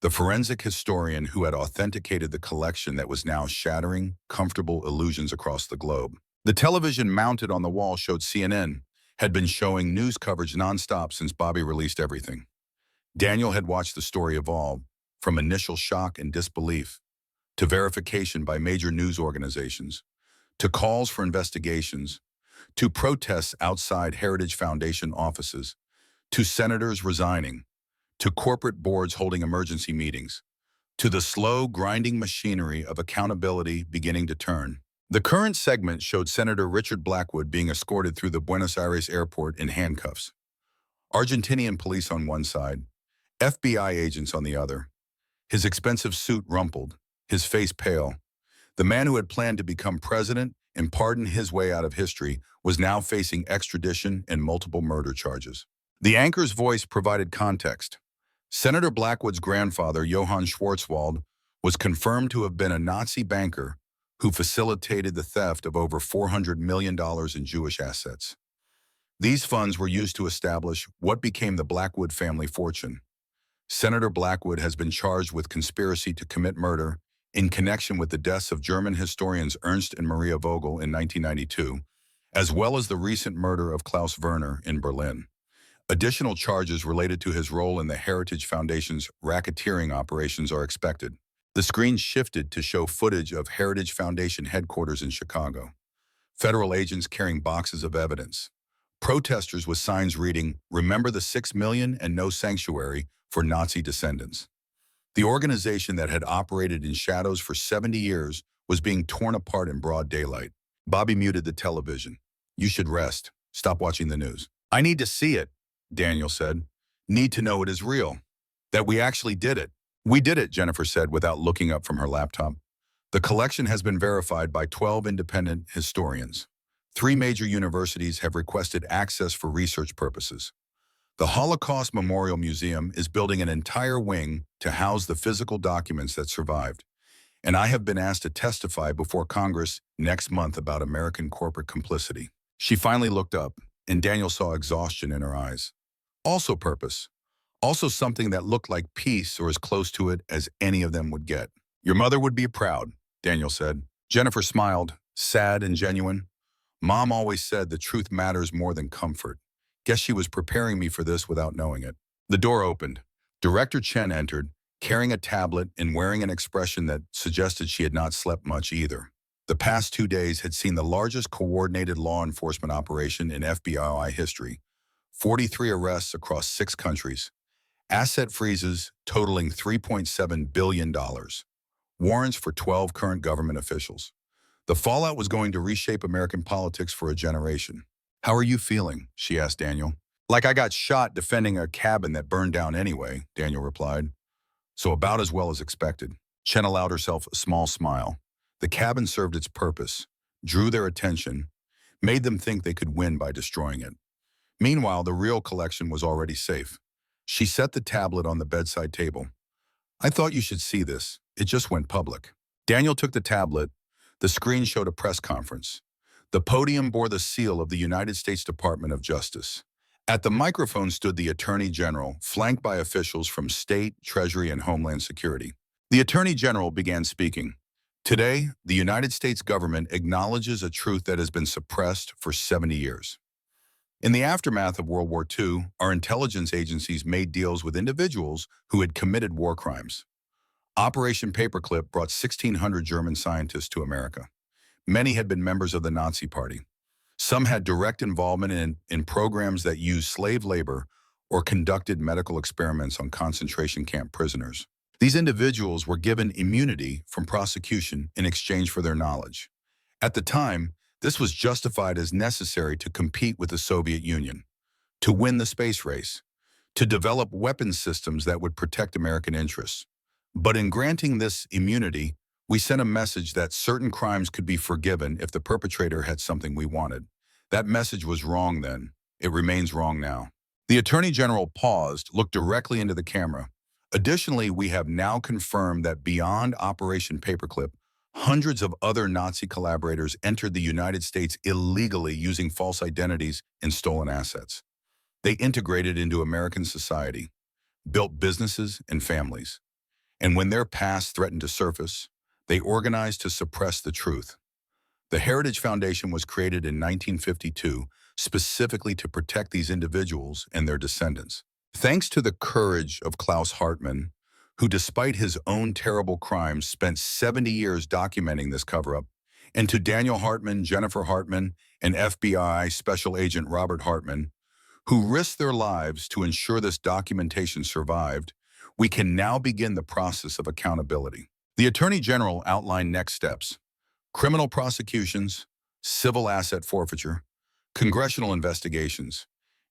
the forensic historian who had authenticated the collection that was now shattering comfortable illusions across the globe. The television mounted on the wall showed CNN had been showing news coverage nonstop since Bobby released everything. Daniel had watched the story evolve from initial shock and disbelief to verification by major news organizations, to calls for investigations, to protests outside Heritage Foundation offices, to senators resigning, to corporate boards holding emergency meetings, to the slow, grinding machinery of accountability beginning to turn. The current segment showed Senator Richard Blackwood being escorted through the Buenos Aires airport in handcuffs. Argentinian police on one side, FBI agents on the other. His expensive suit rumpled, his face pale. The man who had planned to become president and pardon his way out of history was now facing extradition and multiple murder charges. The anchor's voice provided context. Senator Blackwood's grandfather, Johann Schwarzwald, was confirmed to have been a Nazi banker who facilitated the theft of over $400 million in Jewish assets. These funds were used to establish what became the Blackwood family fortune. Senator Blackwood has been charged with conspiracy to commit murder in connection with the deaths of German historians Ernst and Maria Vogel in 1992, as well as the recent murder of Klaus Werner in Berlin. Additional charges related to his role in the Heritage Foundation's racketeering operations are expected. The screen shifted to show footage of Heritage Foundation headquarters in Chicago. Federal agents carrying boxes of evidence. Protesters with signs reading, "Remember the 6 million and no sanctuary for Nazi descendants." The organization that had operated in shadows for 70 years was being torn apart in broad daylight. Bobby muted the television. "You should rest. Stop watching the news." "I need to see it," Daniel said. "Need to know it is real. That we actually did it." "We did it," Jennifer said without looking up from her laptop. "The collection has been verified by 12 independent historians. 3 major universities have requested access for research purposes. The Holocaust Memorial Museum is building an entire wing to house the physical documents that survived. And I have been asked to testify before Congress next month about American corporate complicity." She finally looked up, and Daniel saw exhaustion in her eyes. Also purpose. Also something that looked like peace or as close to it as any of them would get. "Your mother would be proud," Daniel said. Jennifer smiled, sad and genuine. "Mom always said the truth matters more than comfort. Guess she was preparing me for this without knowing it." The door opened. Director Chen entered, carrying a tablet and wearing an expression that suggested she had not slept much either. The past 2 days had seen the largest coordinated law enforcement operation in FBI history. 43 arrests across 6 countries. Asset freezes totaling $3.7 billion. Warrants for 12 current government officials. The fallout was going to reshape American politics for a generation. "How are you feeling?" she asked Daniel. "Like I got shot defending a cabin that burned down anyway," Daniel replied. "So about as well as expected." Chen allowed herself a small smile. The cabin served its purpose, drew their attention, made them think they could win by destroying it. Meanwhile, the real collection was already safe. She set the tablet on the bedside table. "I thought you should see this. It just went public." Daniel took the tablet. The screen showed a press conference. The podium bore the seal of the United States Department of Justice. At the microphone stood the Attorney General, flanked by officials from State, Treasury, and Homeland Security. The Attorney General began speaking. "Today, the United States government acknowledges a truth that has been suppressed for 70 years. In the aftermath of World War II, our intelligence agencies made deals with individuals who had committed war crimes. Operation Paperclip brought 1,600 German scientists to America. Many had been members of the Nazi Party. Some had direct involvement in programs that used slave labor or conducted medical experiments on concentration camp prisoners. These individuals were given immunity from prosecution in exchange for their knowledge. At the time, this was justified as necessary to compete with the Soviet Union, to win the space race. to develop weapons systems that would protect American interests. But in granting this immunity, we sent a message that certain crimes could be forgiven if the perpetrator had something we wanted. That message was wrong then. It remains wrong now. The Attorney General paused, looked directly into the camera. Additionally, we have now confirmed that beyond Operation Paperclip, hundreds of other Nazi collaborators entered the United States illegally using false identities and stolen assets. They integrated into American society, built businesses and families. And when their past threatened to surface, they organized to suppress the truth. The Heritage Foundation was created in 1952 specifically to protect these individuals and their descendants. Thanks to the courage of Klaus Hartmann, who despite his own terrible crimes spent 70 years documenting this cover-up, and to Daniel Hartmann, Jennifer Hartmann, and FBI Special Agent Robert Hartmann, who risked their lives to ensure this documentation survived, we can now begin the process of accountability. The Attorney General outlined next steps: criminal prosecutions, civil asset forfeiture, congressional investigations,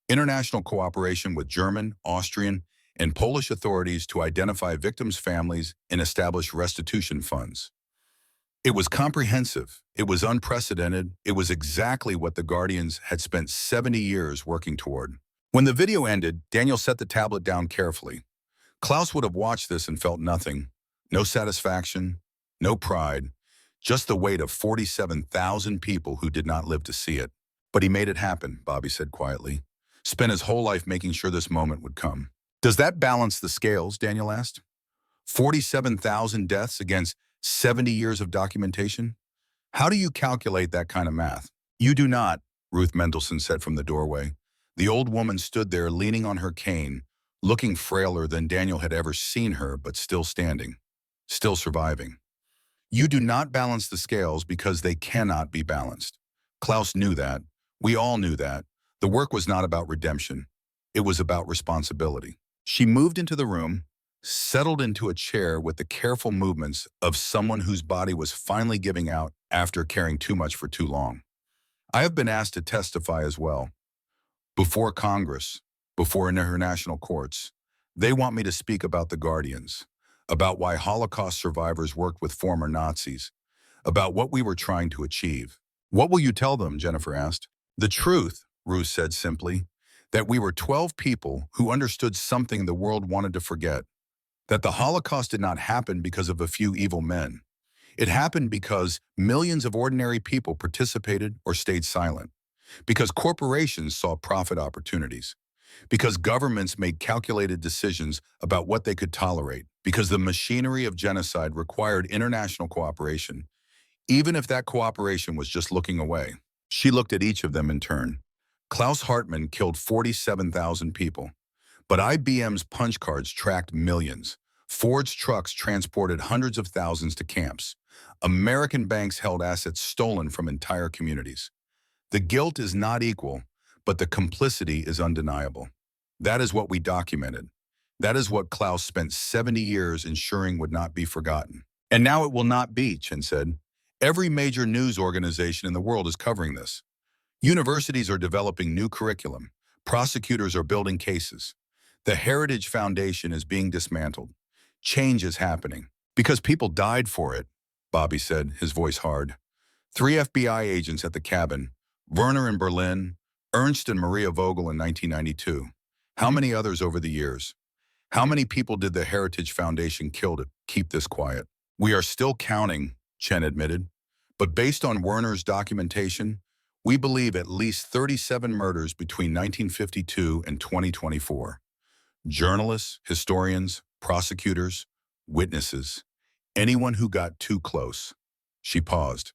international cooperation with German, Austrian, and Polish authorities to identify victims' families and establish restitution funds. It was comprehensive, it was unprecedented, it was exactly what the Guardians had spent 70 years working toward. When the video ended, Daniel set the tablet down carefully. Klaus would have watched this and felt nothing. No satisfaction, no pride, just the weight of 47,000 people who did not live to see it. But he made it happen, Bobby said quietly. Spent his whole life making sure this moment would come. Does that balance the scales, Daniel asked? 47,000 deaths against 70 years of documentation? How do you calculate that kind of math? You do not, Ruth Mendelson said from the doorway. The old woman stood there leaning on her cane, looking frailer than Daniel had ever seen her, but still standing, still surviving. You do not balance the scales because they cannot be balanced. Klaus knew that. We all knew that. The work was not about redemption. It was about responsibility. She moved into the room, settled into a chair with the careful movements of someone whose body was finally giving out after carrying too much for too long. I have been asked to testify as well. Before Congress, before international courts, they want me to speak about the Guardians, about why Holocaust survivors worked with former Nazis, about what we were trying to achieve. What will you tell them? Jennifer asked. The truth, Ruth said simply, that we were 12 people who understood something the world wanted to forget, that the Holocaust did not happen because of a few evil men. It happened because millions of ordinary people participated or stayed silent, because corporations saw profit opportunities, because governments made calculated decisions about what they could tolerate, because the machinery of genocide required international cooperation, even if that cooperation was just looking away. She looked at each of them in turn. Klaus Hartmann killed 47,000 people, but IBM's punch cards tracked millions. Ford's trucks transported hundreds of thousands to camps. American banks held assets stolen from entire communities. The guilt is not equal, but the complicity is undeniable. That is what we documented. That is what Klaus spent 70 years ensuring would not be forgotten. And now it will not be, Chen said. Every major news organization in the world is covering this. Universities are developing new curriculum. Prosecutors are building cases. The Heritage Foundation is being dismantled. Change is happening. Because people died for it, Bobby said, his voice hard. 3 FBI agents at the cabin, Werner in Berlin, Ernst and Maria Vogel in 1992. How many others over the years? How many people did the Heritage Foundation kill to keep this quiet? We are still counting, Chen admitted. But based on Werner's documentation, we believe at least 37 murders between 1952 and 2024. Journalists, historians, prosecutors, witnesses, anyone who got too close. She paused.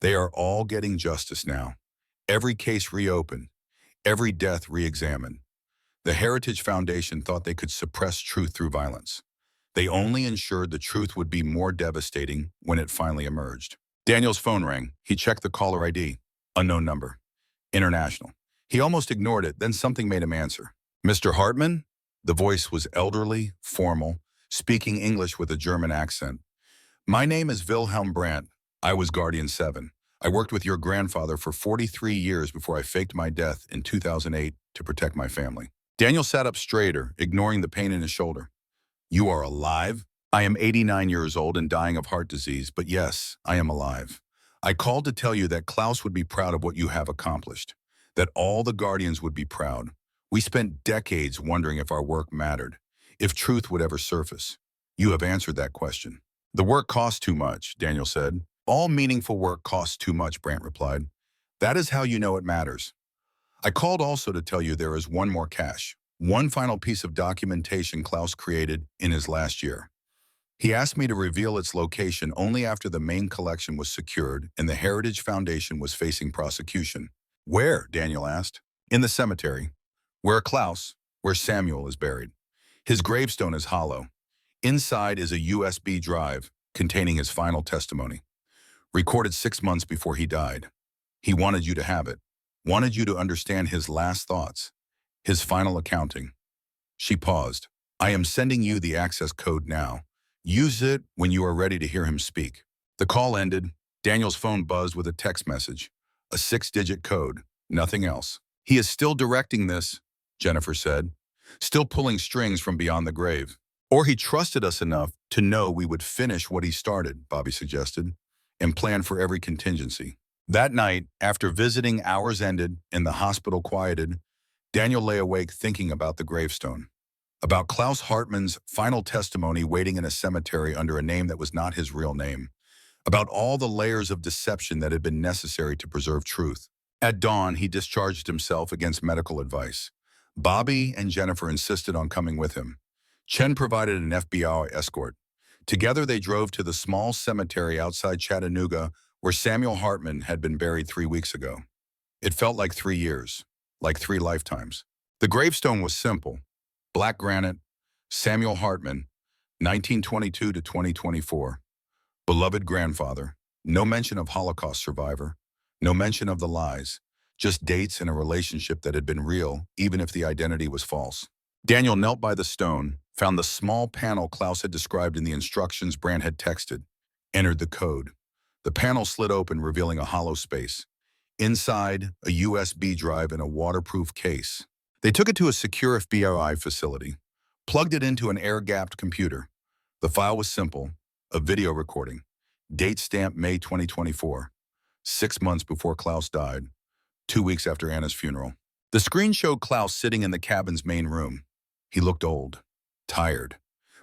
They are all getting justice now. Every case reopened, every death re-examined. The Heritage Foundation thought they could suppress truth through violence. They only ensured the truth would be more devastating when it finally emerged. Daniel's phone rang. He checked the caller ID. Unknown number. International. He almost ignored it, then something made him answer. Mr. Hartmann? The voice was elderly, formal, speaking English with a German accent. My name is Wilhelm Brandt. I was Guardian 7. I worked with your grandfather for 43 years before I faked my death in 2008 to protect my family. Daniel sat up straighter, ignoring the pain in his shoulder. You are alive? I am 89 years old and dying of heart disease, but yes, I am alive. I called to tell you that Klaus would be proud of what you have accomplished, that all the Guardians would be proud. We spent decades wondering if our work mattered, if truth would ever surface. You have answered that question. The work costs too much, Daniel said. All meaningful work costs too much, Brant replied. That is how you know it matters. I called also to tell you there is one more cache, one final piece of documentation Klaus created in his last year. He asked me to reveal its location only after the main collection was secured and the Heritage Foundation was facing prosecution. Where? Daniel asked. In the cemetery. Where Samuel is buried. His gravestone is hollow. Inside is a USB drive containing his final testimony, recorded 6 months before he died. He wanted you to have it, wanted you to understand his last thoughts, his final accounting. She paused. I am sending you the access code now. Use it when you are ready to hear him speak. The call ended. Daniel's phone buzzed with a text message, a 6-digit code, nothing else. He is still directing this, Jennifer said, still pulling strings from beyond the grave. Or he trusted us enough to know we would finish what he started, Bobby suggested, and plan for every contingency. That night, after visiting hours ended and the hospital quieted, Daniel lay awake thinking about the gravestone, about Klaus Hartmann's final testimony waiting in a cemetery under a name that was not his real name, about all the layers of deception that had been necessary to preserve truth. At dawn, he discharged himself against medical advice. Bobby and Jennifer insisted on coming with him. Chen provided an FBI escort. Together they drove to the small cemetery outside Chattanooga where Samuel Hartman had been buried 3 weeks ago. It felt like 3 years, like 3 lifetimes. The gravestone was simple. Black granite, Samuel Hartman, 1922 to 2024. Beloved grandfather, no mention of Holocaust survivor, no mention of the lies, just dates and a relationship that had been real, even if the identity was false. Daniel knelt by the stone, found the small panel Klaus had described in the instructions Brant had texted, entered the code. The panel slid open, revealing a hollow space. Inside, a USB drive in a waterproof case. They took it to a secure FBI facility, plugged it into an air-gapped computer. The file was simple, a video recording, date stamped May 2024, 6 months before Klaus died, 2 weeks after Anna's funeral. The screen showed Klaus sitting in the cabin's main room. He looked old, tired,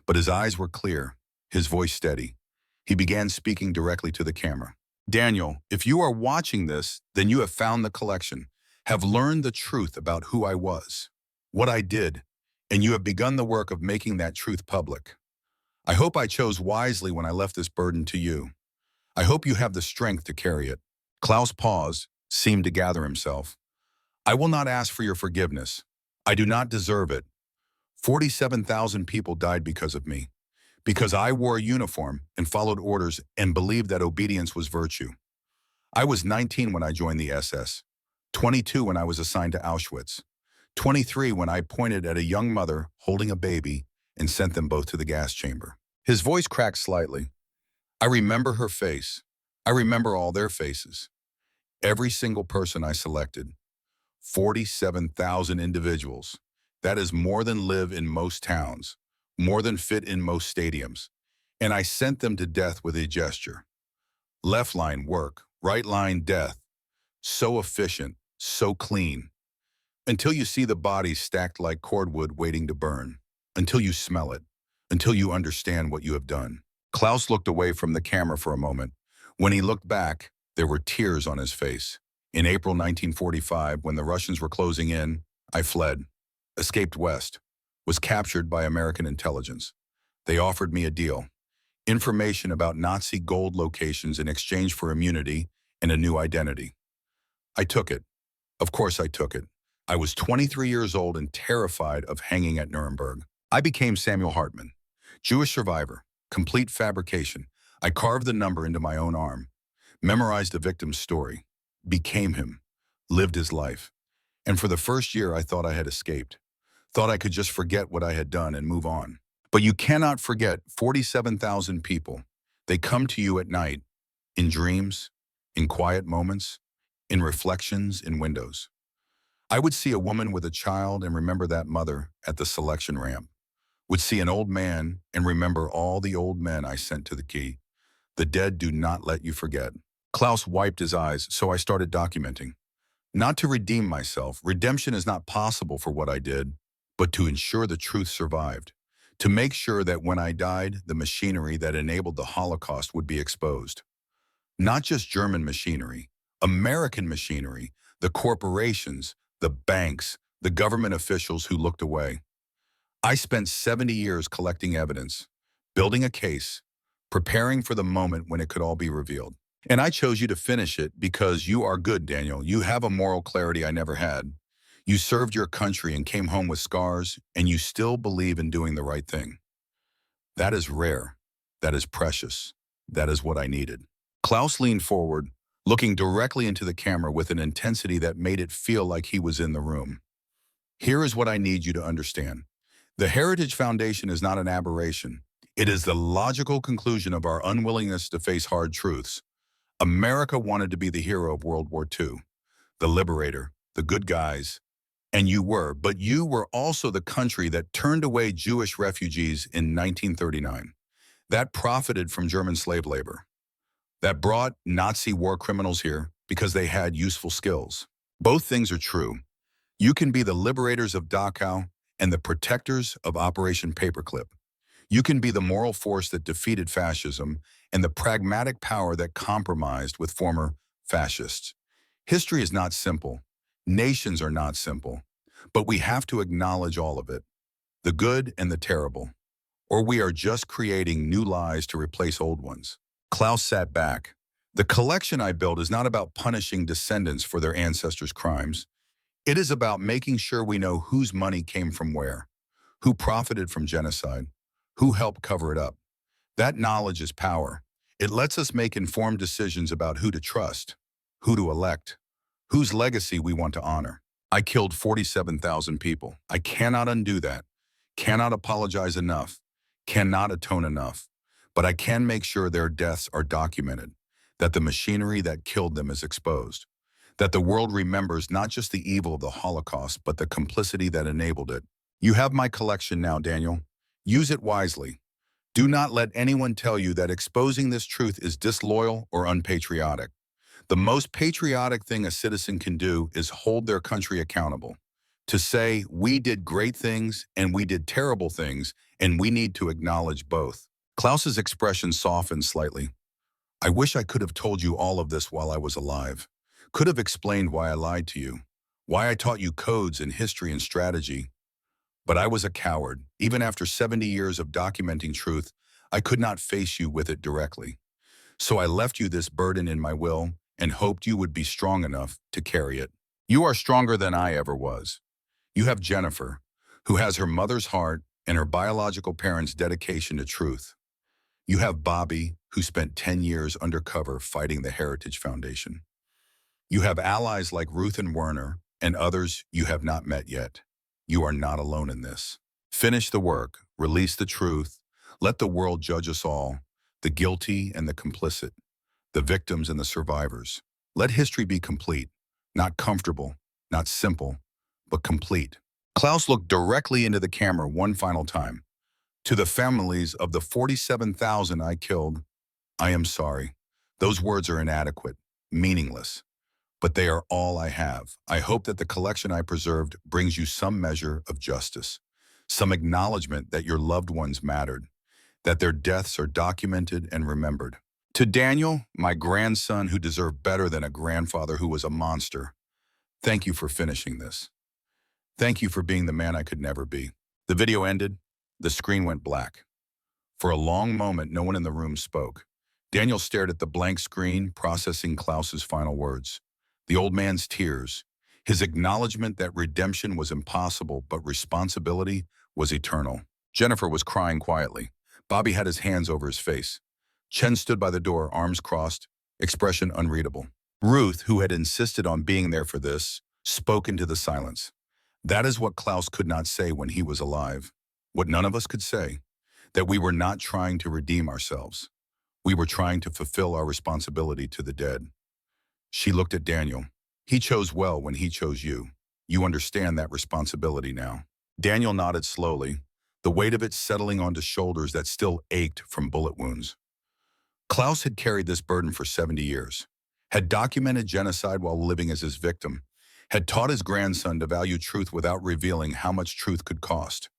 but his eyes were clear, his voice steady. He began speaking directly to the camera. Daniel, if you are watching this, then you have found the collection, have learned the truth about who I was, what I did, and you have begun the work of making that truth public. I hope I chose wisely when I left this burden to you. I hope you have the strength to carry it. Klaus paused, seemed to gather himself. I will not ask for your forgiveness. I do not deserve it. 47,000 people died because of me, because I wore a uniform and followed orders and believed that obedience was virtue. I was 19 when I joined the SS, 22 when I was assigned to Auschwitz, 23 when I pointed at a young mother holding a baby and sent them both to the gas chamber. His voice cracked slightly. I remember her face. I remember all their faces. Every single person I selected. 47,000 individuals. That is more than live in most towns, more than fit in most stadiums. And I sent them to death with a gesture. Left line work, right line death. So efficient, so clean. Until you see the bodies stacked like cordwood waiting to burn. Until you smell it. Until you understand what you have done. Klaus looked away from the camera for a moment. When he looked back, there were tears on his face. In April 1945, when the Russians were closing in, I fled, escaped west, was captured by American intelligence. They offered me a deal. Information about Nazi gold locations in exchange for immunity and a new identity. I took it. Of course I took it. I was 23 years old and terrified of hanging at Nuremberg. I became Samuel Hartman, Jewish survivor, complete fabrication. I carved the number into my own arm, memorized the victim's story, became him, lived his life. And for the first year, I thought I had escaped, thought I could just forget what I had done and move on. But you cannot forget 47,000 people. They come to you at night, in dreams, in quiet moments, in reflections, in windows. I would see a woman with a child and remember that mother at the selection ramp. Would see an old man and remember all the old men I sent to the key. The dead do not let you forget. Klaus wiped his eyes, so I started documenting. Not to redeem myself, redemption is not possible for what I did, but to ensure the truth survived. To make sure that when I died, the machinery that enabled the Holocaust would be exposed. Not just German machinery, American machinery, the corporations, the banks, the government officials who looked away. I spent 70 years collecting evidence, building a case, preparing for the moment when it could all be revealed. And I chose you to finish it because you are good, Daniel. You have a moral clarity I never had. You served your country and came home with scars, and you still believe in doing the right thing. That is rare. That is precious. That is what I needed. Klaus leaned forward, looking directly into the camera with an intensity that made it feel like he was in the room. Here is what I need you to understand. The Heritage Foundation is not an aberration. It is the logical conclusion of our unwillingness to face hard truths. America wanted to be the hero of World War II, the liberator, the good guys, and you were, but you were also the country that turned away Jewish refugees in 1939, that profited from German slave labor, that brought Nazi war criminals here because they had useful skills. Both things are true. You can be the liberators of Dachau and the protectors of Operation Paperclip. You can be the moral force that defeated fascism and the pragmatic power that compromised with former fascists. History is not simple. Nations are not simple. But we have to acknowledge all of it, the good and the terrible, or we are just creating new lies to replace old ones. Klaus sat back. The collection I built is not about punishing descendants for their ancestors' crimes. It is about making sure we know whose money came from where, who profited from genocide, who helped cover it up. That knowledge is power. It lets us make informed decisions about who to trust, who to elect, whose legacy we want to honor. I killed 47,000 people. I cannot undo that, cannot apologize enough, cannot atone enough. But I can make sure their deaths are documented, that the machinery that killed them is exposed, that the world remembers not just the evil of the Holocaust, but the complicity that enabled it. You have my collection now, Daniel. Use it wisely. Do not let anyone tell you that exposing this truth is disloyal or unpatriotic. The most patriotic thing a citizen can do is hold their country accountable. To say, we did great things and we did terrible things, and we need to acknowledge both. Klaus's expression softened slightly. I wish I could have told you all of this while I was alive. Could have explained why I lied to you, why I taught you codes in history and strategy. But I was a coward. Even after 70 years of documenting truth, I could not face you with it directly. So I left you this burden in my will and hoped you would be strong enough to carry it. You are stronger than I ever was. You have Jennifer, who has her mother's heart and her biological parents' dedication to truth. You have Bobby, who spent 10 years undercover fighting the Heritage Foundation. You have allies like Ruth and Werner and others you have not met yet. You are not alone in this. Finish the work, release the truth, let the world judge us all, the guilty and the complicit, the victims and the survivors. Let history be complete, not comfortable, not simple, but complete. Klaus looked directly into the camera one final time. To the families of the 47,000 I killed, I am sorry. Those words are inadequate, meaningless. But they are all I have. I hope that the collection I preserved brings you some measure of justice, some acknowledgement that your loved ones mattered, that their deaths are documented and remembered. To Daniel, my grandson who deserved better than a grandfather who was a monster, thank you for finishing this. Thank you for being the man I could never be. The video ended. The screen went black. For a long moment, no one in the room spoke. Daniel stared at the blank screen, processing Klaus's final words. The old man's tears, his acknowledgement that redemption was impossible, but responsibility was eternal. Jennifer was crying quietly. Bobby had his hands over his face. Chen stood by the door, arms crossed, expression unreadable. Ruth, who had insisted on being there for this, spoke into the silence. That is what Klaus could not say when he was alive. What none of us could say, that we were not trying to redeem ourselves. We were trying to fulfill our responsibility to the dead. She looked at Daniel. He chose well when he chose you. You understand that responsibility now. Daniel nodded slowly, the weight of it settling onto shoulders that still ached from bullet wounds. Klaus had carried this burden for 70 years, had documented genocide while living as his victim, had taught his grandson to value truth without revealing how much truth could cost.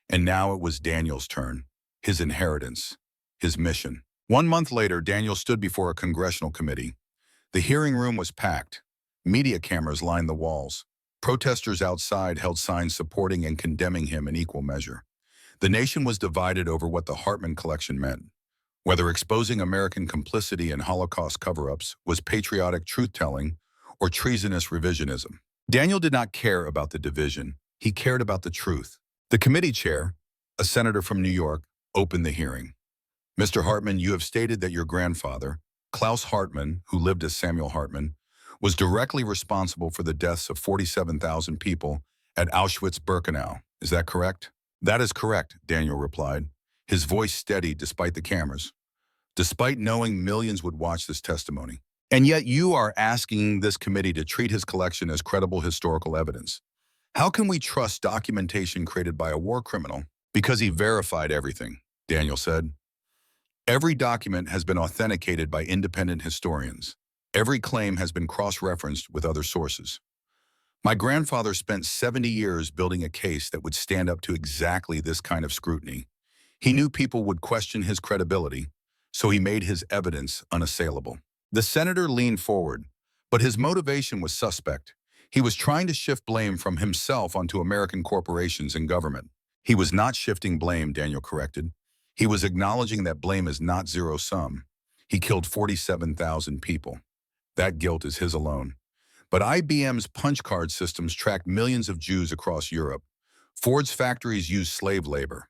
And now it was Daniel's turn, his inheritance, his mission. 1 month later, Daniel stood before a congressional committee. The hearing room was packed. Media cameras lined the walls. Protesters outside held signs supporting and condemning him in equal measure. The nation was divided over what the Hartman collection meant. Whether exposing American complicity in Holocaust cover-ups was patriotic truth-telling or treasonous revisionism. Daniel did not care about the division. He cared about the truth. The committee chair, a senator from New York, opened the hearing. Mr. Hartman, you have stated that your grandfather, Klaus Hartman, who lived as Samuel Hartman, was directly responsible for the deaths of 47,000 people at Auschwitz-Birkenau. Is that correct? That is correct, Daniel replied, his voice steady despite the cameras, despite knowing millions would watch this testimony. And yet you are asking this committee to treat his collection as credible historical evidence. How can we trust documentation created by a war criminal? Because he verified everything, Daniel said. Every document has been authenticated by independent historians. Every claim has been cross-referenced with other sources. My grandfather spent 70 years building a case that would stand up to exactly this kind of scrutiny. He knew people would question his credibility, so he made his evidence unassailable. The senator leaned forward, but his motivation was suspect. He was trying to shift blame from himself onto American corporations and government. He was not shifting blame, Daniel corrected. He was acknowledging that blame is not zero-sum. He killed 47,000 people. That guilt is his alone. But IBM's punch card systems tracked millions of Jews across Europe. Ford's factories used slave labor.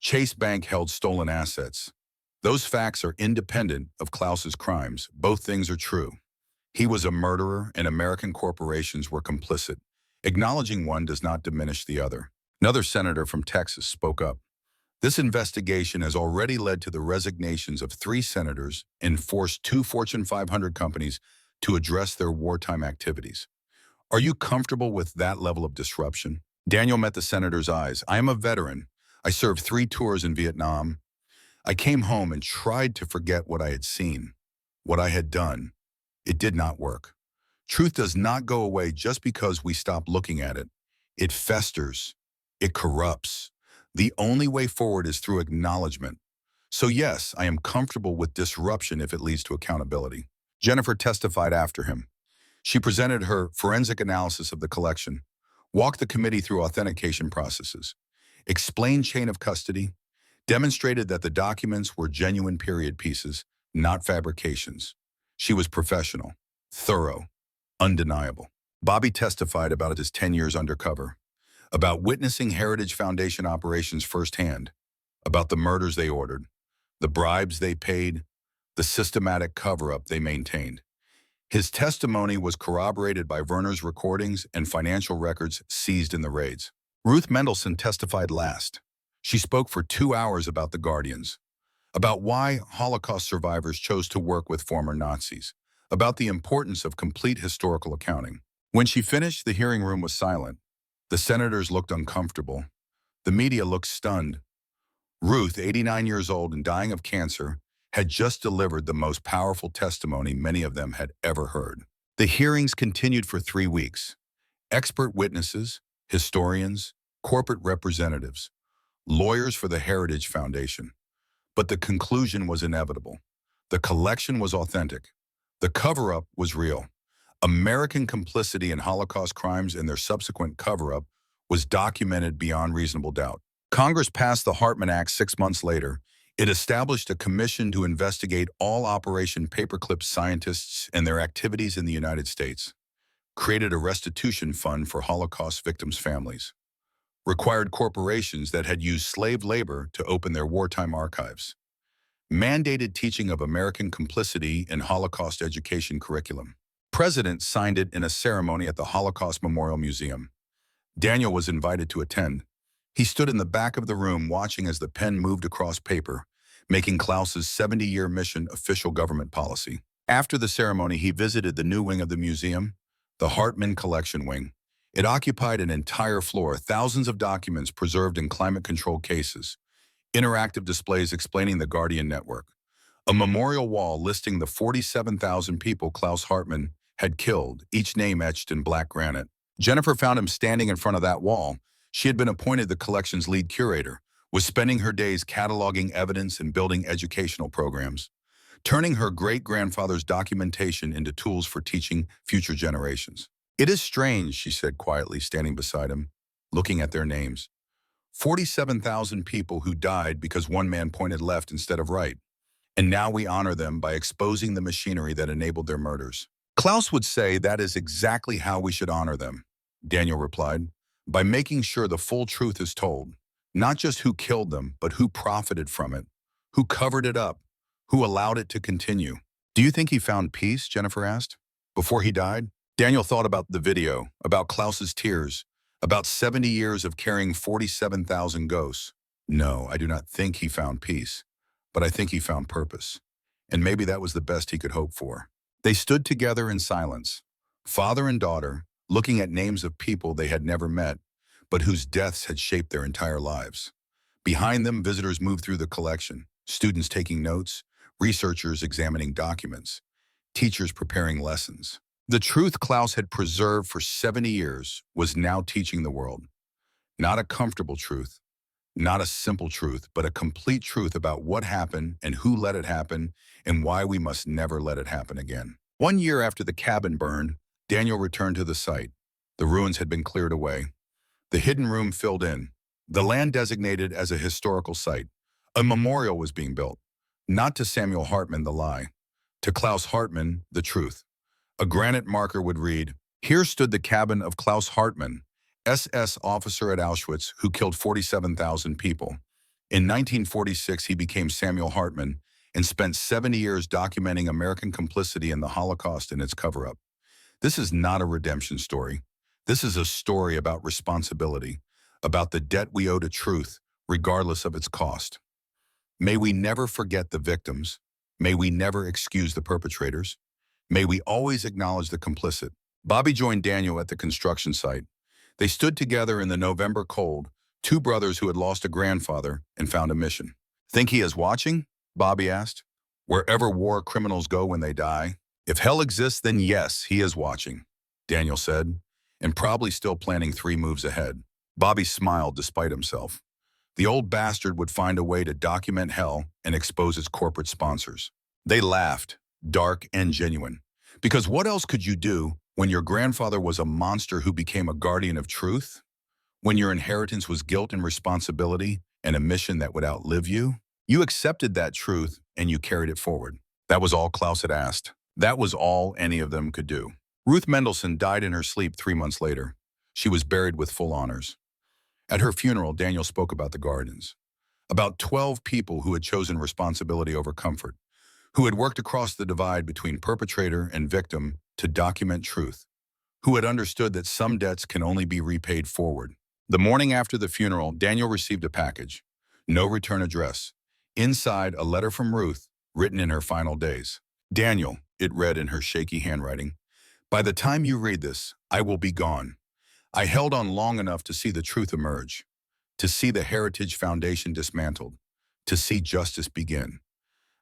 Chase Bank held stolen assets. Those facts are independent of Klaus's crimes. Both things are true. He was a murderer and American corporations were complicit. Acknowledging one does not diminish the other. Another senator from Texas spoke up. This investigation has already led to the resignations of 3 senators and forced 2 Fortune 500 companies to address their wartime activities. Are you comfortable with that level of disruption? Daniel met the senator's eyes. I am a veteran. I served 3 tours in Vietnam. I came home and tried to forget what I had seen, what I had done. It did not work. Truth does not go away just because we stop looking at it. It festers. It corrupts. The only way forward is through acknowledgement. So yes, I am comfortable with disruption if it leads to accountability. Jennifer testified after him. She presented her forensic analysis of the collection, walked the committee through authentication processes, explained chain of custody, demonstrated that the documents were genuine period pieces, not fabrications. She was professional, thorough, undeniable. Bobby testified about his 10 years undercover, about witnessing Heritage Foundation operations firsthand, about the murders they ordered, the bribes they paid, the systematic cover-up they maintained. His testimony was corroborated by Werner's recordings and financial records seized in the raids. Ruth Mendelson testified last. She spoke for 2 hours about the Guardians, about why Holocaust survivors chose to work with former Nazis, about the importance of complete historical accounting. When she finished, the hearing room was silent. The senators looked uncomfortable. The media looked stunned. Ruth, 89 years old and dying of cancer, had just delivered the most powerful testimony many of them had ever heard. The hearings continued for 3 weeks. Expert witnesses, historians, corporate representatives, lawyers for the Heritage Foundation. But the conclusion was inevitable. The collection was authentic. The cover-up was real. American complicity in Holocaust crimes and their subsequent cover-up was documented beyond reasonable doubt. Congress passed the Hartman Act 6 months later. It established a commission to investigate all Operation Paperclip scientists and their activities in the United States, created a restitution fund for Holocaust victims' families, required corporations that had used slave labor to open their wartime archives, mandated teaching of American complicity in Holocaust education curriculum. President signed it in a ceremony at the Holocaust Memorial Museum. Daniel was invited to attend. He stood in the back of the room watching as the pen moved across paper, making Klaus's 70-year mission official government policy. After the ceremony, he visited the new wing of the museum, the Hartman Collection Wing. It occupied an entire floor, thousands of documents preserved in climate-controlled cases, interactive displays explaining the Guardian network, a memorial wall listing the 47,000 people Klaus Hartmann had killed, each name etched in black granite. Jennifer found him standing in front of that wall. She had been appointed the collection's lead curator, was spending her days cataloging evidence and building educational programs, turning her great-grandfather's documentation into tools for teaching future generations. "It is strange," she said quietly, standing beside him, looking at their names. 47,000 people who died because one man pointed left instead of right. And now we honor them by exposing the machinery that enabled their murders. Klaus would say that is exactly how we should honor them, Daniel replied, by making sure the full truth is told. Not just who killed them, but who profited from it, who covered it up, who allowed it to continue. "Do you think he found peace?" Jennifer asked. "Before he died?" Daniel thought about the video, about Klaus's tears, about 70 years of carrying 47,000 ghosts. "No, I do not think he found peace, but I think he found purpose. And maybe that was the best he could hope for." They stood together in silence, father and daughter, looking at names of people they had never met, but whose deaths had shaped their entire lives. Behind them, visitors moved through the collection, students taking notes, researchers examining documents, teachers preparing lessons. The truth Klaus had preserved for 70 years was now teaching the world. Not a comfortable truth, not a simple truth, but a complete truth about what happened and who let it happen and why we must never let it happen again. 1 year after the cabin burned, Daniel returned to the site. The ruins had been cleared away. The hidden room filled in. The land designated as a historical site. A memorial was being built, not to Samuel Hartmann, the lie, to Klaus Hartmann, the truth. A granite marker would read, "Here stood the cabin of Klaus Hartmann, SS officer at Auschwitz who killed 47,000 people. In 1946, he became Samuel Hartmann and spent 70 years documenting American complicity in the Holocaust and its cover-up." This is not a redemption story. This is a story about responsibility, about the debt we owe to truth, regardless of its cost. May we never forget the victims. May we never excuse the perpetrators. May we always acknowledge the complicit. Bobby joined Daniel at the construction site. They stood together in the November cold, two brothers who had lost a grandfather and found a mission. "Think he is watching?" Bobby asked. "Wherever war criminals go when they die. If hell exists, then yes, he is watching," Daniel said, and probably still planning 3 moves ahead. Bobby smiled despite himself. The old bastard would find a way to document hell and expose its corporate sponsors. They laughed, dark and genuine. Because what else could you do when your grandfather was a monster who became a guardian of truth? When your inheritance was guilt and responsibility and a mission that would outlive you? You accepted that truth and you carried it forward. That was all Klaus had asked. That was all any of them could do. Ruth Mendelsohn died in her sleep 3 months later. She was buried with full honors. At her funeral, Daniel spoke about the Guardians, about 12 people who had chosen responsibility over comfort, who had worked across the divide between perpetrator and victim to document truth, who had understood that some debts can only be repaid forward. The morning after the funeral, Daniel received a package. No return address. Inside, a letter from Ruth, written in her final days. "Daniel," it read in her shaky handwriting, "by the time you read this, I will be gone. I held on long enough to see the truth emerge, to see the Heritage Foundation dismantled, to see justice begin.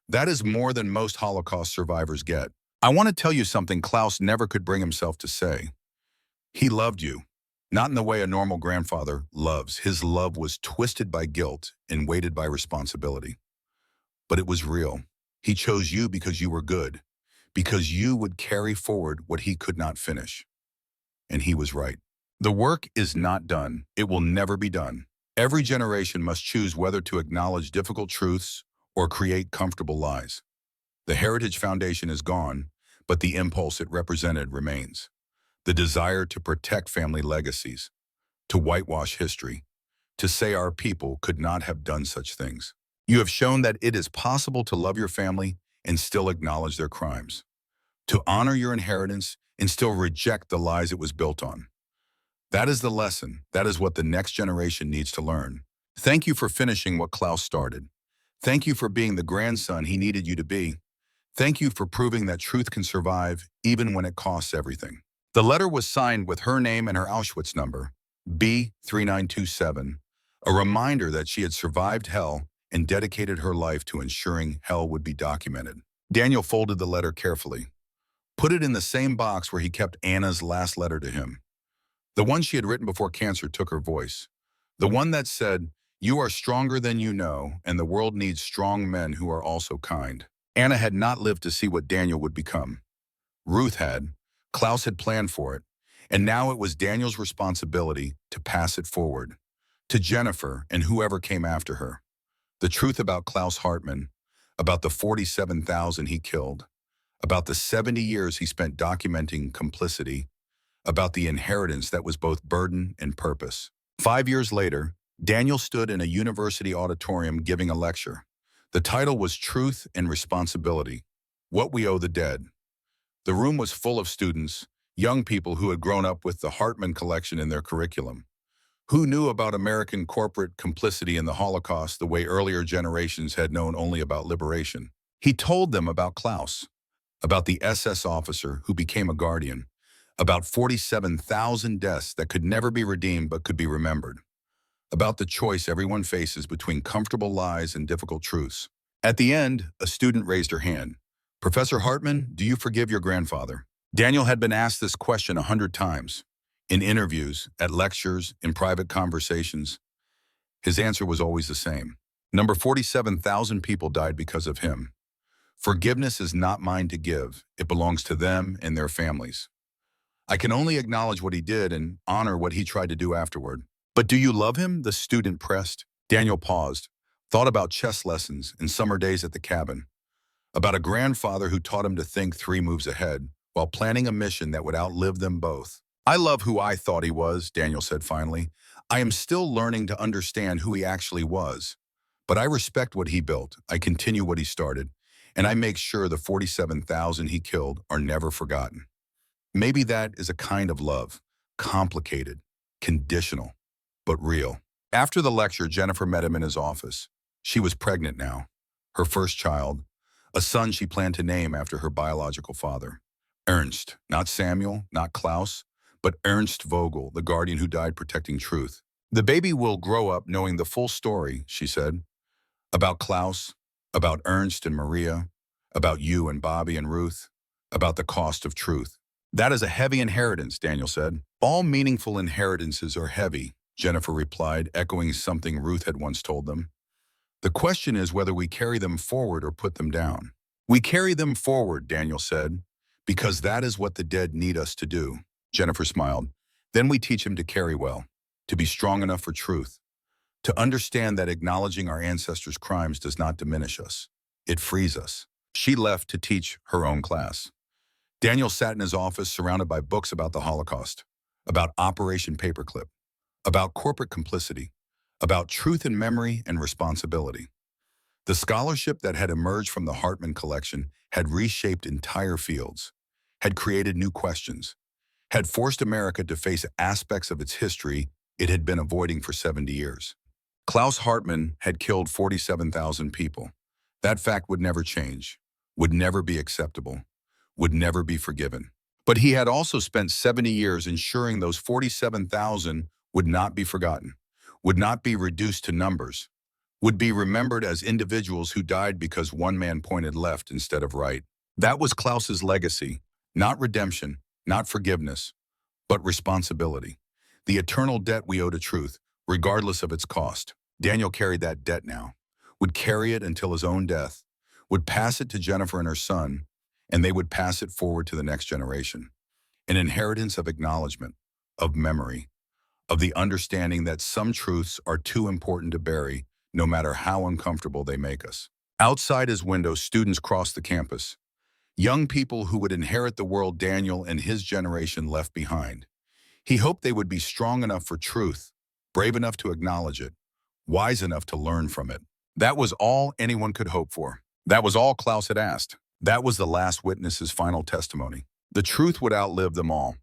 That is more than most Holocaust survivors get. I want to tell you something Klaus never could bring himself to say. He loved you, not in the way a normal grandfather loves. His love was twisted by guilt and weighted by responsibility. But it was real. He chose you because you were good, because you would carry forward what he could not finish. And he was right. The work is not done. It will never be done. Every generation must choose whether to acknowledge difficult truths or create comfortable lies. The Heritage Foundation is gone, but the impulse it represented remains. The desire to protect family legacies, to whitewash history, to say our people could not have done such things. You have shown that it is possible to love your family and still acknowledge their crimes, to honor your inheritance and still reject the lies it was built on. That is the lesson. That is what the next generation needs to learn. Thank you for finishing what Klaus started. Thank you for being the grandson he needed you to be. Thank you for proving that truth can survive even when it costs everything. The letter was signed with her name and her Auschwitz number, B3927, a reminder that she had survived hell and dedicated her life to ensuring hell would be documented. Daniel folded the letter carefully, put it in the same box where he kept Anna's last letter to him. The one she had written before cancer took her voice. The one that said, "You are stronger than you know, and the world needs strong men who are also kind." Anna had not lived to see what Daniel would become. Ruth had. Klaus had planned for it, and now it was Daniel's responsibility to pass it forward to Jennifer and whoever came after her. The truth about Klaus Hartmann, about the 47,000 he killed, about the 70 years he spent documenting complicity, about the inheritance that was both burden and purpose. 5 years later, Daniel stood in a university auditorium giving a lecture. The title was Truth and Responsibility: What We Owe the Dead. The room was full of students, young people who had grown up with the Hartmann collection in their curriculum, who knew about American corporate complicity in the Holocaust the way earlier generations had known only about liberation. He told them about Klaus, about the SS officer who became a guardian, about 47,000 deaths that could never be redeemed but could be remembered, about the choice everyone faces between comfortable lies and difficult truths. At the end, a student raised her hand. "Professor Hartmann, do you forgive your grandfather?" Daniel had been asked this question 100 times, in interviews, at lectures, in private conversations. His answer was always the same. Number 47,000 people died because of him. Forgiveness is not mine to give. It belongs to them and their families. I can only acknowledge what he did and honor what he tried to do afterward. "But do you love him?" the student pressed. Daniel paused, thought about chess lessons and summer days at the cabin, about a grandfather who taught him to think 3 moves ahead while planning a mission that would outlive them both. "I love who I thought he was," Daniel said finally. "I am still learning to understand who he actually was. But I respect what he built, I continue what he started, and I make sure the 47,000 he killed are never forgotten." Maybe that is a kind of love, complicated, conditional, but real. After the lecture, Jennifer met him in his office. She was pregnant now, her first child, a son she planned to name after her biological father. Ernst, not Samuel, not Klaus, but Ernst Vogel, the guardian who died protecting truth. "The baby will grow up knowing the full story," she said, "about Klaus, about Ernst and Maria, about you and Bobby and Ruth, about the cost of truth." "That is a heavy inheritance," Daniel said. "All meaningful inheritances are heavy," Jennifer replied, echoing something Ruth had once told them. "The question is whether we carry them forward or put them down." "We carry them forward," Daniel said, "because that is what the dead need us to do." Jennifer smiled. "Then we teach him to carry well, to be strong enough for truth, to understand that acknowledging our ancestors' crimes does not diminish us. It frees us." She left to teach her own class. Daniel sat in his office surrounded by books about the Holocaust, about Operation Paperclip, about corporate complicity, about truth and memory and responsibility. The scholarship that had emerged from the Hartmann collection had reshaped entire fields, had created new questions, had forced America to face aspects of its history it had been avoiding for 70 years. Klaus Hartmann had killed 47,000 people. That fact would never change, would never be acceptable, would never be forgiven. But he had also spent 70 years ensuring those 47,000 would not be forgotten, would not be reduced to numbers, would be remembered as individuals who died because one man pointed left instead of right. That was Klaus's legacy, not redemption, not forgiveness, but responsibility. The eternal debt we owe to truth, regardless of its cost. Daniel carried that debt now, would carry it until his own death, would pass it to Jennifer and her son, and they would pass it forward to the next generation. An inheritance of acknowledgement, of memory, of the understanding that some truths are too important to bury, no matter how uncomfortable they make us. Outside his window, students crossed the campus. Young people who would inherit the world Daniel and his generation left behind. He hoped they would be strong enough for truth, brave enough to acknowledge it, wise enough to learn from it. That was all anyone could hope for. That was all Klaus had asked. That was the last witness's final testimony. The truth would outlive them all.